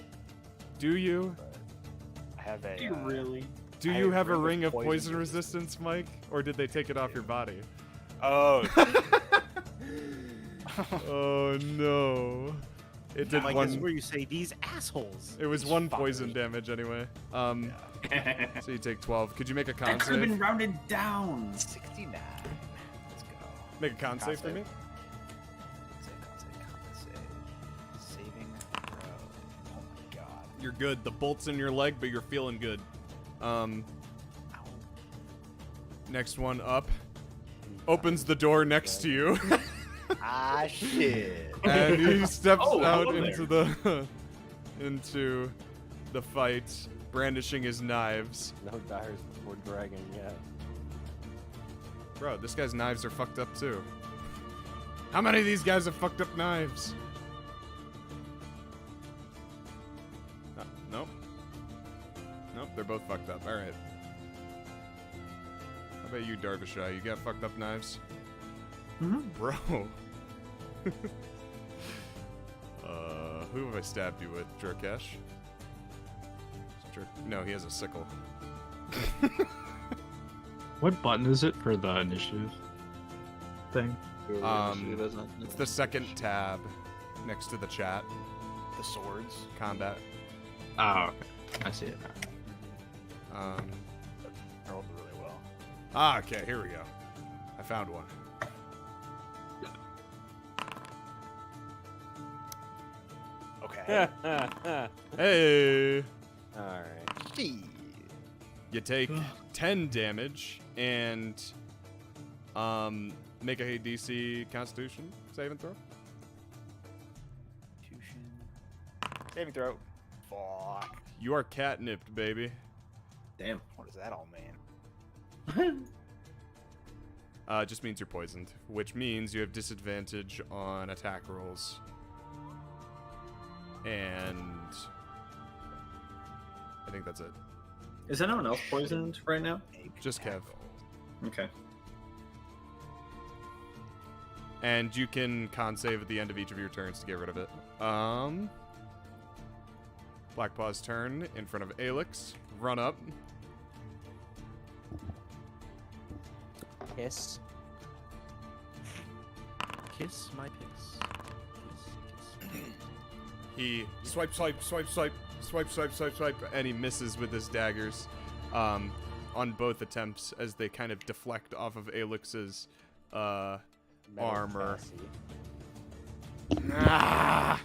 Do you? But I have a. Do you really? Do I you have have a ring ring of of poison poison resistance, Mike? Or did they take it off your body? Oh. Oh no. It did Mike, one. this is where you say these assholes. It was These 1 fuckers. poison damage anyway. So you take 12. Could you make a con That could have been save? rounded down. 69. Let's go. Make a con save for me? Saving throw. Oh my god. You're good. The bolt's in your leg, but you're feeling good. Ow. Next one up. Opens the door next to you. Ah, shit. And he steps Oh, out hello into the fight, brandishing his knives. No dyers before dragon yet. Bro, this guy's knives are fucked up too. How many of these guys have fucked up knives? Nope. Nope, they're both fucked up. Alright. How about you, Darvishai? You got fucked up knives? Bro. Who have I stabbed you with? Jerkesh? No, he has a sickle. What button is it for the initiative thing? It's the second tab next to the chat. The swords. Combat. Oh, okay. I see it now. I rolled really well. Okay, here we go. I found one. Okay. Hey! Alright. You take 10 damage and make a DC Constitution saving throw. Saving throw. Fuck. You are catnipped, baby. Damn. What does that all mean? Just means you're poisoned, which means you have disadvantage on attack rolls. And I think that's it. Is anyone else poisoned right now? Just Kev. Okay. And you can con save at the end of each of your turns to get rid of it. Blackpaw's turn in front of Alex. Run up. Kiss. Kiss my piss. Kiss. He swipe, and he misses with his daggers on both attempts as they kind of deflect off of Alex's armor. Ah,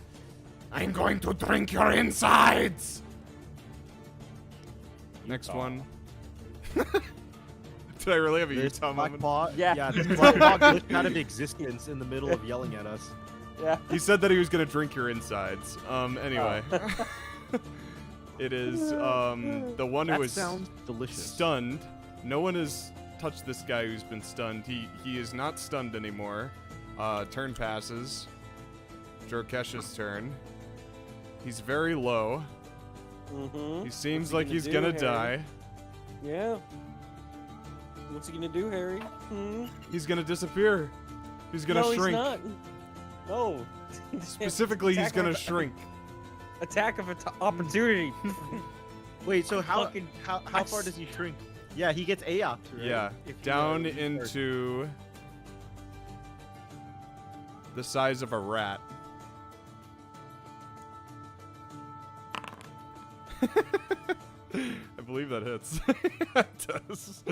I'm going to drink your insides! Next one. Did I really have a Utah moment? Yeah. This Blackpaw glitched out of existence in the middle of yelling at us. Yeah. He said that he was gonna drink your insides. Anyway. It is the one who That is sounds delicious. stunned. No one has touched this guy who's been stunned. He is not stunned anymore. Turn passes. Jorkesh's turn. He's very low. Mm-hmm. He seems What's he like he's gonna Harry? die. Yeah. What's he gonna do, Harry? He's gonna disappear. He's gonna no, shrink. He's not. No. Specifically, he's Attack gonna of- shrink. Attack of opportunity. Wait, so how Fucking- how far does he shrink? Yeah, he gets Aewa, right? Yeah, If he, down uses first. into the size of a rat. I believe that hits. It does.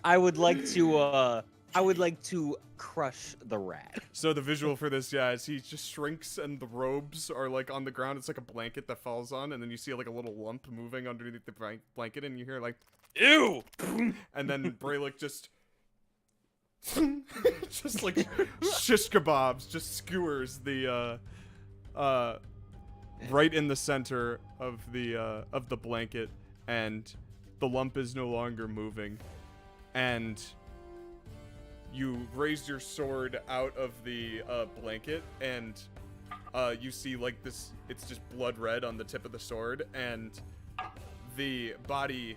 I would like to crush the rat. So the visual for this, yeah, is he just shrinks and the robes are like on the ground. It's like a blanket that falls on, and then you see like a little lump moving underneath the blanket, and you hear like, ew! And then Brelikk just like shish kebabs, just skewers the right in the center of the blanket, and the lump is no longer moving, and you raise your sword out of the blanket, and you see like this, it's just blood red on the tip of the sword, and the body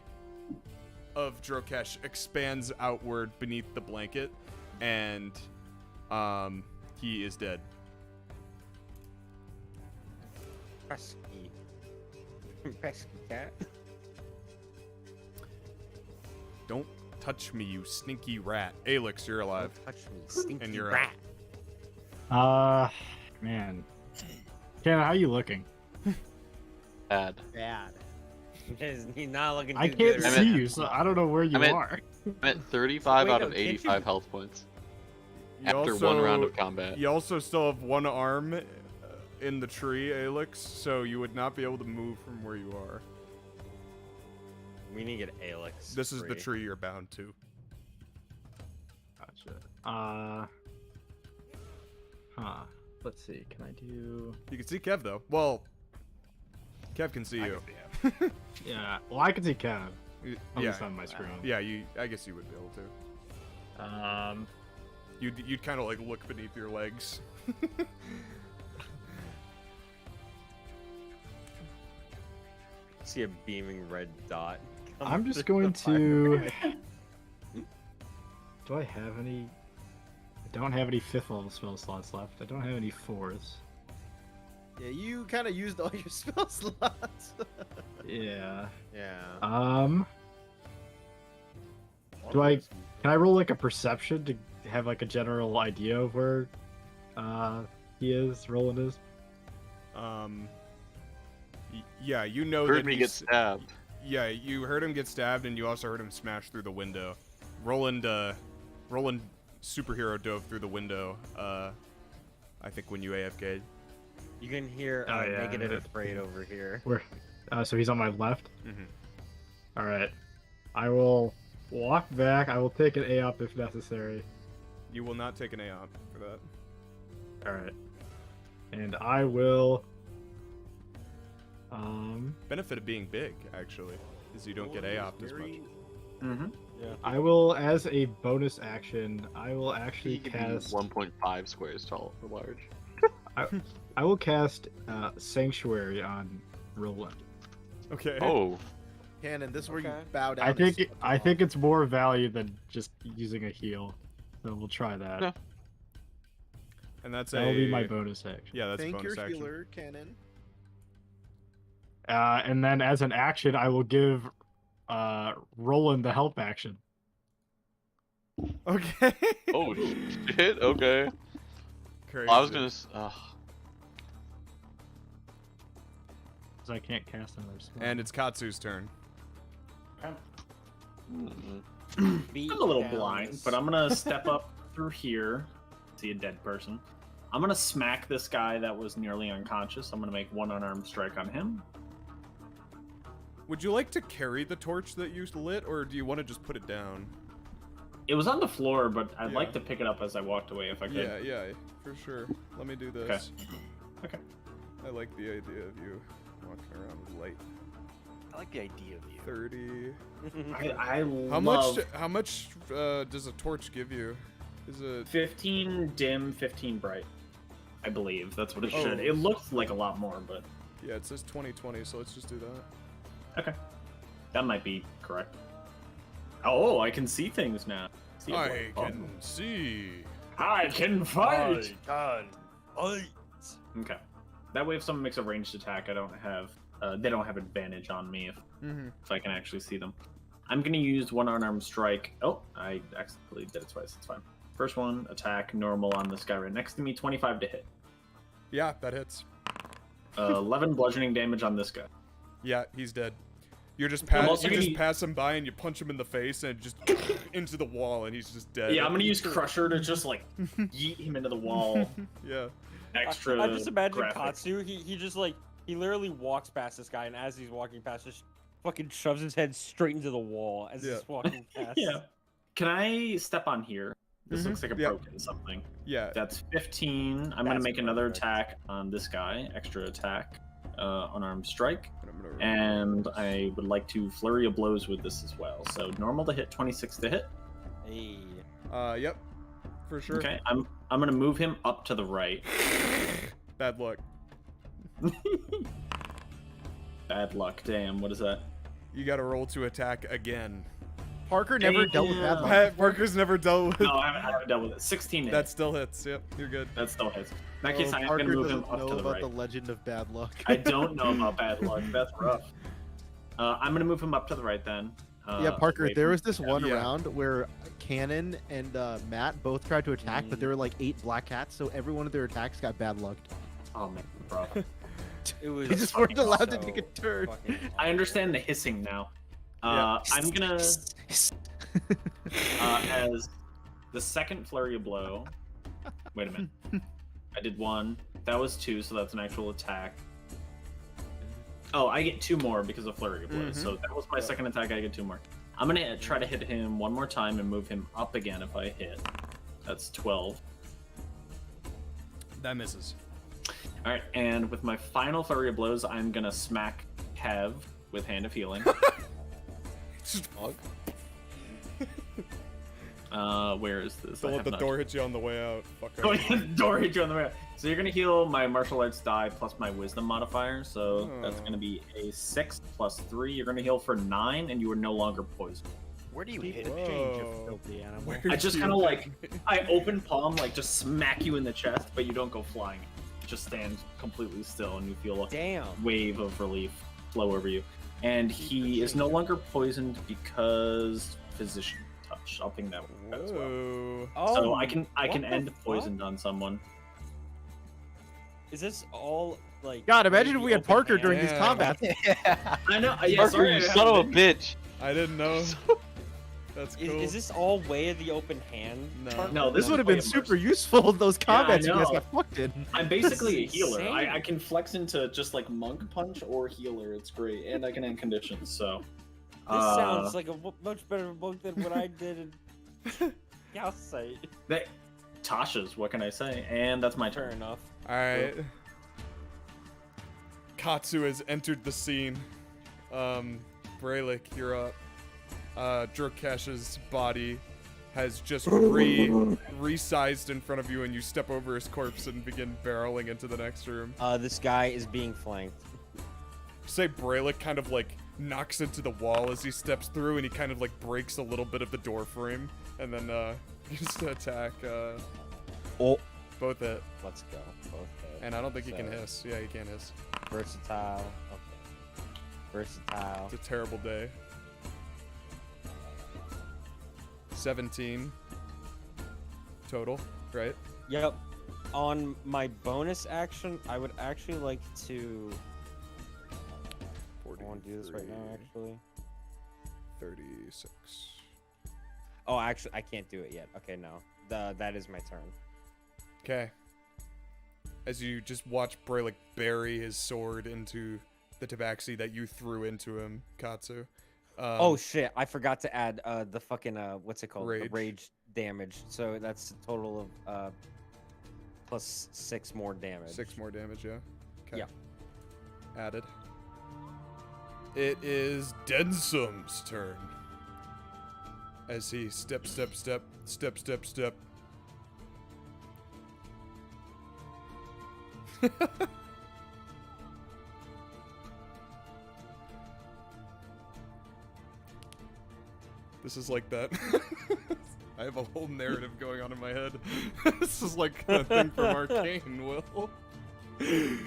of Jorkesh expands outward beneath the blanket, and he is dead. Pesky. Pesky cat. Don't touch me, you stinky rat. Alex, you're alive. Don't touch me, stinky And you're rat. Man. Ken, how you looking? Bad. Bad. He's not looking too I good. can't see you, so I don't know where you I'm at- are. I'm at 35 Wait, out no, of can't 85 you- health points You after also, one round of combat. You also still have one arm in the tree, Alex, so you would not be able to move from where you are. We need to get Alex. This is the free. tree you're bound to. Gotcha. Let's see. Can I do? You can see Kev though. Well, Kev can see you. Yeah. Well, I can see Kev. At Yeah, least on my screen. yeah. I guess you would be able to. You'd kind of like look beneath your legs. See a beaming red dot. I'm just going to. Do I have any? I don't have any 5th level spell slots left. I don't have any 4s. Yeah, you kind of used all your spell slots. Yeah. Yeah. Do I? Can I roll like a perception to have like a general idea of where he is, Rolland is? Yeah, you know Heard that me get he's- stabbed. Yeah, you heard him get stabbed, and you also heard him smash through the window. Rolland superhero dove through the window. I think when you AFK'd. You can hear Oh, yeah, Naked and that- Afraid over here. Where? So he's on my left. Mhm. All right. I will walk back. I will take an AOP if necessary. You will not take an AOP for that. All right. And I will. Benefit of being big, actually, is you don't get AOP'd as much. Mm-hmm. I will, as a bonus action, I will actually He could be cast. 1.5 squares tall or large. I will cast Sanctuary on Rolland. Okay. Oh, Cannon, this is where you Okay. bow down. I and think step I off. think it's more value than just using a heal, so we'll try that. Yeah. And that's That'll be my bonus action. Yeah, that's a Thank bonus your action. healer, Cannon. And then as an action, I will give Roland the help action. Okay. oh shit. Okay. Crazy. I was gonna. Because I can't cast another spell. And it's Katsu's turn. Beat I'm a little down blind, this- but I'm gonna step up through here. See a dead person. I'm gonna smack this guy that was nearly unconscious. I'm gonna make one unarmed strike on him. Would you like to carry the torch that you lit, or do you want to just put it down? It was on the floor, but I'd Yeah. like to pick it up as I walked away if I could. Yeah, for sure. Let me do this. Okay. I like the idea of you walking around with light. I like the idea of you. 30. I How love much does a torch give you? Is it 15 dim, 15 bright. I believe that's what it should. Oh. It looks like a lot more, but Yeah, it says 20/20, so let's just do that. okay. That might be correct. Oh, I can see things now. See a I black can bubble. see. I can fight. Done. Okay. That way, if someone makes a ranged attack, I don't have. They don't have advantage on me if I can actually see them. I'm gonna use one unarmed strike. Oh, I accidentally did it twice. It's fine. First one, attack normal on this guy right next to me. 25 to hit. Yeah, that hits. 11 bludgeoning damage on this guy. Yeah, he's dead. You're just I'm also you just gonna- pass him by and you punch him in the face and just into the wall and he's just dead. Yeah, I'm gonna use Crusher to just like yeet him into the wall. Yeah. Extra. I just imagine graphic. Katsu. He just like he literally walks past this guy, and as he's walking past, just fucking shoves his head straight into the wall as Yeah. he's walking past. Yeah. Can I step on here? This Mhm. looks like a Yeah. broken something. Yeah. That's 15. I'm gonna That's make another perfect. attack on this guy. Extra attack. Unarmed strike. And I'm gonna And I would like to flurry of blows with this as well. So normal to hit, 26 to hit. Hey. Yep. For sure. Okay, I'm gonna move him up to the right. Bad luck. Bad luck. Damn, what is that? You gotta roll to attack again. Parker never dealt with bad luck. Pat Parker's never dealt with No, I haven't dealt with it. 16 to hit. that. Still hits. Yep, you're good. That still hits. In that case, I am Parker gonna move him doesn't up know to the about right. the legend of bad luck. I don't know about bad luck. That's rough. I'm gonna move him up to the right then. Yeah, Parker, away there from- was this one Yeah. round where Cannon and Matt both tried to attack, but there were like 8 black cats, so every one of their attacks got bad luck. Oh man, bro. It was. They just weren't allowed to so take a turn. fucking I understand the hissing now. I'm gonna as the second flurry of blow. Wait a minute. I did 1. That was 2, so that's an actual attack. Oh, I get 2 more because of flurry of blows. So that was my second attack. I get 2 more. I'm gonna try to hit him one more time and move him up again if I hit. That's 12. That misses. All right, and with my final flurry of blows, I'm gonna smack Kev with Hand of Healing. Where is this? Don't I let have the not- door hit you on the way out. Fucker. Oh, yeah, the door hit you on the way out. So you're gonna heal my martial arts die plus my wisdom modifier. So that's Oh. gonna be a 6 plus 3. You're gonna heal for 9, and you are no longer poisoned. Where do you hit People it? change a Whoa. filthy animal. Where I just do kind of you- like, I open palm, like just smack you in the chest, but you don't go flying. You just stand completely still, and you feel a Damn. wave of relief flow over you. And he is no longer poisoned because physician touch. I'll ping that one as well. Whoa. Oh, So I can what the end fuck? poisoned on someone. Is this all like? God, imagine if the we had open Parker hand? during these Yeah. combats. I know. Yeah, Parker, sorry, you I son of a haven't- bitch. I didn't know. That's Is, cool. is this all way of the open hand? No. Parker? No, This is would have way been immersive. super useful, those combats you guys know. got fucked in. I'm basically a This is healer. insane. I can flex into just like monk punch or healer. It's great, and I can end conditions. So This sounds like a much better book than what I did in Calcite. they, Tasha's. What can I say? And that's my Fair turn. enough. Alright. Katsu has entered the scene. Brelikk, you're up. Drukesh's body has just resized in front of you, and you step over his corpse and begin barreling into the next room. This guy is being flanked. Say Brelikk kind of like knocks into the wall as he steps through, and he kind of like breaks a little bit of the door frame, and then used to attack. Both hit. Let's go. Both hit. And I don't think he can So, hiss. Yeah, he can hiss. Versatile. Okay. Versatile. It's a terrible day. 17 total, right? Yep. On my bonus action, I would actually like to. I want to do this right now, actually. 36. Oh, actually, I can't do it yet. Okay, no. That is my turn. Okay. As you just watch Brelikk bury his sword into the tabaxi that you threw into him, Katsu. Oh shit! I forgot to add the fucking what's it called? Rage. The rage damage. So that's a total of plus 6 more damage. 6 more damage, yeah. Okay. Yeah. Added. It is Densum's turn. As he step. This is like that. I have a whole narrative going on in my head. This is like a thing from Arcane, Will. I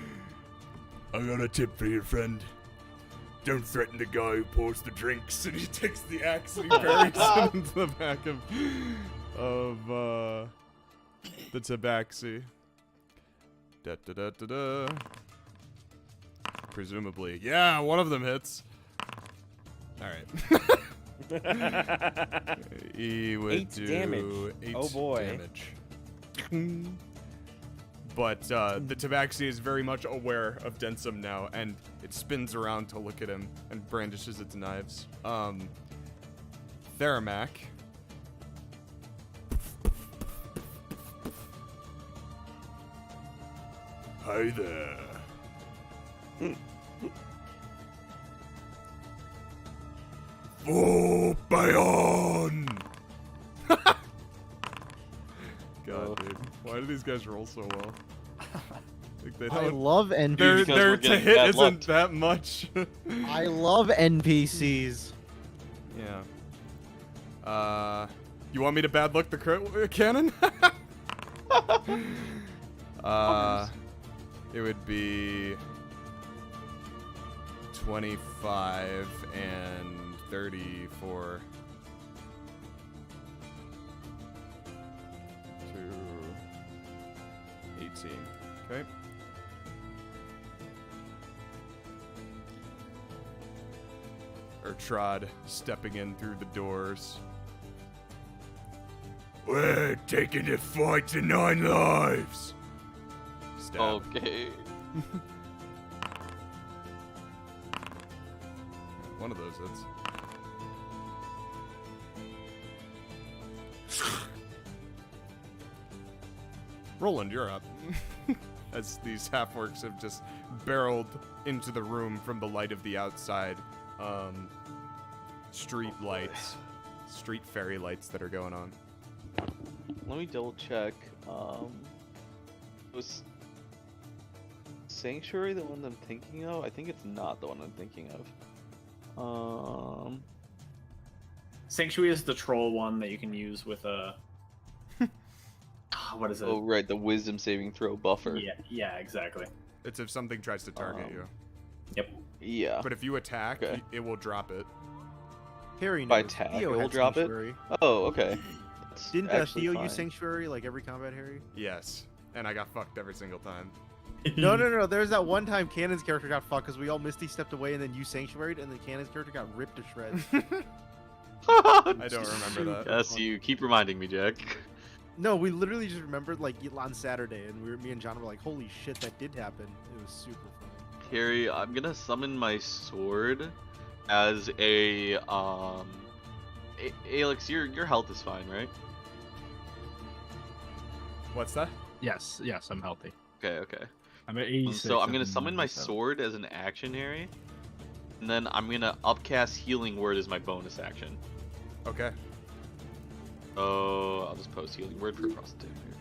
got a tip for you, friend. Don't threaten the guy who pours the drinks. And he takes the axe and he buries it into the back of the tabaxi. Da. Presumably. Yeah, one of them hits. Alright. He would 8 do damage. 8 Oh boy. damage. But the tabaxi is very much aware of Densum now, and it spins around to look at him and brandishes its knives. Theramak. Hi there. For Baeon! God, dude. Why do these guys roll so well? Like they I don't. love Their NPCs. Because we're to getting hit bad isn't luck. that much. I love NPCs. Yeah. You want me to bad luck the cannon? It would be 25 and 30 for 18. Okay. Trod stepping in through the doors. We're taking the fight to 9 lives. Stab. Okay. One of those hits. Rolland, you're up. As these half-orcs have just barreled into the room from the light of the outside. Street lights. Street fairy lights that are going on. Let me double check. Was Sanctuary the one I'm thinking of? I think it's not the one I'm thinking of. Sanctuary is the troll one that you can use with a. What is it? Oh right, the wisdom saving throw buffer. Yeah, exactly. It's if something tries to target you. Yep. Yeah. But if you attack, Okay. it will drop it. Harry If I knows. attack, Theo it will had drop it? Sanctuary. Oh, okay. That's Didn't actually Theo fine. use Sanctuary like every combat, Harry? Yes. And I got fucked every single time. No. There's that one time Cannon's character got fucked because we all Misty stepped away and then you Sanctuaried and then Cannon's character got ripped to shreds. I don't remember that. Yes, you keep reminding me, Jack. No, we literally just remembered like on Saturday and me and John were like, holy shit, that did happen. It was super fun. Harry, I'm gonna summon my sword as a Alex, your health is fine, right? What's that? Yes, I'm healthy. Okay. I'm at 86. So I'm gonna and summon my 97. sword as an action, Harry, and then I'm gonna upcast Healing Word as my bonus action. Okay. Oh, I'll just post healing word for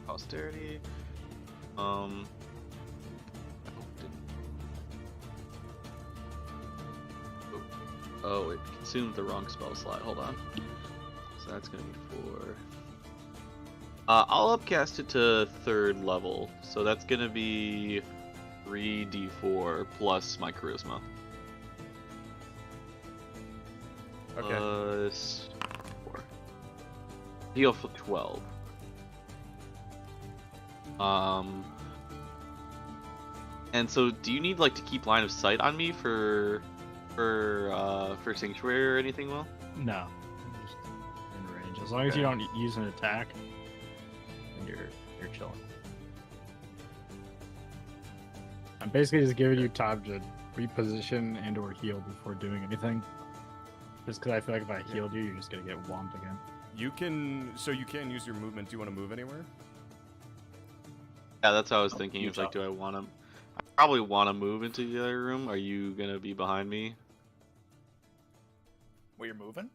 posterity. Oh, it consumed the wrong spell slot. Hold on. So that's gonna be 4. I'll upcast it to 3rd level. So that's gonna be 3d4 plus my charisma. Okay. Plus 4. Heal for 12. And so do you need like to keep line of sight on me for sanctuary or anything, Will? No. Just in range. As long as you don't use an attack, then you're chilling. I'm basically just giving you time to reposition and or heal before doing anything. Just because I feel like if I healed you, you're just gonna get whomped again. You can use your movement. Do you want to move anywhere? Yeah, that's what I was thinking. It's like, do I want to? I probably want to move into the other room. Are you gonna be behind me? Where you're moving?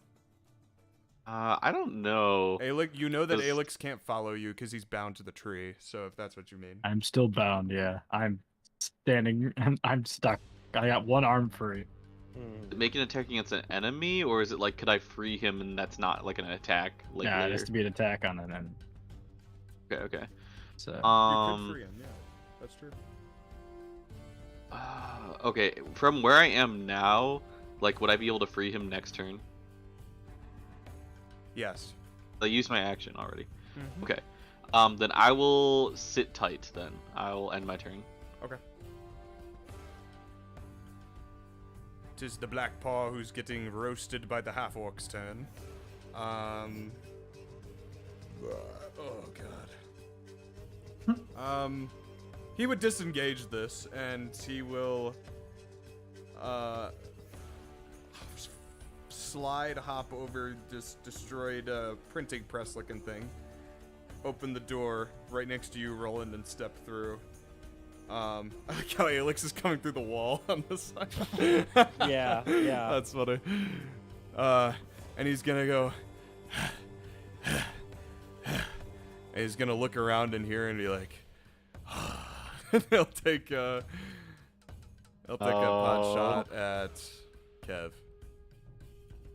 I don't know. Alex, you know that 'Cause- Alex can't follow you because he's bound to the tree. So if that's what you mean. I'm still bound, yeah. I'm standing and I'm stuck. I got one arm free. Make an attack against an enemy, or is it like, could I free him and that's not like an attack? Like Yeah, it later? has to be an attack on an enemy. Okay. So You could free him, yeah. That's true. Okay, from where I am now, like, would I be able to free him next turn? Yes. I used my action already. Mhm. Okay. Then I will sit tight. Then I will end my turn. Okay. 'Tis the Black Paw who's getting roasted by the half-orc's turn. Oh god. He would disengage this, and he will hop over this destroyed printing press looking thing, open the door right next to you, Rolland, and step through. I like how Alex is coming through the wall on this side. Yeah. That's funny. And he's gonna go. And he's gonna look around in here and be like, he'll take a pot shot at Kev.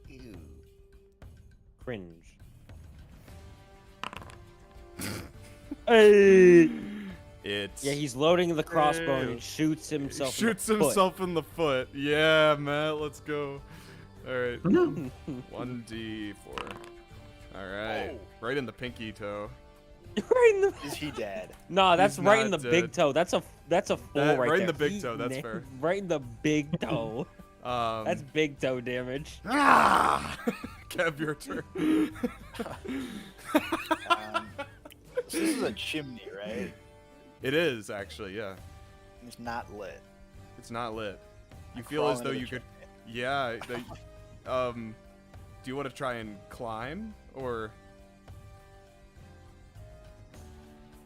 Ew. Cringe. Hey. It's Yeah, he's loading the crossbow and shoots himself. shoots in the himself in the foot. Yeah, Matt, let's go. All right, 1d4. All right, Oh. right in the pinky toe. Right in the... Is he dead? No, that's He's right in the not big dead. toe. That's a full That- right right in there. the big He toe, that's nailed- fair. Right in the big toe. That's big toe damage. Kev, your turn. So this is a chimney, right? It is actually, yeah. It's not lit. It's not lit. You I feel crawl as though into the you could. chimney. Yeah. Do you want to try and climb, or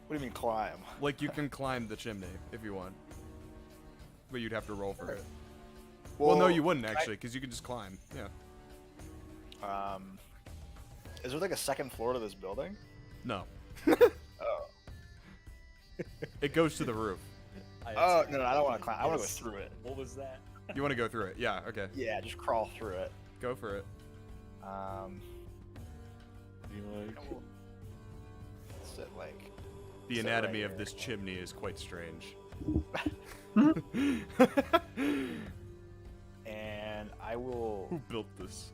What do you mean climb? like you can climb the chimney if you want, but you'd have to roll for it. Well, Well, no, you wouldn't actually, because you could just climb. Yeah. Is there like a second floor to this building? No. Oh. It goes to the roof. Oh no, I don't want to climb. I want to go through it. What was that? You want to go through it? Yeah. Okay. Yeah, just crawl through it. Go for it. Sit like. The sit anatomy right of here. this chimney is quite strange. And I will Who built this?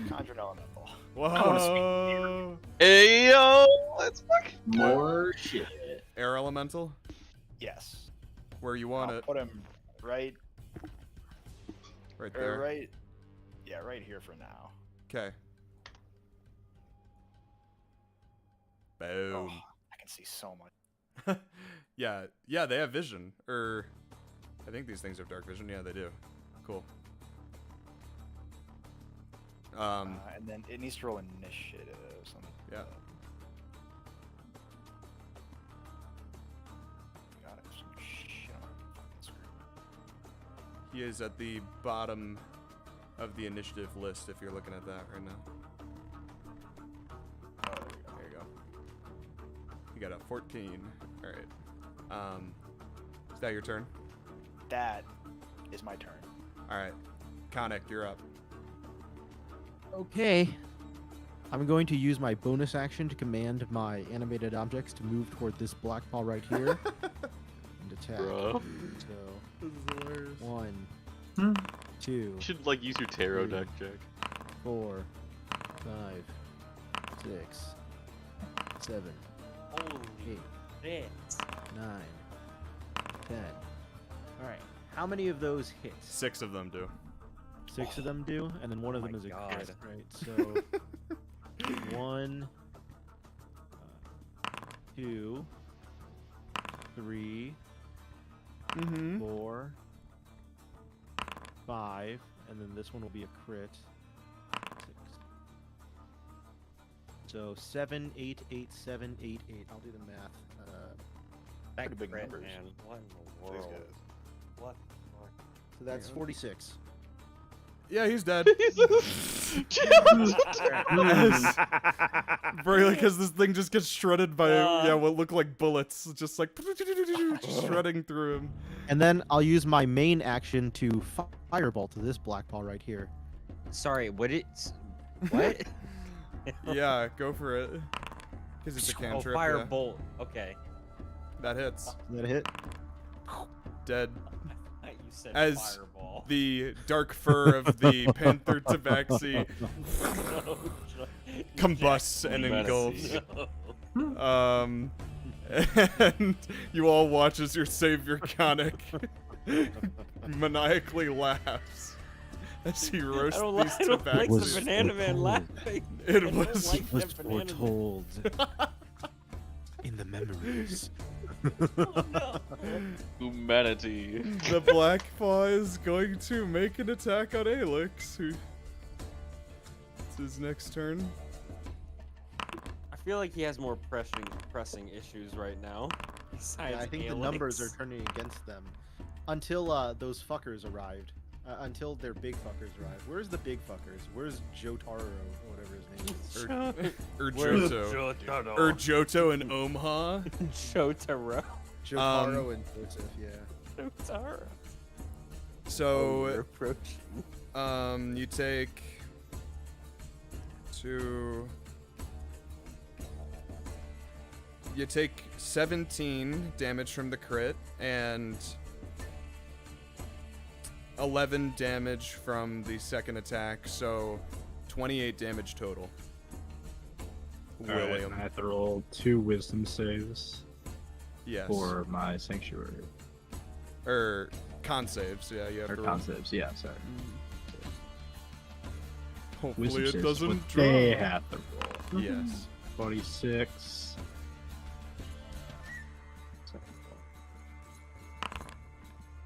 conjure an elemental. Whoa! Hey yo, let's fuck. More shit. Air elemental? Yes. Where you want I'll it? put him right, Right or there. right. Yeah, right here for now. Okay. Oh, Boom. I can see so much. Yeah, they have vision. I think these things have dark vision. Yeah, they do. Cool. And then it needs to roll initiative. Something. Yeah. God, I have some shit on my fucking screen. He is at the bottom of the initiative list if you're looking at that right now. There you go. You got a 14. All right. Is that your turn? That is my turn. All right. Khanek, you're up. Okay. I'm going to use my bonus action to command my animated objects to move toward this black ball right here and attack. Bro. So, This is hilarious. 1, Hmm. 2, You should like use your tarot deck, Jack. 4, 5, 6, 7, Holy 8, shit. 9, 10. Alright. How many of those hit? 6 of them do. 6 of them do, and then one of Oh them my is a God. crit, right? So 1, 2, 3, Mm-hmm. 4, 5, and then this one will be a crit. 6. So 7, 8, 8, 7, 8, 8. I'll do the math. That Pretty big crit, numbers. man. What in the These world? guys. What the fuck? So that's 46. Yeah, he's dead. Brelikk, because this thing just gets shredded by what look like bullets, just like just shredding through him. And then I'll use my main action to firebolt to this black ball right here. Sorry, what what? Yeah, go for it. Because it's a Oh, cantrip. fire yeah. bolt. Okay. That hits. Is that a hit? Dead. I thought you said As fireball. the dark fur of the panther tabaxi combusts and engulfs. And you all watch as your savior Khanek maniacally laughs as he roasts I don't these I don't like tabaxis. the banana man laughing. It I don't was- like was that banana man. foretold in the memories. Oh, no. Humanity. The Black Paw is going to make an attack on Alex, who... It's his next turn. I feel like he has more pressing issues right now. Besides Yeah, I think the Alex. numbers are turning against them until those fuckers arrived. Until their big fuckers arrived. Where's the big fuckers? Where's Jotaro or whatever his name is? Johto. Johto and Omaha. Jotaro. Jotaro and Joseph, yeah. Jotaro. So, You're approaching. you take 2. You take 17 damage from the crit and 11 damage from the second attack, so 28 damage total. Alright, William. I have to roll 2 wisdom saves Yes. for my sanctuary. Or con saves, yeah, you have Or to con roll. saves, yeah, sorry. Hopefully Wisdom it saves, doesn't what drop. they have to roll. Yes. 46.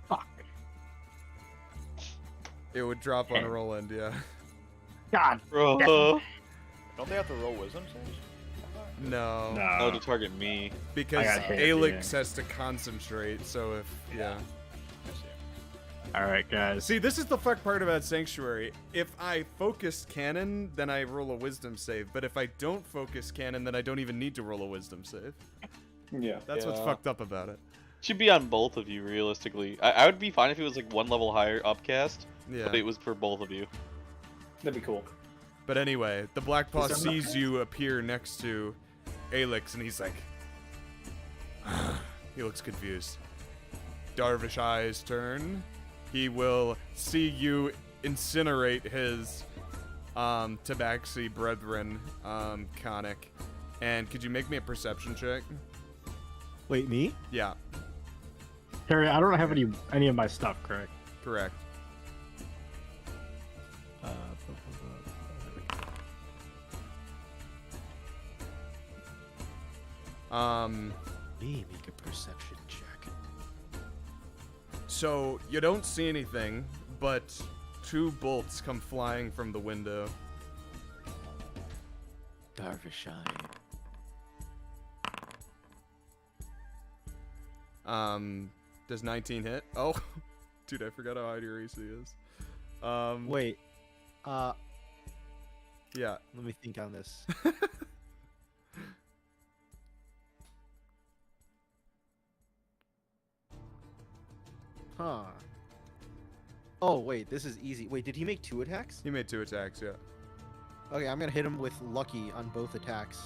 Fuck. It would drop on Rolland, yeah. God. Bro. Don't they have to roll wisdom saves? No. No, to target me. Because I got hit, Alex yeah. has to concentrate, so if, yeah. Alright, guys. See, this is the fuck part about Sanctuary. If I focus cannon, then I roll a wisdom save. But if I don't focus cannon, then I don't even need to roll a wisdom save. Yeah. That's what's fucked up about it. Should be on both of you, realistically. I would be fine if it was like one level higher upcast, Yeah. but it was for both of you. That'd be cool. But anyway, the Black Paw Is there not- sees you appear next to Alex, and he's like... he looks confused. Darvish Eye's turn. He will see you incinerate his Tabaxi brethren, Khanek. And could you make me a perception check? Wait, me? Yeah, Harry, I don't have any of my stuff, correct? correct. Me make a perception check. So you don't see anything, but 2 bolts come flying from the window. Darvishai. Does 19 hit? Oh, dude, I forgot how high your AC is. Wait, Yeah. Let me think on this. Huh. Oh, wait, this is easy. Wait, did he make 2 attacks? He made 2 attacks, yeah. Okay, I'm gonna hit him with Lucky on both attacks.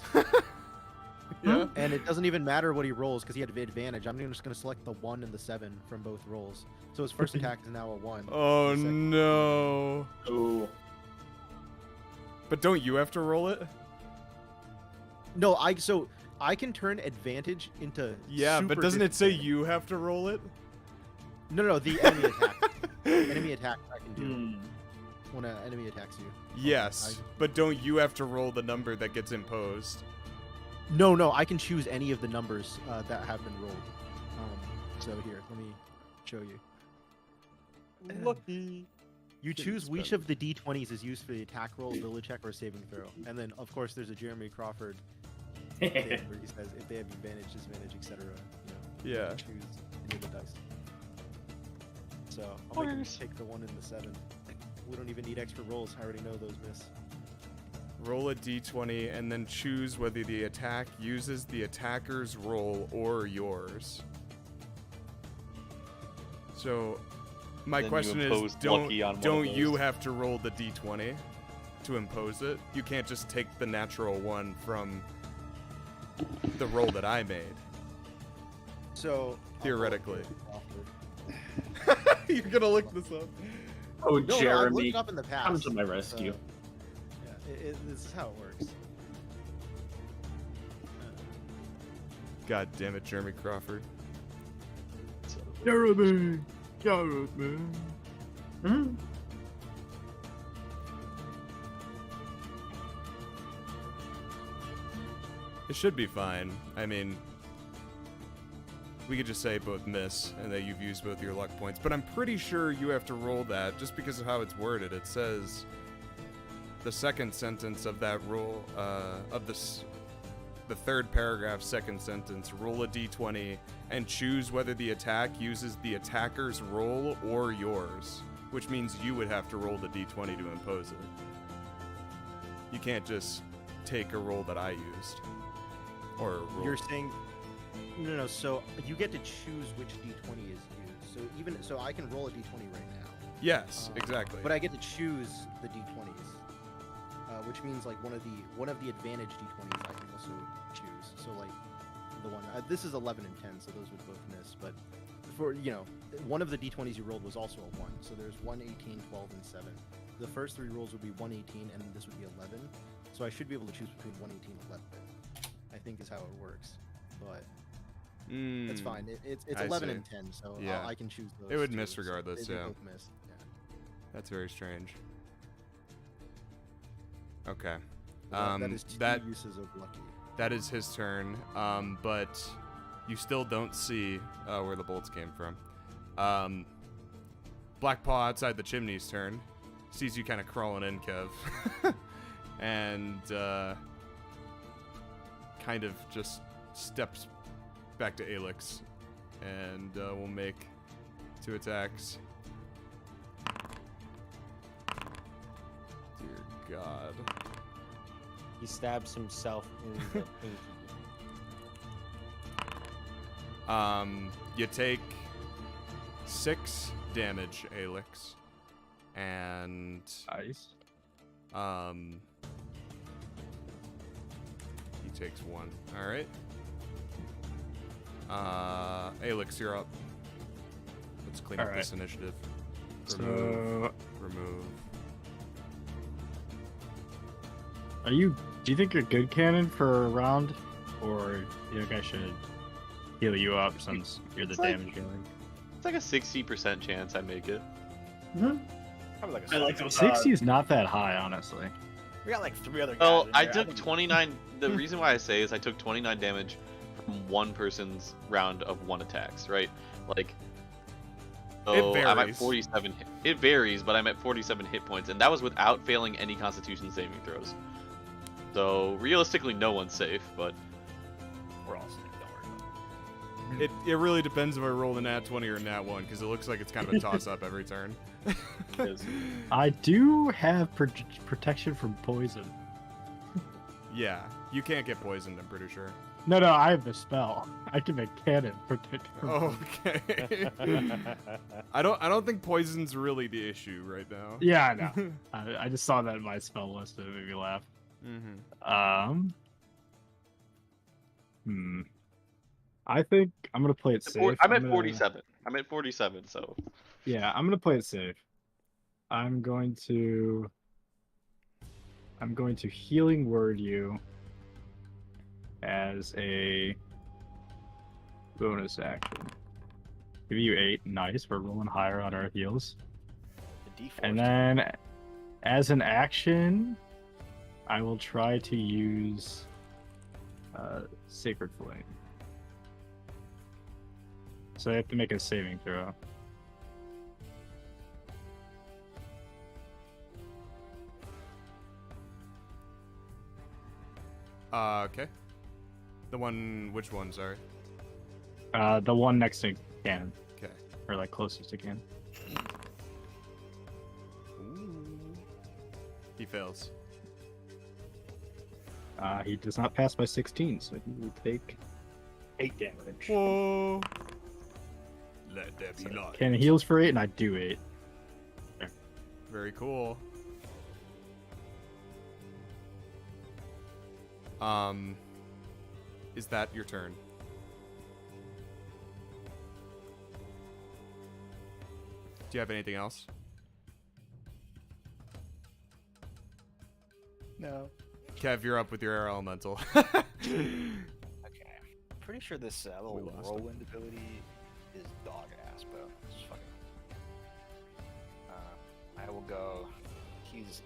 Yeah. And it doesn't even matter what he rolls because he had advantage. I'm just gonna select the 1 and the 7 from both rolls. So his first attack is now a 1. Oh The second- no. Oh. But don't you have to roll it? No, I can turn advantage into Yeah, but super doesn't it say disadvantage. you have to roll it? No, the enemy attack. Enemy attack I can do Hmm. when an enemy attacks you. Yes, but don't you have to roll the number that gets imposed? No, I can choose any of the numbers that have been rolled. So here, let me show you. Lucky. You Shouldn't choose which spend- of the d20s is used for the attack roll, ability check, or saving throw. And then, of course, there's a Jeremy Crawford thing where he says if they have advantage, disadvantage, etc. You Yeah. can choose any of the dice. So I'll make him take the 1 and the 7. We don't even need extra rolls. I already know those miss. Roll a d20 and then choose whether the attack uses the attacker's roll or yours. So, my Then you question is, impose don't lucky on one of don't you those. have to roll the d20 to impose it? You can't just take the natural one from the roll that I made. So I'll roll Theoretically. Crawford. You're gonna look this up. Oh, No, I've Jeremy, looked it up in the past. come to my rescue. Yeah, this is how it works. God damn it, Jeremy Crawford. Jeremy. Jeremy. It should be fine. I mean, we could just say both miss and that you've used both your luck points, but I'm pretty sure you have to roll that just because of how it's worded. It says the second sentence of that rule, the third paragraph, second sentence, roll a d20 and choose whether the attack uses the attacker's roll or yours, which means you would have to roll the d20 to impose it. You can't just take a roll that I used. Or roll. You're saying no. So you get to choose which d20 is used. So I can roll a d20 right now. Yes, exactly. But I get to choose the d20s, which means like one of the advantage d20s I can also choose. So like the one this is 11 and 10, so those would both miss. But for one of the d20s you rolled was also a 1. So there's 1, 18, 12, and 7. The first 3 rolls would be 1, 18, and this would be 11. So I should be able to choose between 1, 18, and 11. I think is how it works, but it's fine. It's I 11 see. and 10, so Yeah. I can choose those. It would two, miss so regardless, they yeah. both miss. Yeah. That's very strange. Okay. That is 2 that uses of lucky. that is his turn. But you still don't see where the bolts came from. Black Paw outside the chimney's turn. Sees you kind of crawling in, Kev. And kind of just steps back to Alex. And we'll make 2 attacks. Dear God. He stabs himself in the pinky. You take 6 damage, Alex. And Nice. he takes 1. Alright. Alex, you're up. Let's clean up Alright. this initiative. So, Remove. do you think you're good, Cannon, for a round? Or do you think I should heal you up since you're the It's like- damage dealer? It's like a 60% chance I make it. Probably like a I like those. 60 is not that high, honestly. We got like 3 other guys. Well, in I there. took think- 29. The reason why I say is I took 29 damage from one person's round of 1 attacks, right? Like, so I'm at varies. 47. It varies, but I'm at 47 hit points, and that was without failing any Constitution saving throws. So realistically, no one's safe, but We're all safe. Don't worry about It really depends if I roll a nat 20 or a nat 1, because it looks like it's kind of a toss-up every turn. I do have protection from poison. Yeah, you can't get poisoned, I'm pretty sure. No, I have the spell. I can make cannon protect. Okay. I don't think poison's really the issue right now. Yeah, I know. I just saw that in my spell list and it made me laugh. I think I'm gonna play it safe. I'm at 47. I'm at 47, so. Yeah, I'm gonna play it safe. I'm going to healing word you as a bonus action. Give you 8. Nice. We're rolling higher on our heals. And then, as an action, I will try to use Sacred Flame. So I have to make a saving throw. Okay. Which one, sorry? The one next to cannon. Okay. Or like closest to cannon. Ooh. He fails. He does not pass by 16, so he will take 8 damage. Whoa. Let there be light. Cannon heals for 8, and I do 8. There. Very cool. Is that your turn? Do you have anything else? No. Kev, you're up with your air elemental. Okay. Pretty sure this little We lost whirlwind ability is dog ass, but it's fucking. I will go. He's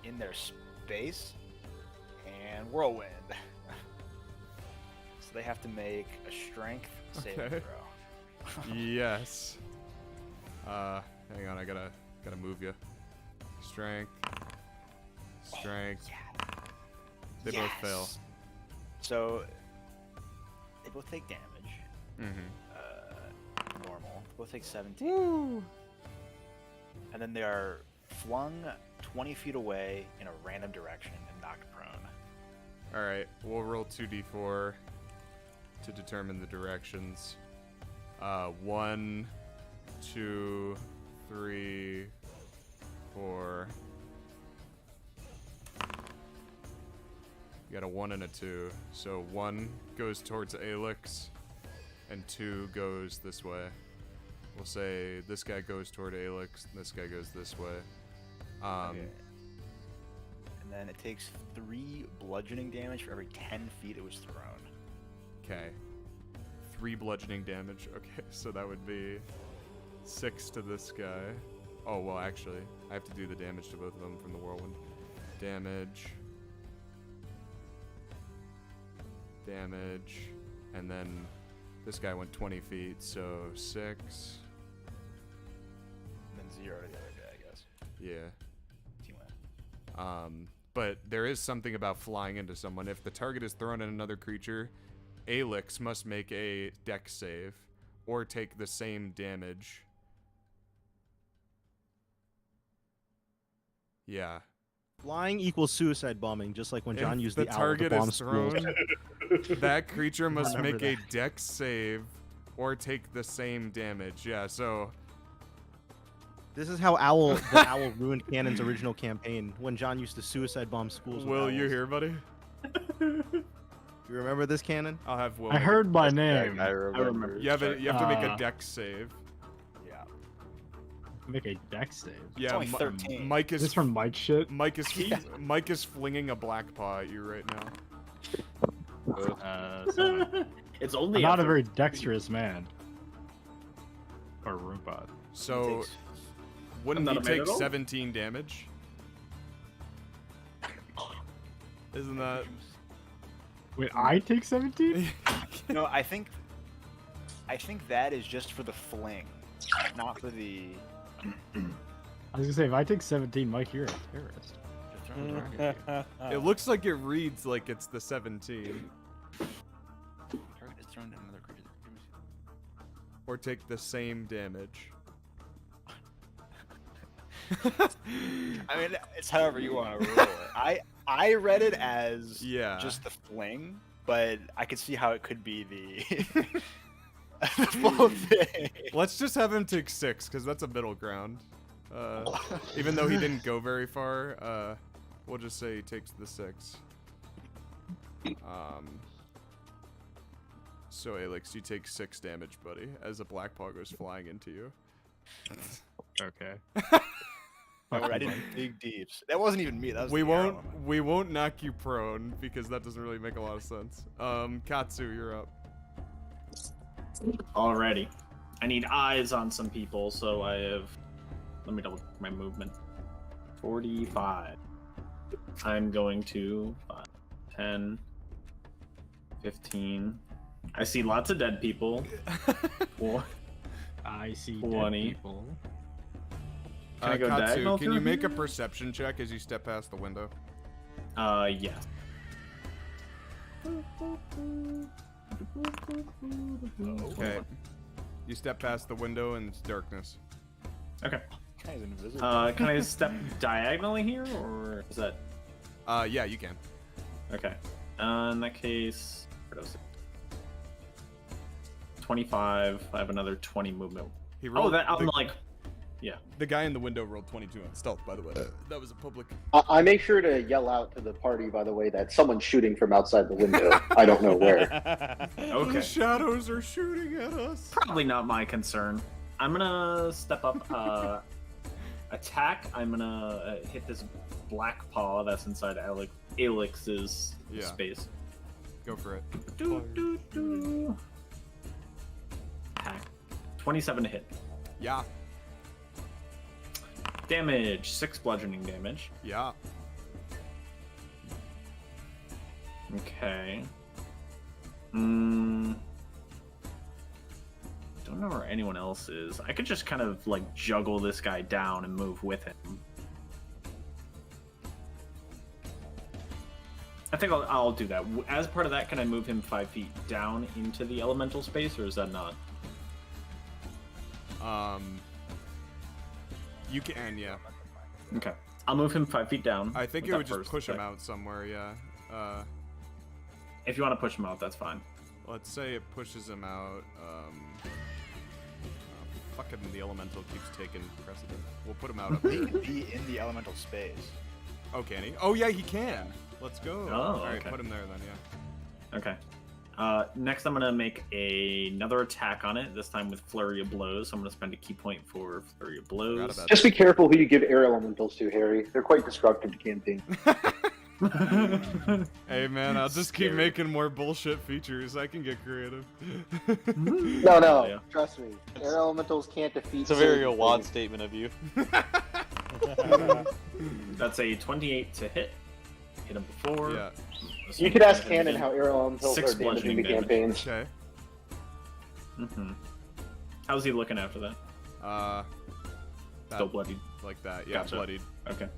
in their space and whirlwind. So they have to make a strength saving Okay. throw. Yes. Hang on, I gotta move you. Strength. Strength. They both fail. So they both take damage. Mm-hmm. Normal. Both take 17. And then they are flung 20 feet away in a random direction and knocked prone. Alright, we'll roll 2d4 to determine the directions. 1, 2, 3, 4. You got a 1 and a 2. So 1 goes towards Aelix, and 2 goes this way. We'll say this guy goes toward Aelix, and this guy goes this way. Okay. And then it takes 3 bludgeoning damage for every 10 feet it was thrown. Okay. 3 bludgeoning damage. Okay, so that would be 6 to this guy. Oh, well, actually, I have to do the damage to both of them from the whirlwind. Damage. And then this guy went 20 feet, so 6. And then 0 to the other guy, I guess. Yeah. Team win. But there is something about flying into someone. If the target is thrown at another creature, Aelix must make a dex save or take the same damage. Yeah. Flying equals suicide bombing, just like when John If used the the owl target to bomb is schools. thrown, that creature must Remember make a that. dex save or take the same damage. Yeah, so This is how the owl ruined Canon's original campaign when John used to suicide bomb schools. with Will, you owls. here, buddy? You remember this, Canon? I'll have Will. I make it. heard my Yeah, name. I remember. You have to make a Uh, dex save. Yeah. Make a dex save. Yeah, only 13. Mike Is is this from Mike shit? Mike is flinging a black paw at you right now. So It's I'm only not a after- very dexterous man. Or robot. So Takes- wouldn't I'm he not a man take at all. 17 damage? Isn't that? Wait, I take 17? No, I think that is just for the fling, not for the. I was gonna say, if I take 17, Mike, you're a terrorist. Just throwing it around. It looks like it reads like it's the 17. Target is thrown to another creature. or take the same damage. I mean, it's however you want to roll it. I read it as just the fling, but I could see how it could be the full thing. Let's just have him take 6, because that's a middle ground. Even though he didn't go very far, we'll just say he takes the 6. So Alex, you take 6 damage, buddy, as a black paw goes flying into you. Okay. I didn't dig deeps. That wasn't even me. That was we won't knock you prone because that doesn't really make a lot of sense. Katsu, you're up. Alrighty. I need eyes on some people, so I have. Let me double check my movement. 45. I'm going to 5, 10, 15. I see lots of dead people. I see 20. dead people. Can I go Katsu, diagonal can you through make a here? perception check as you step past the window? Yeah. Okay. You step past the window and it's darkness. Okay. Guy's invisible. Can I step diagonally here, or is that? Yeah, you can. Okay. In that case, where was it? 25. I have another 20 movement. He Oh, rolled that I'm like, yeah. The guy in the window rolled 22 on stealth, by the way. That was a public. I make sure to yell out to the party, by the way, that someone's shooting from outside the window. I don't know where. Okay. The shadows are shooting at us. Probably not my concern. I'm gonna step up, attack. I'm gonna hit this black paw that's inside Alex's space. Go for it. Attack. 27 to hit. Yeah. Damage. 6 bludgeoning damage. Yeah. Okay. Don't know where anyone else is. I could just kind of like juggle this guy down and move with him. I think I'll do that. As part of that, can I move him 5 feet down into the elemental space, or is that not? You can, yeah. Okay. I'll move him 5 feet down. I think with it that would just first push him attack. out somewhere, yeah. If you want to push him out, that's fine. Let's say it pushes him out. Fucking the elemental keeps taking precedent. We'll put him out. He can be in the elemental space. Oh, can he? Oh, yeah, he can. Let's go. Oh, All right, okay. put him there then, yeah. Okay. Next, I'm going to make another attack on it, this time with Flurry of Blows. So I'm going to spend a key point for Flurry of Blows. Just be careful who you give air elementals to, Harry. They're quite destructive to campaign. Hey, man, I'll just keep making more bullshit features. I can get creative. No, Yeah. trust me. Air elementals can't defeat. It's a very Satan. wad statement of you. That's a 28 to hit. Hit him before. Yeah. You could ask Cannon how air elementals 6 are damaging the bludgeoning campaigns. Okay. How's he looking after that? Still bloodied. Like that, yeah, Gotcha. bloodied. Okay.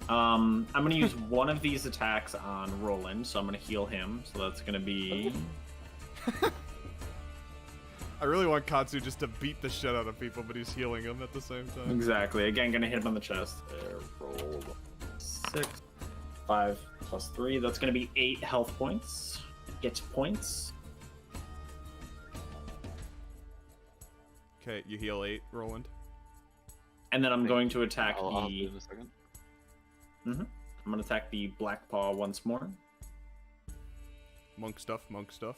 I'm gonna use one of these attacks on Rolland, so I'm gonna heal him. So that's gonna be. I really want Katsu just to beat the shit out of people, but he's healing them at the same time. Exactly. Again, gonna hit him on the chest. There, roll 6, 5 plus 3. That's gonna be 8 health points. Get points. Okay, you heal 8, Rolland. And then I'm going to attack I'll do the. it in a second. I'm gonna attack the black paw once more. Monk stuff, monk stuff.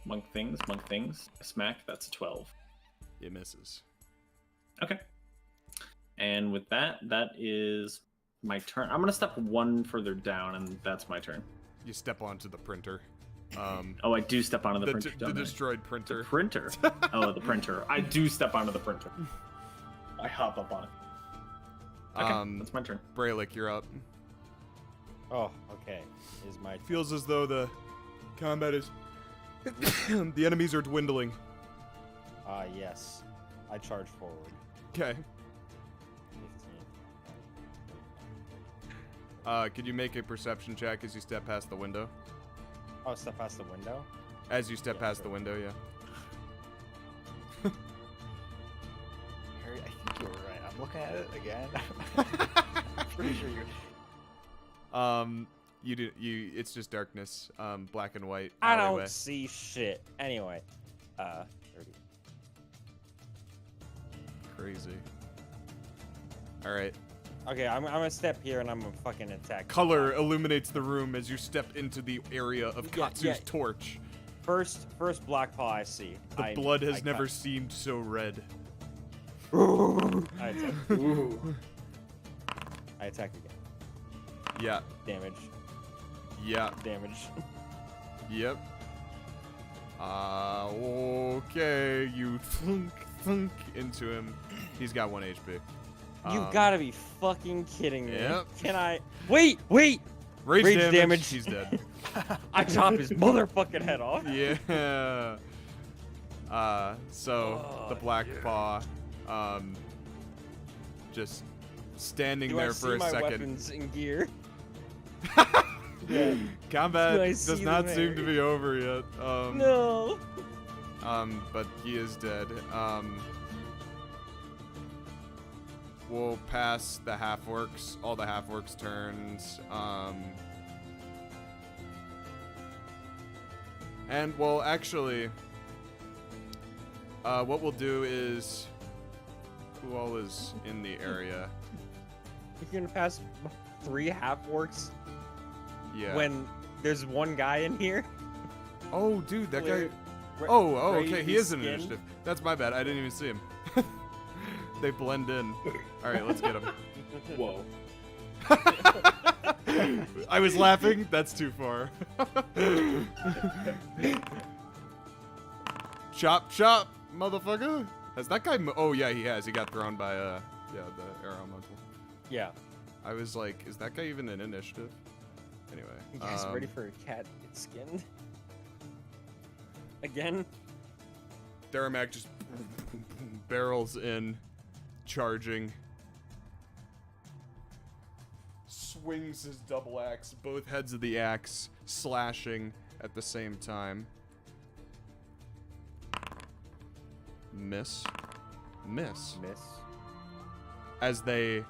Monk things, monk things. Smack. That's 12. It misses. Okay. And with that, that is my turn. I'm gonna step one further down, and that's my turn. You step onto the printer. Oh, I do step onto the printer. The don't I? destroyed printer. The printer. Oh, the printer. I do step onto the printer. I hop up on it. Okay, that's my turn. Brelikk, you're up. Oh, okay. Is my Feels as though the combat is. The enemies are dwindling. yes. I charge forward. Okay. 15. Could you make a perception check as you step past the window? Oh, step past the window? As you step Yeah, past sure. the window, yeah. I'm looking at it again. I'm pretty sure you. It's just darkness, black and white. I alleyway. don't see shit. Anyway, 30. Crazy. All right. Okay, I'm gonna step here and I'm gonna fucking attack. Color illuminates the room as you step into the area of Katsu's torch. First black paw I see. The blood has never seemed so red. I attack. I attack again. Yeah. Damage. Yeah. Damage. Yep. Okay. You thunk into him. He's got 1 HP. You gotta be fucking kidding me. Yep. Can I? Wait! Rage damage. He's dead. I chop his motherfucking head off. Yeah. So the black paw, just standing Do there I see for a my second. weapons in gear? Combat Do I does see not them seem there? to be over yet. No. But he is dead. We'll pass the half-orcs. All the half-orcs turns. And, well, actually, what we'll do is... Who all is in the area? You're gonna pass 3 half-orcs Yeah. when there's one guy in here? Oh, dude, that guy... Re- Oh, ready okay, to he be is an skinned? initiative. That's my bad. I didn't even see him. They blend in. All right, let's get him. Whoa. I was laughing. That's too far. Chop, chop, motherfucker. Has that guy? Oh yeah, he has. He got thrown by the arrow muzzle. Yeah. I was like, is that guy even an initiative? Anyway. You guys ready for a cat to get skinned? Again? Daramac just barrels in, charging. Swings his double axe, both heads of the axe slashing at the same time. Miss. As they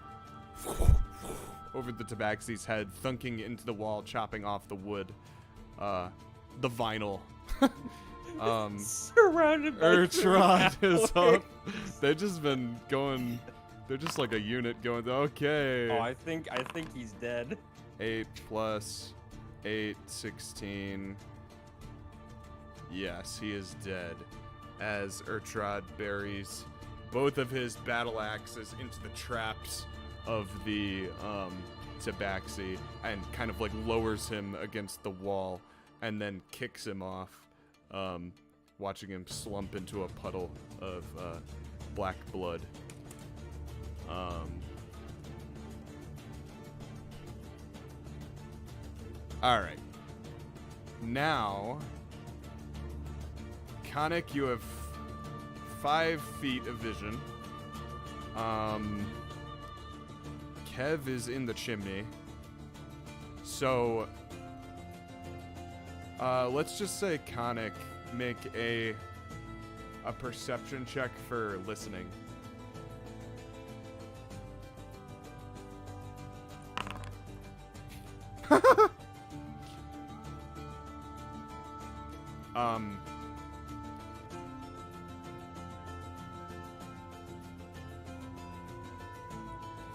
over the tabaxi's head, thunking into the wall, chopping off the wood, the vinyl. Surrounded by Urtrod is half-orcs. up. They've just been going. They're just like a unit going. Okay. Oh, I think he's dead. 8 plus 8, 16. Yes, he is dead. As Urtrod buries both of his battle axes into the traps of the tabaxi and kind of like lowers him against the wall and then kicks him off, watching him slump into a puddle of black blood. Alright. Now, Khanek, you have 5 feet of vision. Kev is in the chimney. So, let's just say Khanek make a perception check for listening.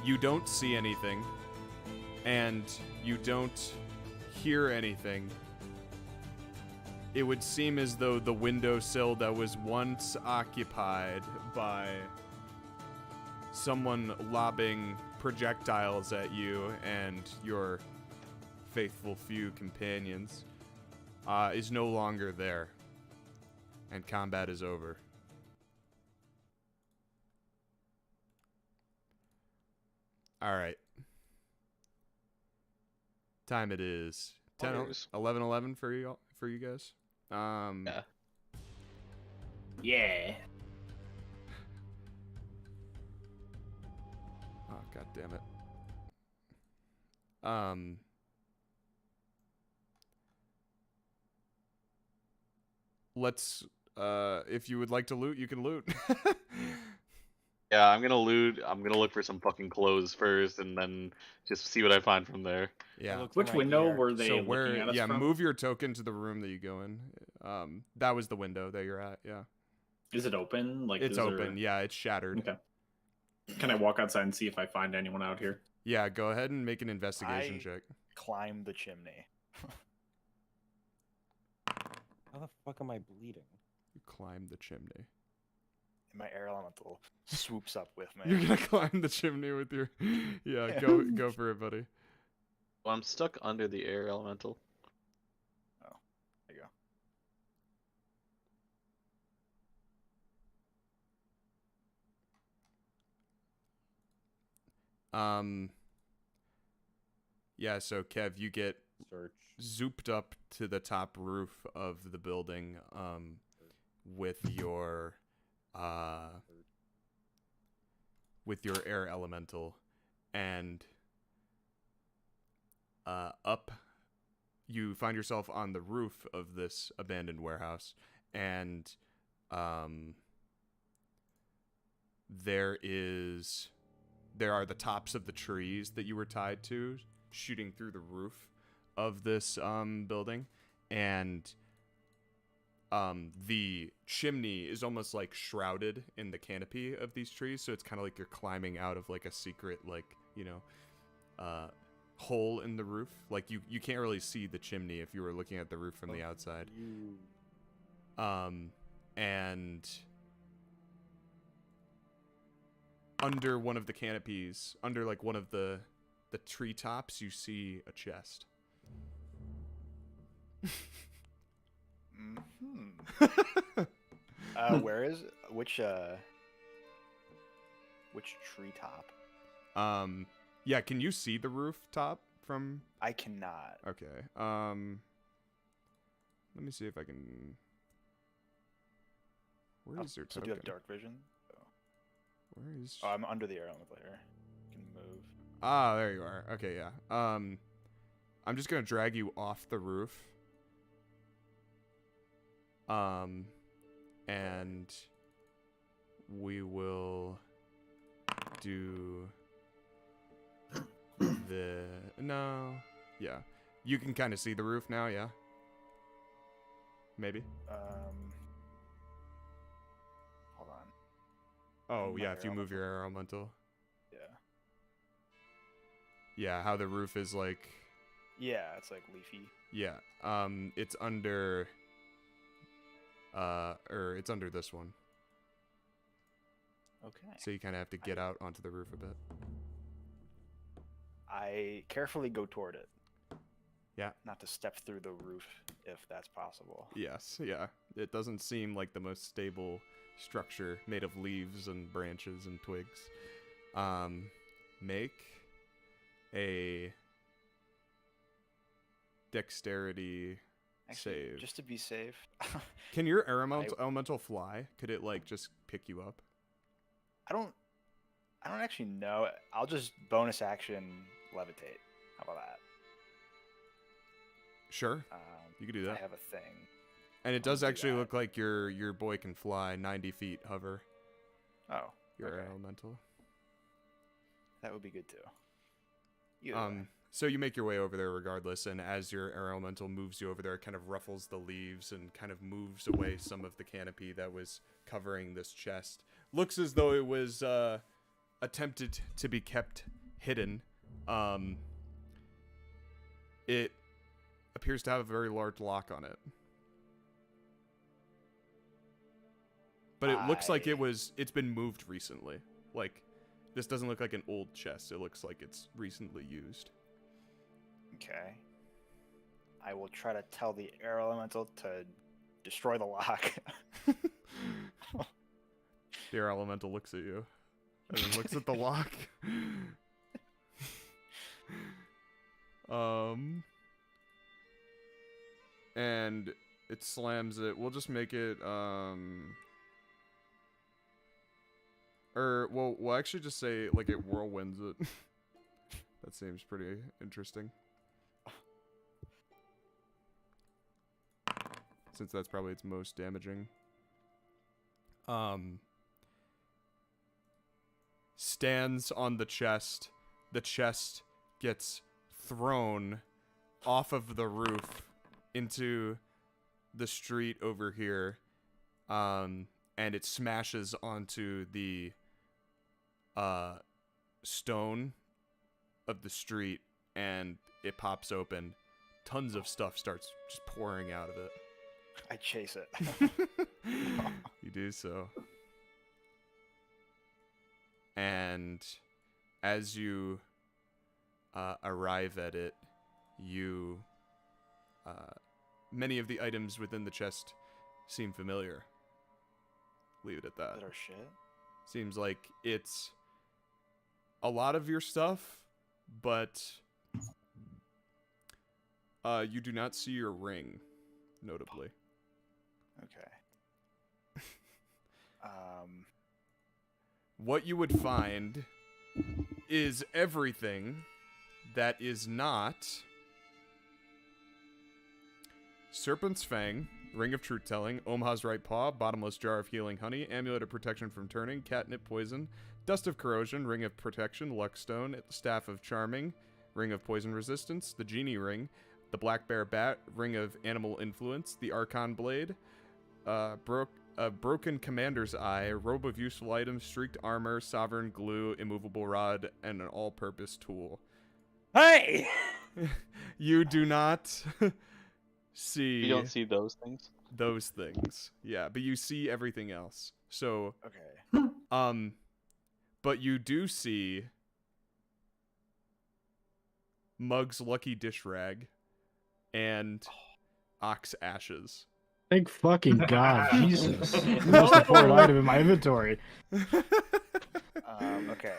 You don't see anything, and you don't hear anything. It would seem as though the windowsill that was once occupied by someone lobbing projectiles at you and your faithful few companions is no longer there, and combat is over. All right. Time it is 11:11 for you guys. Yeah. Yeah. Oh, god damn it. Let's if you would like to loot, you can loot. Yeah, I'm gonna loot. I'm gonna look for some fucking clothes first, and then just see what I find from there. Yeah. Which window were they So looking where? at us Yeah, from? move your token to the room that you go in. That was the window that you're at. Yeah. Is it open? Like It's is open. There... Yeah, it's shattered. Okay. Can I walk outside and see if I find anyone out here? Yeah, go ahead and make an investigation check. Climb the chimney. How the fuck am I bleeding? You climb the chimney. My air elemental swoops up with me. You're gonna climb the chimney with your. Yeah, go for it, buddy. Well, I'm stuck under the air elemental. Oh, there you go. Yeah, so Kev, you get zooped up to the top roof of the building, with your air elemental, and up, you find yourself on the roof of this abandoned warehouse, and there are the tops of the trees that you were tied to shooting through the roof of this building, and the chimney is almost like shrouded in the canopy of these trees, so it's kind of like you're climbing out of like a secret, like, hole in the roof. Like you can't really see the chimney if you were looking at the roof from the outside. And under one of the canopies, under like one of the treetops, you see a chest. Where is which treetop? Yeah, can you see the rooftop from? I cannot. Okay. Let me see if I can. Where is your So token? do you have dark vision? Where is? Oh, I'm under the air elemental here. Can move. Ah, there you are. Okay, yeah. I'm just gonna drag you off the roof. And we will do yeah. You can kind of see the roof now, yeah. Maybe. Hold on. Oh My yeah, if you air move your air elemental. Yeah. Yeah, how the roof is like. Yeah, it's like leafy. Yeah. It's under. It's under this one. Okay. So you kind of have to get out onto the roof a bit. I carefully go toward it. Yeah. Not to step through the roof if that's possible. Yes, yeah. It doesn't seem like the most stable structure made of leaves and branches and twigs. Make a dexterity Actually, save. just to be safe. Can your elemental fly? Could it like just pick you up? I don't actually know. I'll just bonus action levitate. How about that? Sure. You could do that. I have a thing. And it does do actually that. look like your boy can fly 90 feet hover. Oh. Your okay. elemental. That would be good too. Either way. So you make your way over there regardless, and as your air elemental moves you over there, it kind of ruffles the leaves and kind of moves away some of the canopy that was covering this chest. Looks as though it was attempted to be kept hidden. It appears to have a very large lock on it. But it looks like it's been moved recently. Like, this doesn't look like an old chest. It looks like it's recently used. Okay. I will try to tell the air elemental to destroy the lock. The air elemental looks at you and then looks at the lock. And it slams it. We'll just make it we'll actually just say like it whirlwinds it. That seems pretty interesting. Since that's probably its most damaging. stands on the chest. The chest gets thrown off of the roof into the street over here, and it smashes onto the stone of the street, and it pops open. Tons of stuff starts just pouring out of it. I chase it. You do so. And as you arrive at it, you many of the items within the chest seem familiar. Leave it at that. Is that our shit? Seems like it's a lot of your stuff, but you do not see your ring, notably. Okay. What you would find is everything that is not Serpent's Fang, Ring of Truth Telling, Omaha's Right Paw, Bottomless Jar of Healing Honey, Amulet of Protection from Turning, Catnip Poison, Dust of Corrosion, Ring of Protection, Luckstone, Staff of Charming, Ring of Poison Resistance, the Genie Ring, the Black Bear Bat, Ring of Animal Influence, the Archon Blade, Broken Commander's Eye, Robe of Useful Items, Streaked Armor, Sovereign Glue, Immovable Rod, and an all-purpose tool. Hey! You do not see... You don't see those things? Those things. Yeah, but you see everything else. So... Okay. But you do see Mug's Lucky Dish Rag and Ox Ashes. Thank fucking God, Jesus. The most important item in my inventory. Okay.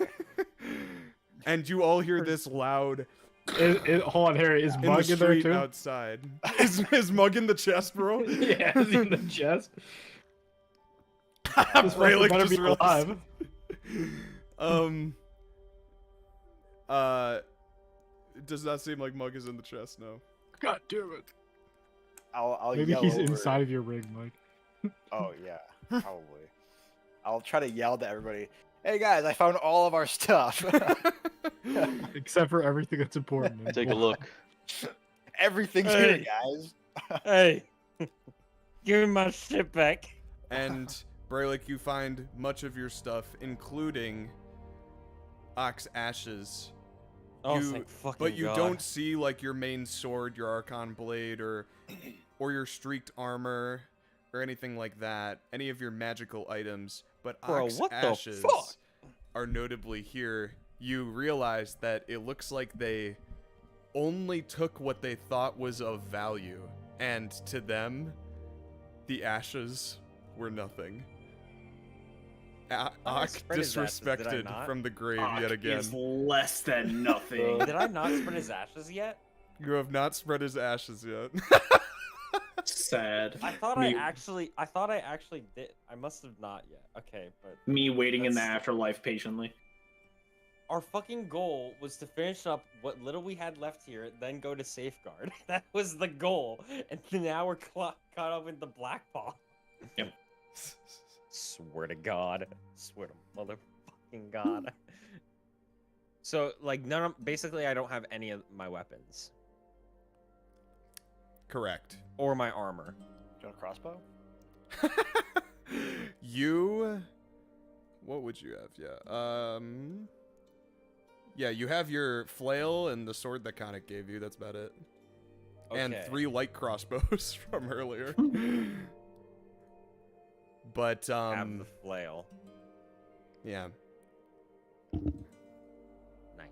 And you all hear this loud... Hold on, Harry. Is Mug in there too? Outside. Is Mug in the chest, bro? Yeah, is he in the chest? Brelikk better just be alive. It does not seem like Mug is in the chest, no. God damn it. I'll Maybe yell he's over. inside of your ring, Mug. Oh yeah, probably. I'll try to yell to everybody. Hey guys, I found all of our stuff. Except for everything that's important. Take a look. Everything's here, guys. Hey, give me my shit back. And Brelikk, you find much of your stuff, including Ox Ashes. Oh, thank fucking but you God. don't see like your main sword, your Archon Blade, or your streaked armor, or anything like that. Any of your magical items, but Bro, Ox what the Ashes fuck? are notably here. You realize that it looks like they only took what they thought was of value, and to them, the ashes were nothing. Ock spread his ashes, did I disrespected not? from the grave Ock yet again. is less than nothing. Did I not spread his ashes yet? You have not spread his ashes yet. Sad. I thought I actually did. I must have not yet. Okay, but Me waiting in the That's- afterlife patiently. our fucking goal was to finish up what little we had left here, then go to Safeguard. That was the goal, and now we're caught up in the Black Paw. Yep. Swear to God. Swear to motherfucking God. So, like, basically, I don't have any of my weapons. Correct. Or my armor. Do you want a crossbow? What would you have? Yeah. Yeah, you have your flail and the sword that Khanek gave you. That's about it. And Okay. 3 light crossbows from earlier. But Have the flail. yeah. Nice.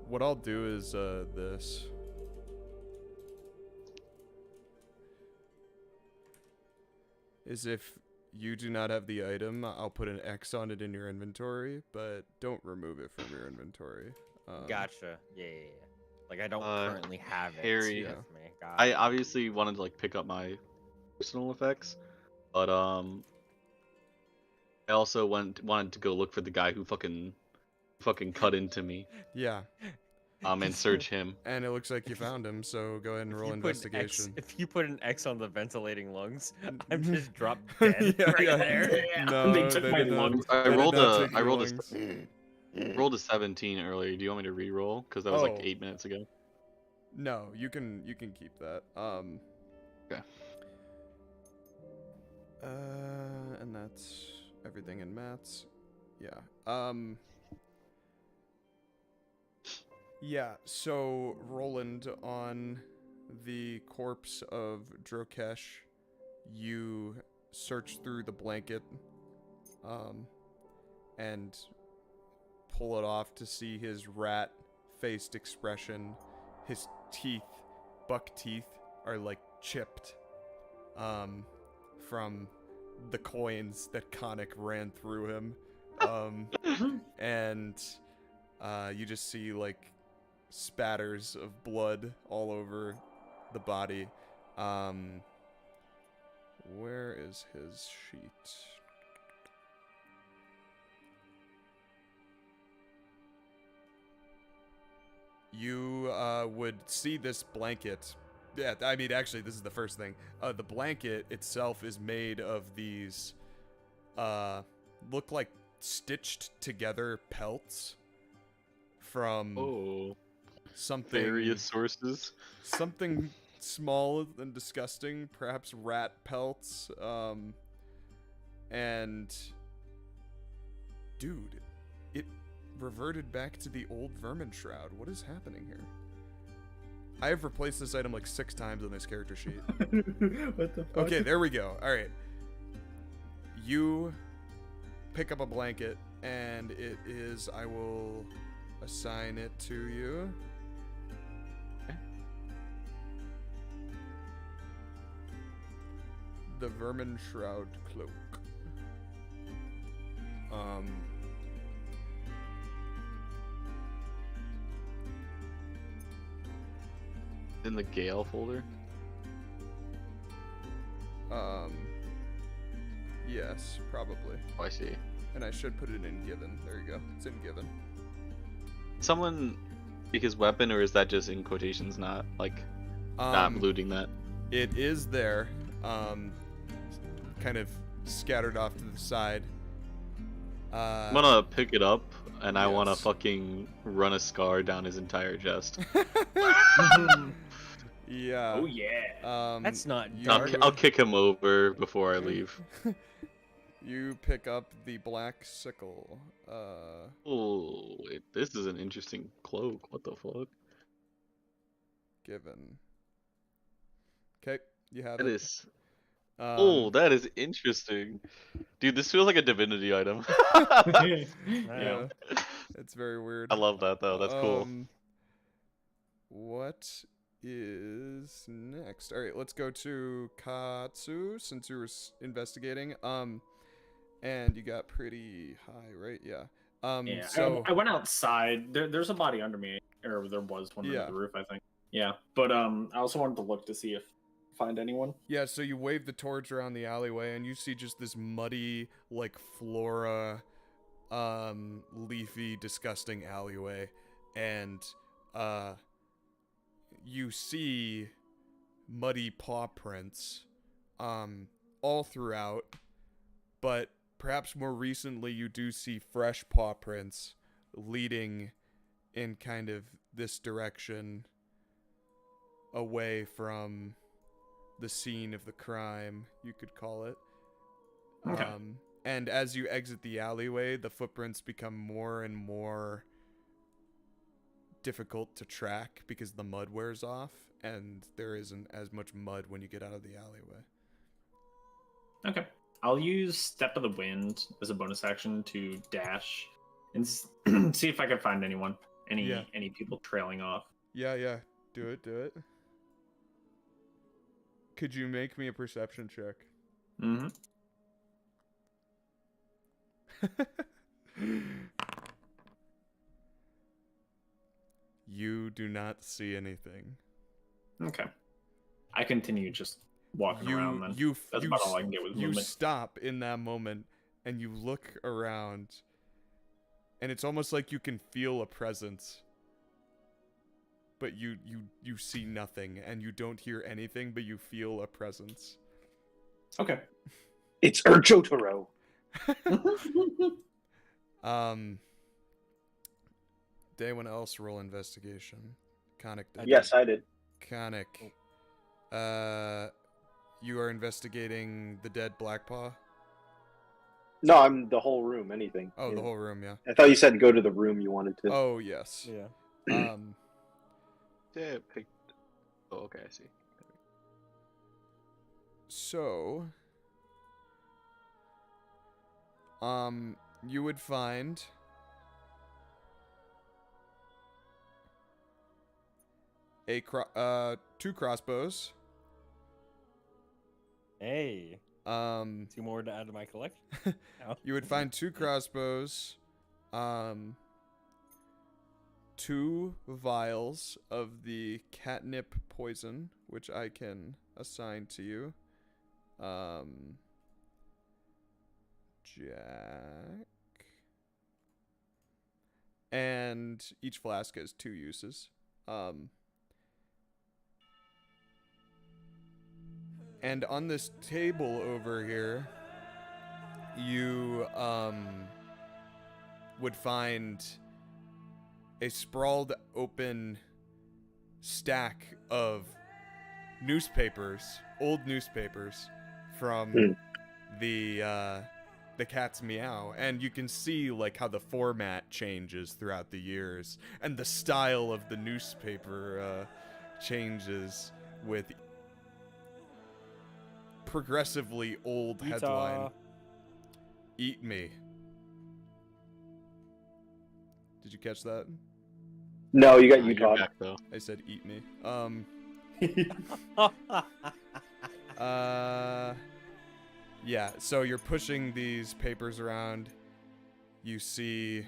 What I'll do is this. Is if you do not have the item, I'll put an X on it in your inventory, but don't remove it from your inventory. Gotcha. Yeah. Like, I don't currently have it Harry, with me. Got I it. obviously wanted to like pick up my personal effects, but I also wanted to go look for the guy who fucking cut into me. Yeah. and search him. And it looks like you found him, so go ahead and roll investigation. If you put an X on the ventilating lungs, I'm just dropped dead Yeah, right yeah. there. No, They took my did not- lungs. I they did rolled not a take your rolled lungs. rolled a 17 earlier. Do you want me to re-roll? Because that was like Oh. 8 minutes ago. No, you can keep that. Okay. And that's everything in Matt's. Yeah. Yeah, so Rolland, on the corpse of Drokesh, you search through the blanket, and pull it off to see his rat-faced expression. His teeth, buck teeth, are like chipped, from the coins that Khanek ran through him. And you just see like spatters of blood all over the body. Where is his sheet? You would see this blanket. Yeah, I mean, actually, this is the first thing. The blanket itself is made of these, look like stitched together pelts from something. Various sources. Something small and disgusting, perhaps rat pelts. And dude, it reverted back to the old vermin shroud. What is happening here? I have replaced this item like 6 times on this character sheet. What the fuck? Okay, there we go. All right. You pick up a blanket, and it is, I will assign it to you. The Vermin Shroud Cloak. In the Gale folder? Yes, probably. Oh, I see. And I should put it in Given. There you go. It's in Given. Someone pick his weapon, or is that just in quotations, not like not looting that? It is there, kind of scattered off to the side. I'm gonna pick it up, and I wanna yes. fucking run a scar down his entire chest. Yeah. Oh yeah. That's not I'll kick him over before I leave. You pick up the black sickle. Oh, wait, this is an interesting cloak. What the fuck? Given. Okay, you have That it. is. Oh, that is interesting, dude. This feels like a divinity item. Yeah. It's very weird. I love that though. That's cool. What is next? All right, let's go to Katsu since you were investigating. And you got pretty high, right? Yeah. Yeah. So I went outside. There's a body under me, or there was one under the roof, I think. Yeah. But I also wanted to look to see if find anyone. Yeah, so you wave the torch around the alleyway and you see just this muddy, like flora, leafy, disgusting alleyway, and you see muddy paw prints all throughout, but perhaps more recently you do see fresh paw prints leading in kind of this direction away from the scene of the crime, you could call it. Okay. And as you exit the alleyway, the footprints become more and more difficult to track because the mud wears off, and there isn't as much mud when you get out of the alleyway. Okay. I'll use Step of the Wind as a bonus action to dash and see if I can find anyone. Any people trailing off. Yeah. Do it. Could you make me a perception check? Mm-hmm. You do not see anything. Okay. I continue just walking around then. That's about all I can get with movement. You stop in that moment and you look around, and it's almost like you can feel a presence but you see nothing, and you don't hear anything, but you feel a presence. Okay. It's Urchotaro. Did anyone else roll investigation? Khanek did. Yes, I did. Khanek, you are investigating the dead Blackpaw? No, I'm the whole room. Anything. Oh, Yeah. the whole room, yeah. I thought you said go to the room you wanted to. Oh, yes. Yeah. Yeah, picked. Oh, okay, I see. So, you would find two crossbows. Hey. 2 more to add to my collection. Oh. You would find 2 crossbows, 2 vials of the catnip poison, which I can assign to you. Jack. And each flask has 2 uses. And on this table over here, you would find a sprawled open stack of newspapers, old newspapers from the Cat's Meow, and you can see like how the format changes throughout the years, and the style of the newspaper changes with progressively old headline. Eat me. Did you catch that? No, you got You're Utah. back, though. I said eat me. Yeah, so you're pushing these papers around. You see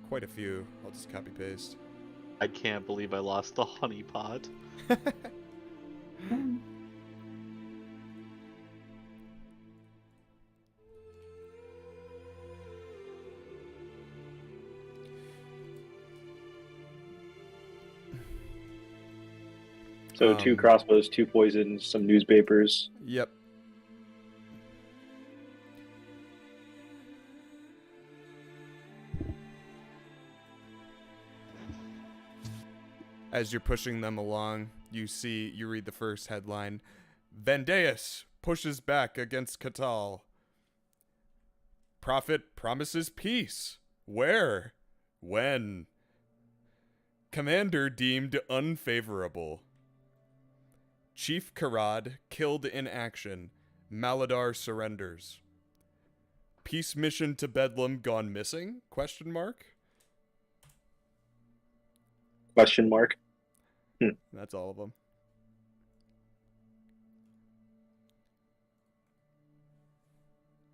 quite a few. I'll just copy paste. I can't believe I lost the honey pot. So 2 crossbows, 2 poisons, some newspapers. Yep. As you're pushing them along, you read the first headline. Vendeus pushes back against Catal. Prophet promises peace. Where? When? Commander deemed unfavorable. Chief Karad killed in action. Maladar surrenders. Peace mission to Bedlam gone missing? Question mark? Question mark. That's all of them.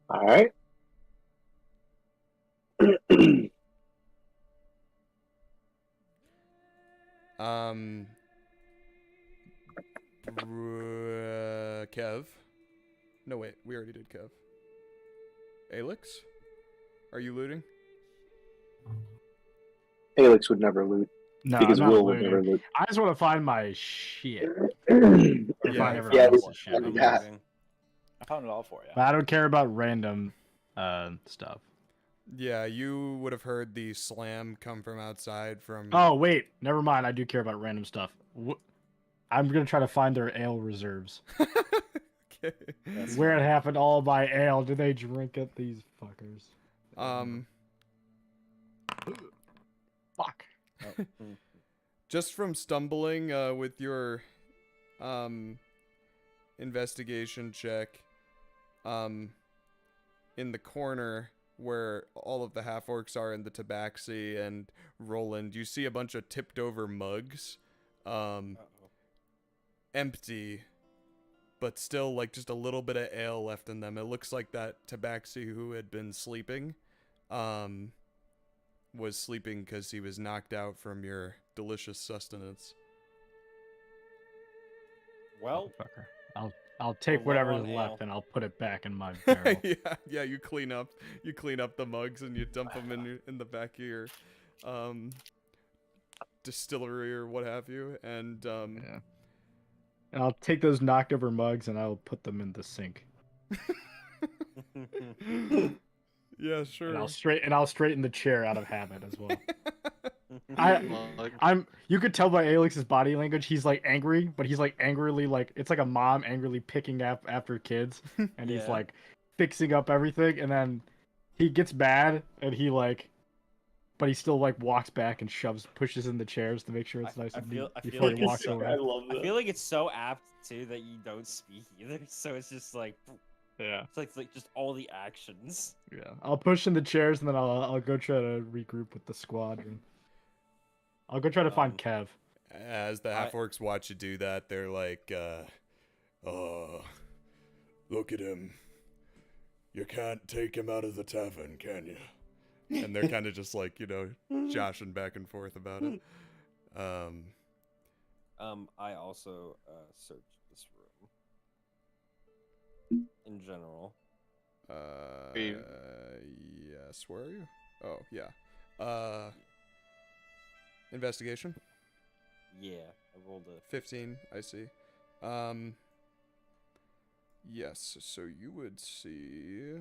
All right. Kev. No, wait. We already did Kev. Alex? Are you looting? Alex would never loot. No, because I'm not Will would looting. never loot. I just want to find my shit. Yeah, I found it all for you. But I don't care about random stuff. Yeah, you would have heard the slam come from outside from... Oh, wait. Never mind. I do care about random stuff. I'm going to try to find their ale reserves. Okay. Where it happened all by ale. Do they drink it, these fuckers? Fuck. Just from stumbling with your investigation check, in the corner where all of the half-orcs are in the tabaxi and Rolland, you see a bunch of tipped over mugs, empty, but still like just a little bit of ale left in them. It looks like that tabaxi who had been sleeping was sleeping because he was knocked out from your delicious sustenance. Well, I'll take whatever's left and I'll put it back in my barrel. yeah, you clean up the mugs and you dump them in the back of your distillery or what have you, and Yeah. And I'll take those knocked over mugs and I'll put them in the sink. yeah, sure. And I'll straighten the chair out of habit as well. Mug. You could tell by Alex's body language, he's like angry, but he's like angrily like it's like a mom angrily picking up after kids, and he's Yeah. like fixing up everything, and then he gets mad and he like, but he still like walks back and pushes in the chairs to make sure it's nice and neat I feel before like he walks it's so, away. I love I that. feel like it's so apt too that you don't speak either, so it's just like Yeah, it's like just all the actions. yeah. I'll push in the chairs and then I'll go try to regroup with the squadron. I'll go try to find Kev. As the half-orcs watch you do that, they're like, oh, look at him. You can't take him out of the tavern, can you? And they're kind of just like, joshing back and forth about it. I also searched this room in general. Yes, where are you? Oh, yeah. Investigation? Yeah, I rolled a 15, I see. Yes, so you would see...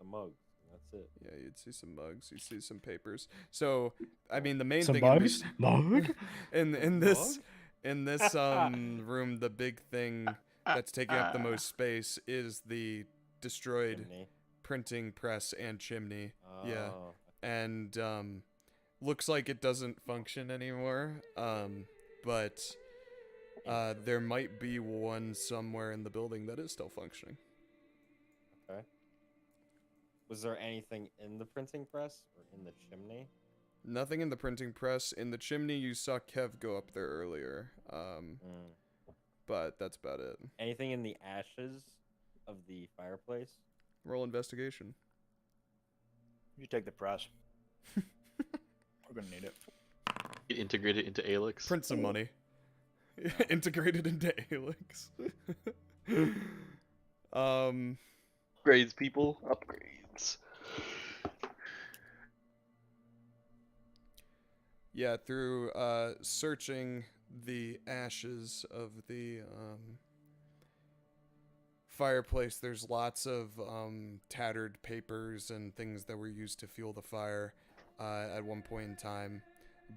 mug. That's it. Yeah, you'd see some mugs, you'd see some papers. So, I mean, the main Some thing mugs? Mug? in this room, the big thing that's taking up the most space is the destroyed Chimney. printing press and chimney. Yeah, Oh. and looks like it doesn't function anymore. But there might be one somewhere in the building that is still functioning. Okay. Was there anything in the printing press or in the chimney? Nothing in the printing press. In the chimney, you saw Kev go up there earlier. But that's about it. Anything in the ashes of the fireplace? Roll investigation. You take the press. We're gonna need it. Get integrated into Alex. Print some money. Integrated into Alex. Upgrades, people. Upgrades. Yeah, through searching the ashes of the fireplace, there's lots of tattered papers and things that were used to fuel the fire at one point in time.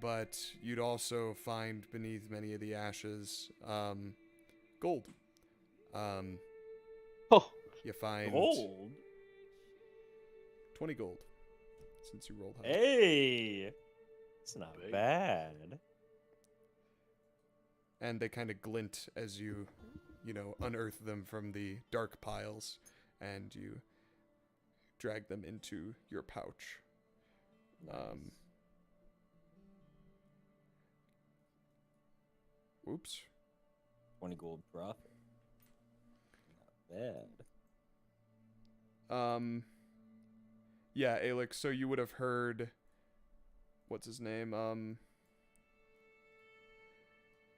But you'd also find beneath many of the ashes gold. You find Gold? 20 gold, since you rolled high. Hey! It's not bad. And they kind of glint as you unearth them from the dark piles, and you drag them into your pouch. Oops. 20 gold profit. Not bad. Yeah, Alex, so you would have heard, what's his name?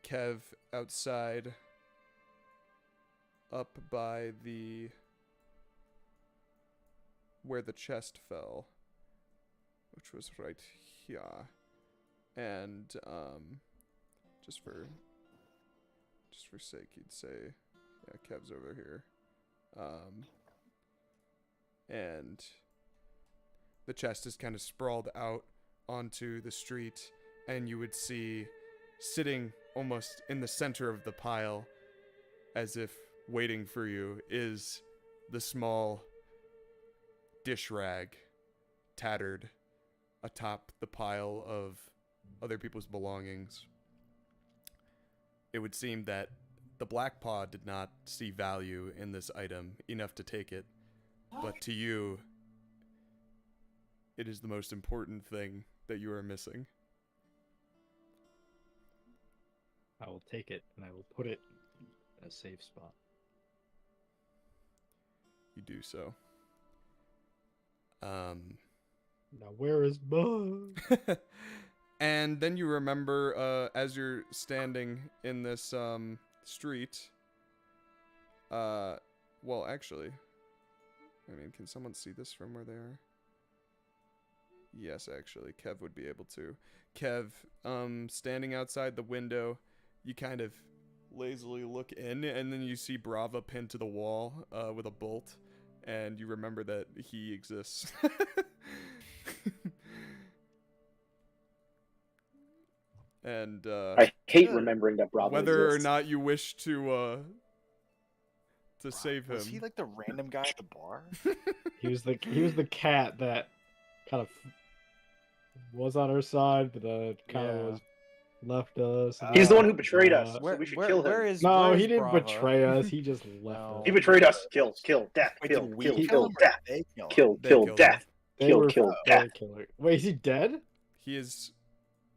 Kev outside, up by where the chest fell, which was right here. And, just for sake, he'd say, yeah, Kev's over here. And the chest is kind of sprawled out onto the street, and you would see sitting almost in the center of the pile, as if waiting for you, is the small dish rag, tattered atop the pile of other people's belongings. It would seem that the Black Paw did not see value in this item enough to take it, but to you, it is the most important thing that you are missing. I will take it and I will put it in a safe spot. You do so. Now where is Bug? And then you remember, as you're standing in this street. Well, actually, I mean, can someone see this from where they are? Yes, actually, Kev would be able to. Kev, standing outside the window, you kind of lazily look in, and then you see Brava pinned to the wall with a bolt, and you remember that he exists. And I hate remembering that Bravo whether exists. or not you wish to save him. Was he like the random guy at the bar? He was the cat that kind of was on our side, but kind of was left us. He's the one who betrayed us, so we should kill him. No, he didn't betray us. He just left us. He betrayed us. Kill, death, Wait, kill, did we kill, kill kill, him or death, did they kill him? kill, They kill, killed death, They kill, were kill, they death. killer. Wait, is he dead? He is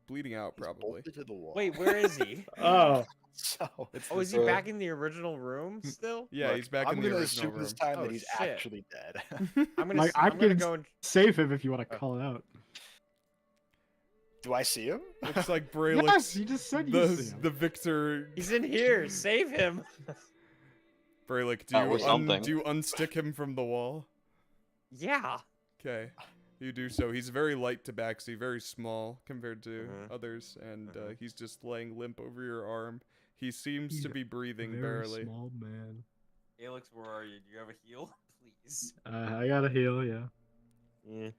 bleeding out, probably. Bolted to the wall. Wait, where is he? Oh, So Oh, is he back in the original room still? Yeah, look, he's back I'm in the gonna original assume room. this time Oh, that he's shit. actually dead. I'm gonna, like, I'm gonna can go and. save him if you want to call it out. Do I see him? Looks like Yes, Brelik's you just said you see him. the victor. He's in here. Save him. Brelikk, Or something. do you unstick him from the wall? Yeah. Okay, you do so. He's very light tabaxi, very small compared to others, and he's just laying limp over your arm. He seems He's to be breathing Very barely. small man. Alex, where are you? Do you have a heal? Please. I got a heal, yeah.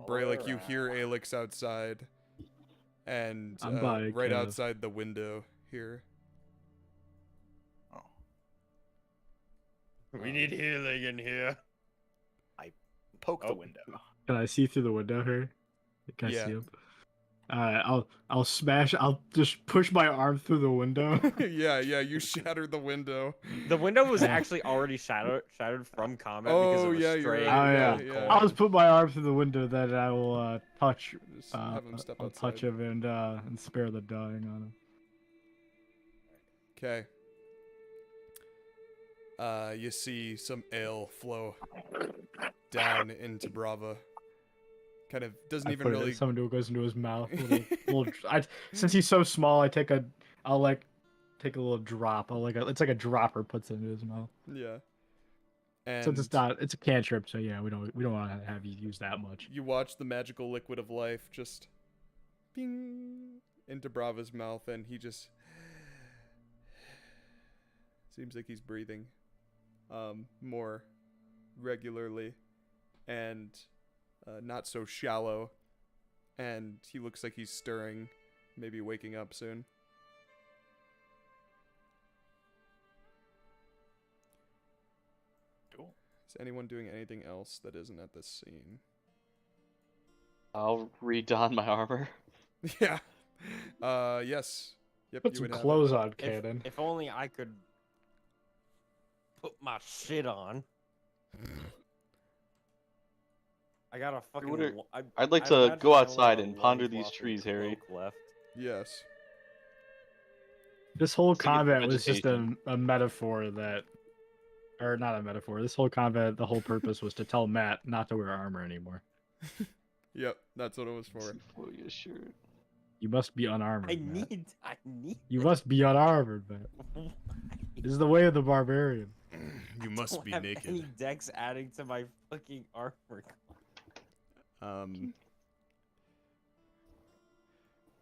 Brelikk, you hear Alex outside, and I'm by right Kev. outside the window here. Oh. We need healing in here. Poke the window. Can I see through the window here? Can I Yeah. see him? Alright, I'll smash. I'll just push my arm through the window. yeah, you shatter the window. The window was actually already shattered from combat because Oh, it was yeah, you're straight. right. Oh yeah. yeah. I'll just put my arm through the window. Then I will touch. Just have him step I'll outside. touch him and spare the dying on him. Okay. You see some ale flow down into Brava. Kind of doesn't I even put it- really. Someone goes into his mouth. Since he's so small, I'll take a little drop. It's like a dropper puts it into his mouth. Yeah. And Since it's a cantrip, so yeah, we don't want to have you use that much. you watch the magical liquid of life just ping into Brava's mouth, and he just seems like he's breathing more regularly and not so shallow, and he looks like he's stirring, maybe waking up soon. Cool. Is anyone doing anything else that isn't at this scene? I'll redon my armor. Yeah. Yes. Yep. Put you some would have clothes it. on, Cannon. If only I could put my shit on. I got a fucking. would've- lo- I- I'd like I to imagine go I only outside have a and ponder loincloth these trees, and Harry. cloak Left. Yes. This whole Let's take it from combat was just vegetation. a metaphor that, or not a metaphor. This whole combat, the whole purpose was to tell Matt not to wear armor anymore. Yep. That's what it was for. For your shirt. You must be unarmored. I Matt. need. You must be unarmored, Matt. This is the way of the barbarian. You must don't be have naked. Any dex adding to my fucking armor.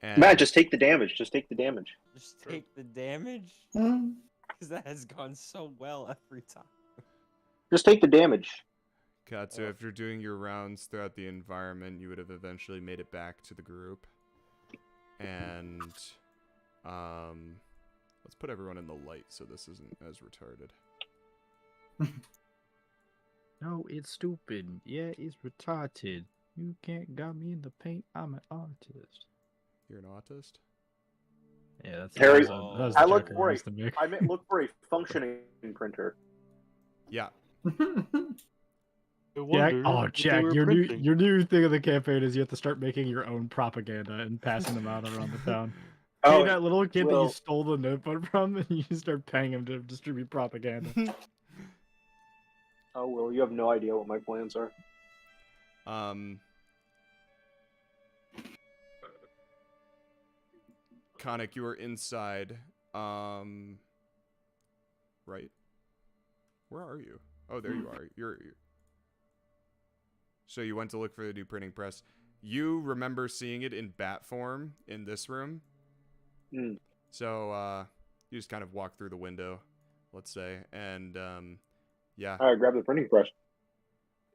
And Matt, just take the damage. Just take the damage. Just take the damage. Hmm. Because that has gone so well every time. Just take the damage. Katsu, if you're doing your rounds throughout the environment, you would have eventually made it back to the group. And let's put everyone in the light so this isn't as retarded. No, it's stupid. Yeah, it's retarded. You can't got me in the paint. I'm an artist. You're an autist? Yeah, that's Harry, that was I the look joke for a, used to make. I meant look for a functioning printer. Yeah. Jack, Jack, your new thing of the campaign is you have to start making your own propaganda and passing them out around the town. Oh, Hey, that little kid that well- you stole the notebook from, and you start paying him to distribute propaganda. Oh, Will, you have no idea what my plans are. Khanek, you are inside. Right. Where are you? Oh, there you are. You're. So you went to look for the new printing press. You remember seeing it in bat form in this room. So you just kind of walk through the window, let's say, and yeah. All right, grab the printing press.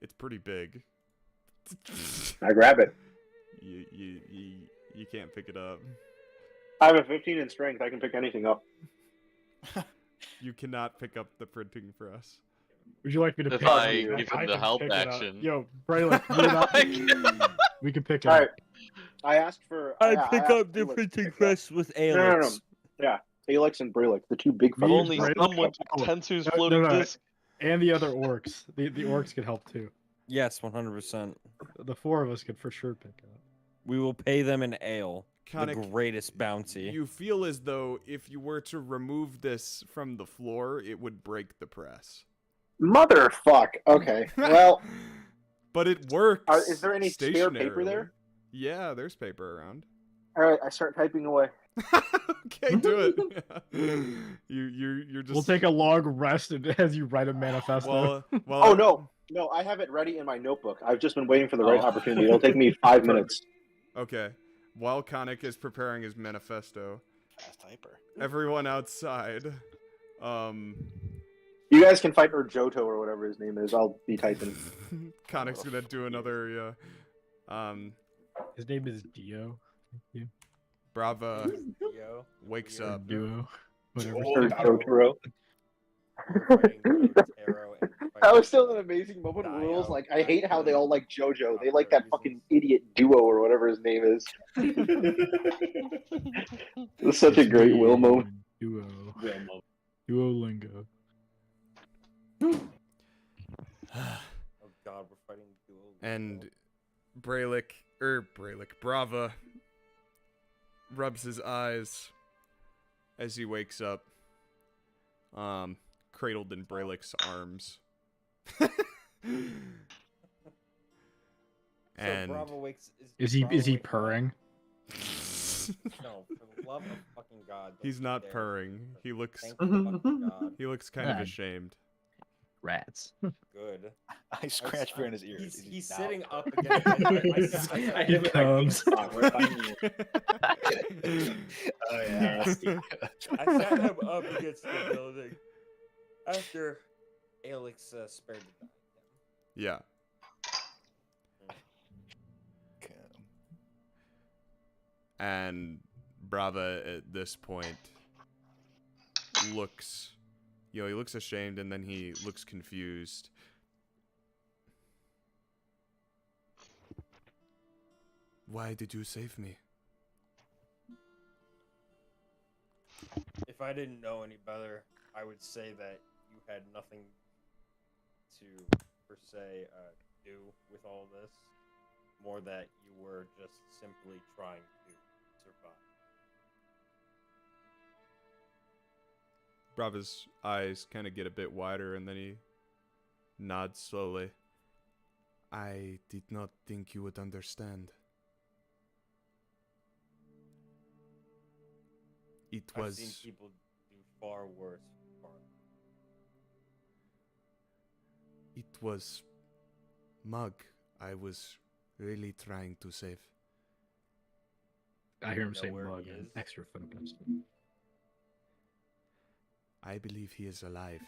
It's pretty big. I grab it. You can't pick it up. I have a 15 in strength. I can pick anything up. You cannot pick up the printing press. Would you like me to If pick I it up? give him the can help pick it up. action. Yo, Brelikk, we can pick it All up. right. I asked for. I pick asked up the Felix to printing pick it up. press with No. Alex. Yeah, Alex and Brelikk, the two big Me, fuckers. Only Brelikk, someone oh, Tensu's no, floating no. disc. And the other orcs. The orcs could help too. Yes, 100%. The four of us could for sure pick it up. We will pay them an ale. The Khanek, greatest bounty. You feel as though if you were to remove this from the floor, it would break the press. Motherfuck. Okay. Well, but it works. Is there any spare paper there? Yeah, there's paper around. All right, I start typing away. Okay, do it. You're just. We'll take a long rest as you write a manifesto. Oh no, I have it ready in my notebook. I've just been waiting for the right opportunity. It'll take me 5 minutes. Okay. While Khanek is preparing his manifesto, Fast typer. everyone outside, You guys can fight Johto or whatever his name is. I'll be typing. Khanek's gonna do another. His name is Dio. Thank you. Brava Dio. wakes Or up. Duo. Whatever. Or Jotaro. That was still an amazing moment. Rules like I hate how they all like JoJo. They like that fucking idiot Duo or whatever his name is. It was such a great Will moment. Duo. Duolingo. Oh god, we're fighting Duo. And Brava rubs his eyes as he wakes up, cradled in Brelick's arms. And so Bravo wakes. Is he purring? No, for the love of fucking God. He's not purring. He looks. Thank you, fucking God. He looks kind of ashamed. Rats. Good. I scratch Bear in his ears. He's Now. sitting up again. He comes. Oh yeah. I sat him up against the building after Alex spared the guy. Yeah. And Brava at this point looks, he looks ashamed and then he looks confused. Why did you save me? If I didn't know any better, I would say that you had nothing to, per se, do with all this. More that you were just simply trying to survive. Brava's eyes kind of get a bit wider and then he nods slowly. I did not think you would understand. I've seen people do far worse. It was Mug I was really trying to save. I hear him Know say where mug he and is? extra focused. I believe he is alive.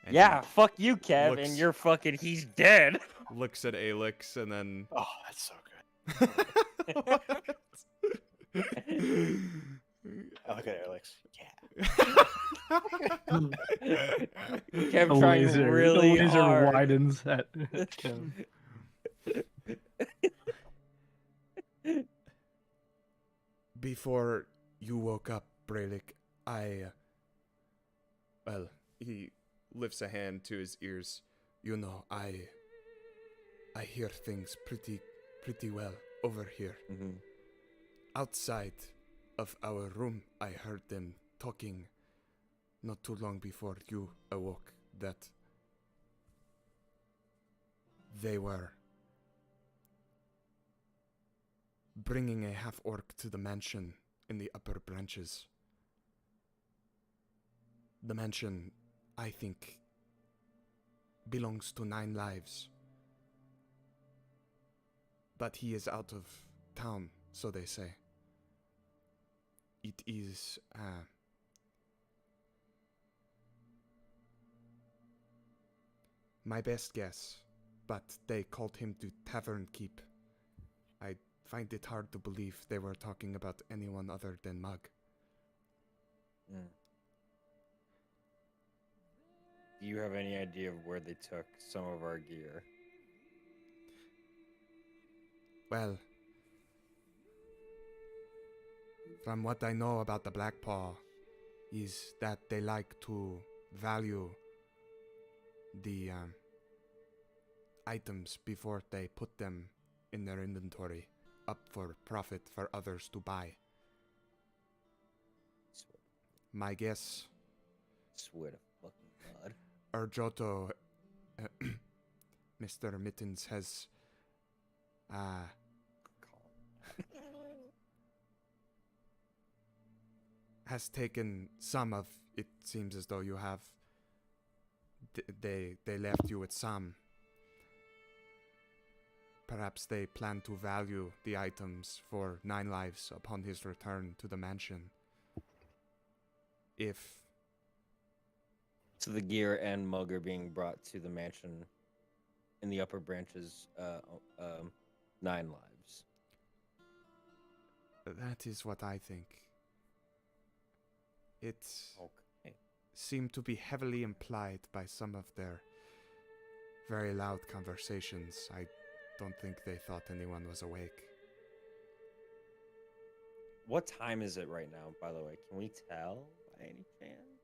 And Yeah, he fuck you, Kev, looks- and you're fucking, he's dead. looks at Alex and then Oh, that's so good. I look at Alex. Yeah. Kev trying really the laser hard. widens at Kev. Before you woke up, Brelikk, well, he lifts a hand to his ears. You know, I hear things pretty well over here. Mm-hmm. Outside of our room, I heard them talking not too long before you awoke that they were bringing a half-orc to the mansion in the upper branches. The mansion, I think, belongs to 9 lives. But he is out of town, so they say. It is, my best guess, but they called him to Tavern Keep. I find it hard to believe they were talking about anyone other than Mug. Mm. Do you have any idea of where they took some of our gear? Well, from what I know about the Black Paw, is that they like to value the items before they put them in their inventory, up for profit for others to buy. My guess. Swear to fucking God. Urjoto, Mr. Mittens has has taken some of. It seems as though you have. They left you with some. Perhaps they plan to value the items for 9 lives upon his return to the mansion. If So the gear and mug are being brought to the mansion in the upper branches, 9 lives. that is what I think. It Okay. seemed to be heavily implied by some of their very loud conversations. I don't think they thought anyone was awake. What time is it right now, by the way? Can we tell by any chance?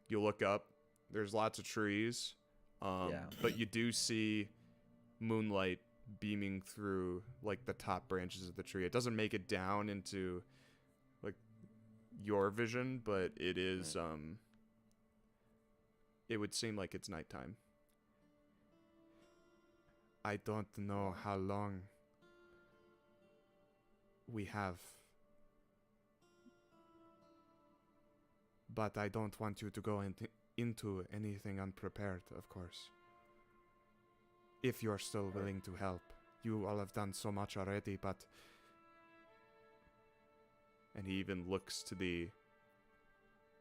You look up, there's lots of trees, but you do see moonlight beaming through like the top branches of the tree. It doesn't make it down into like your vision, but it is it would seem like it's nighttime. I don't know how long we have, but I don't want you to go into anything unprepared, of course. If you're still willing to help. You all have done so much already, but... And he even looks to the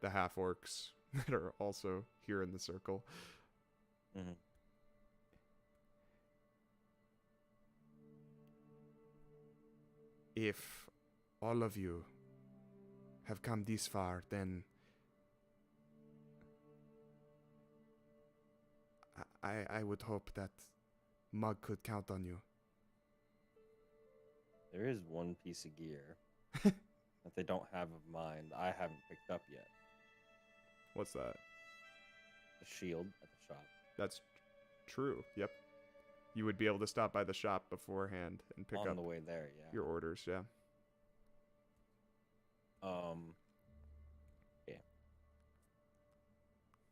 half-orcs that are also here in the circle. Mm-hmm. If all of you have come this far, then I would hope that Mug could count on you. There is one piece of gear that they don't have of mine that I haven't picked up yet. What's that? The shield at the shop. That's true, yep. You would be able to stop by the shop beforehand and pick On up the way there, yeah. your orders, yeah. Yeah.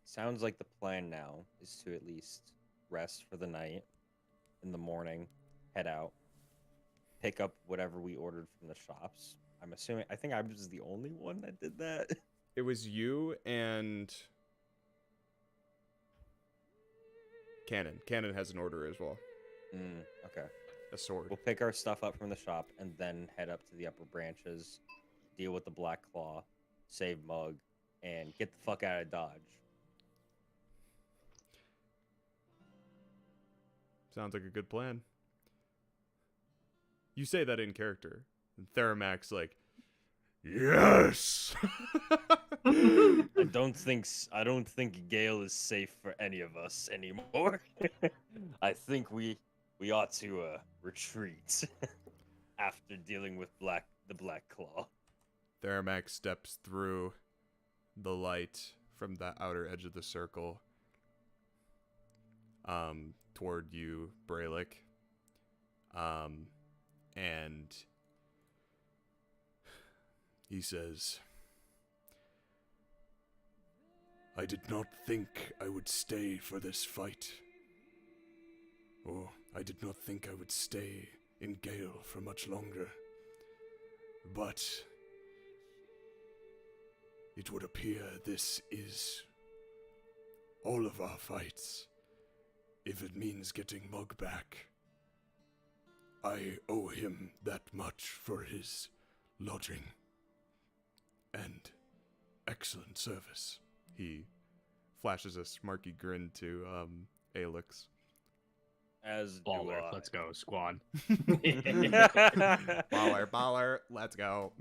Sounds like the plan now is to at least rest for the night. In the morning, head out, pick up whatever we ordered from the shops. I think I was the only one that did that. It was you and Cannon. Cannon has an order as well. Okay. A sword. We'll pick our stuff up from the shop and then head up to the upper branches, deal with the Black Claw, save Mug, and get the fuck out of Dodge. Sounds like a good plan. You say that in character. And Theramac's like, yes! I don't think Gale is safe for any of us anymore. I think we ought to retreat after dealing with the Black Claw. Theramac steps through the light from the outer edge of the circle toward you, Brelikk. And he says, I did not think I would stay for this fight. Or I did not think I would stay in Gale for much longer. But it would appear this is all of our fights, if it means getting Mug back. I owe him that much for his lodging and excellent service. He flashes a smirky grin to Alex. As do Baller, I. let's go, squad. Baller, let's go.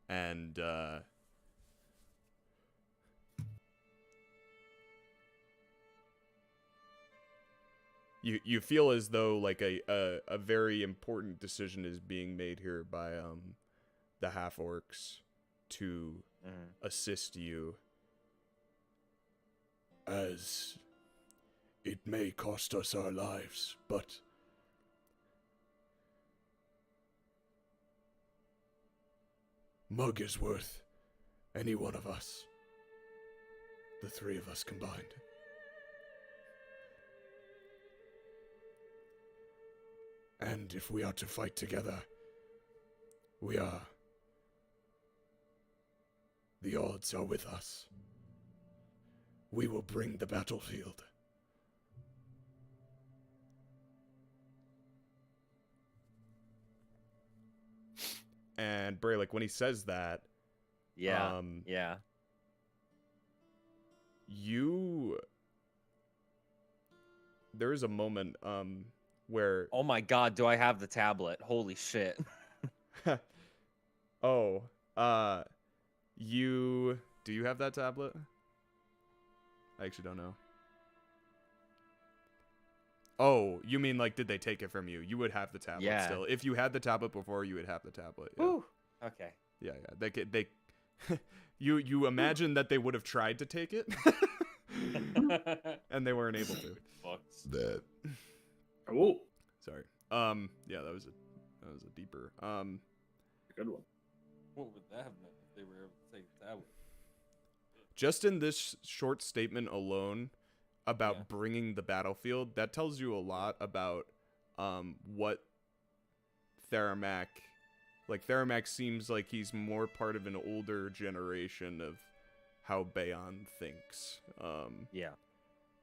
And you feel as though like a very important decision is being made here by the half orcs to assist you, as it may cost us our lives, but Mug is worth any one of us. The three of us combined. And if we are to fight together, the odds are with us. We will bring the battlefield. And Brelikk, when he says that, yeah, there is a moment where, oh my god, do I have the tablet? Holy shit. do you have that tablet? I actually don't know. Oh, you mean like, did they take it from you? You would have the tablet still. If you had the tablet before, you would have the tablet. Yeah. Woo. Okay. Yeah. They you imagine that they would have tried to take it, and they weren't able to. That. Oh, sorry. Yeah, that was a deeper. Good one. What would that have meant if they were able to take the tablet? Just in this short statement alone about bringing the battlefield, that tells you a lot about what Theramak, like Theramak seems like he's more part of an older generation of how Baeon thinks.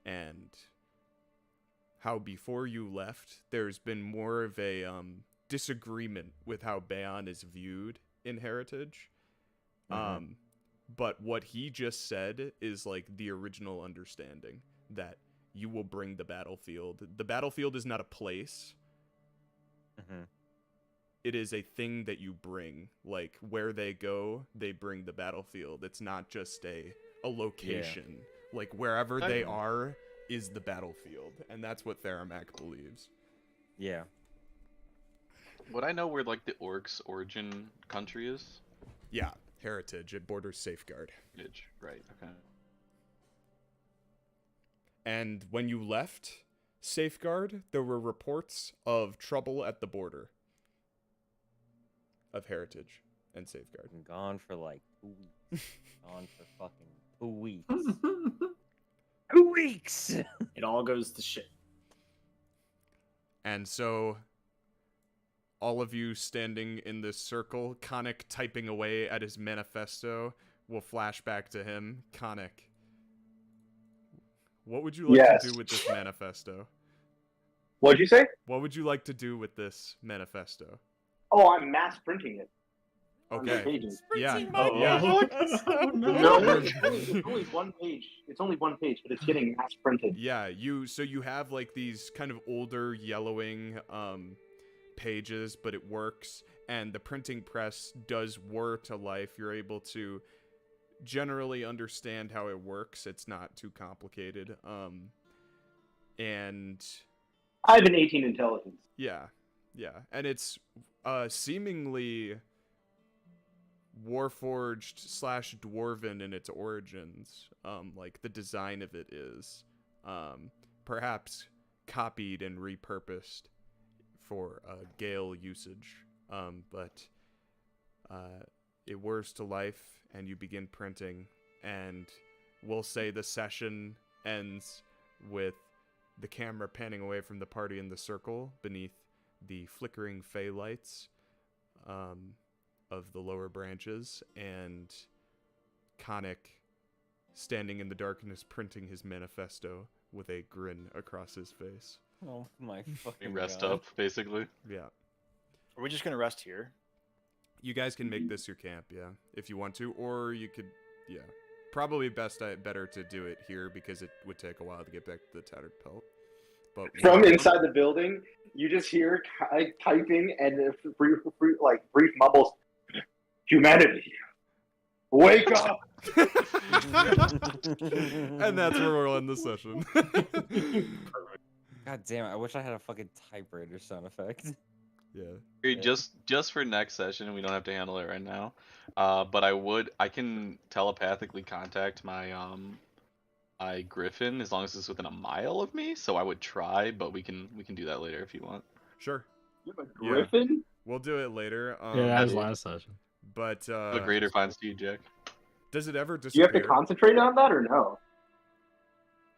And how before you left, there's been more of a disagreement with how Baeon is viewed in Heritage. But what he just said is like the original understanding, that you will bring the battlefield. The battlefield is not a place. It is a thing that you bring. Like, where they go, they bring the battlefield. It's not just a location. Like, wherever they are is the battlefield. And that's what Theramak believes. Yeah. Would I know where, like, the orcs' origin country is? Yeah, Heritage. It borders Safeguard. Right, okay. And when you left Safeguard, there were reports of trouble at the border of Heritage and Safeguard. I'm gone for like 2 weeks. Gone for fucking 2 weeks. 2 weeks! It all goes to shit. And so, all of you standing in this circle, Khanek typing away at his manifesto, will flash back to him. Khanek, what would you like to do with this manifesto? What'd you say? What would you like to do with this manifesto? Oh, I'm mass printing it. Okay. Yeah. No, it's only one page. It's only one page, but it's getting mass printed. Yeah, so you have like these kind of older yellowing pages, but it works, and the printing press does whir to life. You're able to generally understand how it works. It's not too complicated. And I have an 18 intelligence. Yeah. And it's seemingly Warforged / Dwarven in its origins. Like the design of it is perhaps copied and repurposed for Gale usage. But it whirs to life and you begin printing, and we'll say the session ends with the camera panning away from the party in the circle beneath the flickering fey lights of the lower branches, and Khanek standing in the darkness printing his manifesto with a grin across his face. Oh my fucking Rest God. up, basically. Yeah. Are we just gonna rest here? You guys can make this your camp, yeah, if you want to, or you could, yeah. Probably better to do it here because it would take a while to get back to the tattered pelt. But From inside the building, you just hear typing and brief mumbles. Humanity, wake up! And that's where we'll end the session. God damn it! I wish I had a fucking typewriter sound effect. Yeah. Hey, just for next session, we don't have to handle it right now. But I can telepathically contact my my griffin as long as it's within a mile of me. So I would try, but we can do that later if you want. Sure. You have a griffin? We'll do it later. Yeah, that was last session. But The greater finds you, Jack. does it ever Do disappear? you have to concentrate on that or no?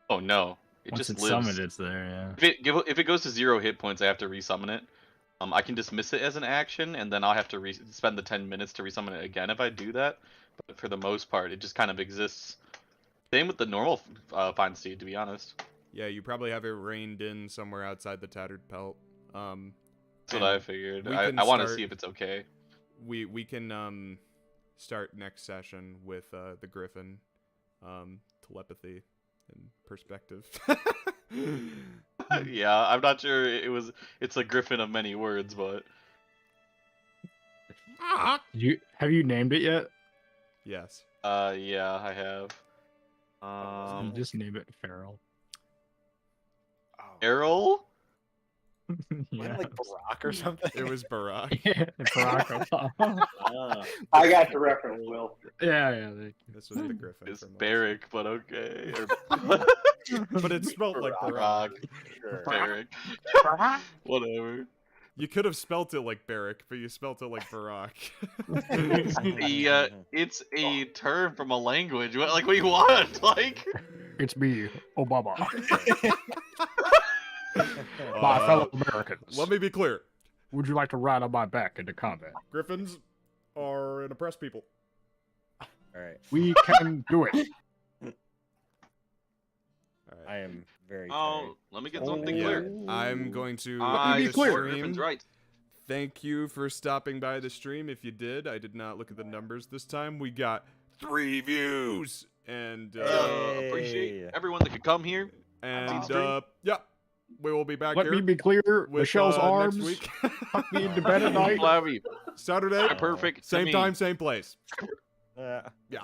Oh no, it Once just it's lives. summoned, it's there. Yeah. If it goes to 0 hit points, I have to resummon it. I can dismiss it as an action, and then I'll have to spend the 10 minutes to resummon it again if I do that. But for the most part, it just kind of exists. Same with the normal Find Steed, to be honest. Yeah, you probably have it reined in somewhere outside the tattered pelt. That's what I figured. we I can want to start- see if it's okay. We can start next session with the griffin, telepathy and perspective. Yeah, I'm not sure it's a griffin of many words, but Have you named it yet? Yes. yeah, I have. You just name it Feral. Errol? Wasn't it like Barack or something? It was Barack. I got the reference, Will. Yeah. This was the griffin. It's from Barrick, but okay. But it spelled like Barack. Barrick. Whatever. You could have spelt it like Barrick, but you spelt it like Barack. It's a term from a language. What do you want? Like, It's me, Obama. My fellow Americans. Let me be clear. Would you like to ride on my back into combat? Griffins are an oppressed people. Alright. We can do it. I am very oh, let me get something clear. I'm going to I end the swear, stream. Griffin's right. Thank you for stopping by the stream. If you did, I did not look at the numbers this time. We got 3 views, and appreciate everyone that could come here. And yeah, we will be back Let here. me be clear. with, Michelle's arms. next week. Tuck me into bed at night. Flabby. Saturday, Perfect. to same me. time, same place. tired. Yeah.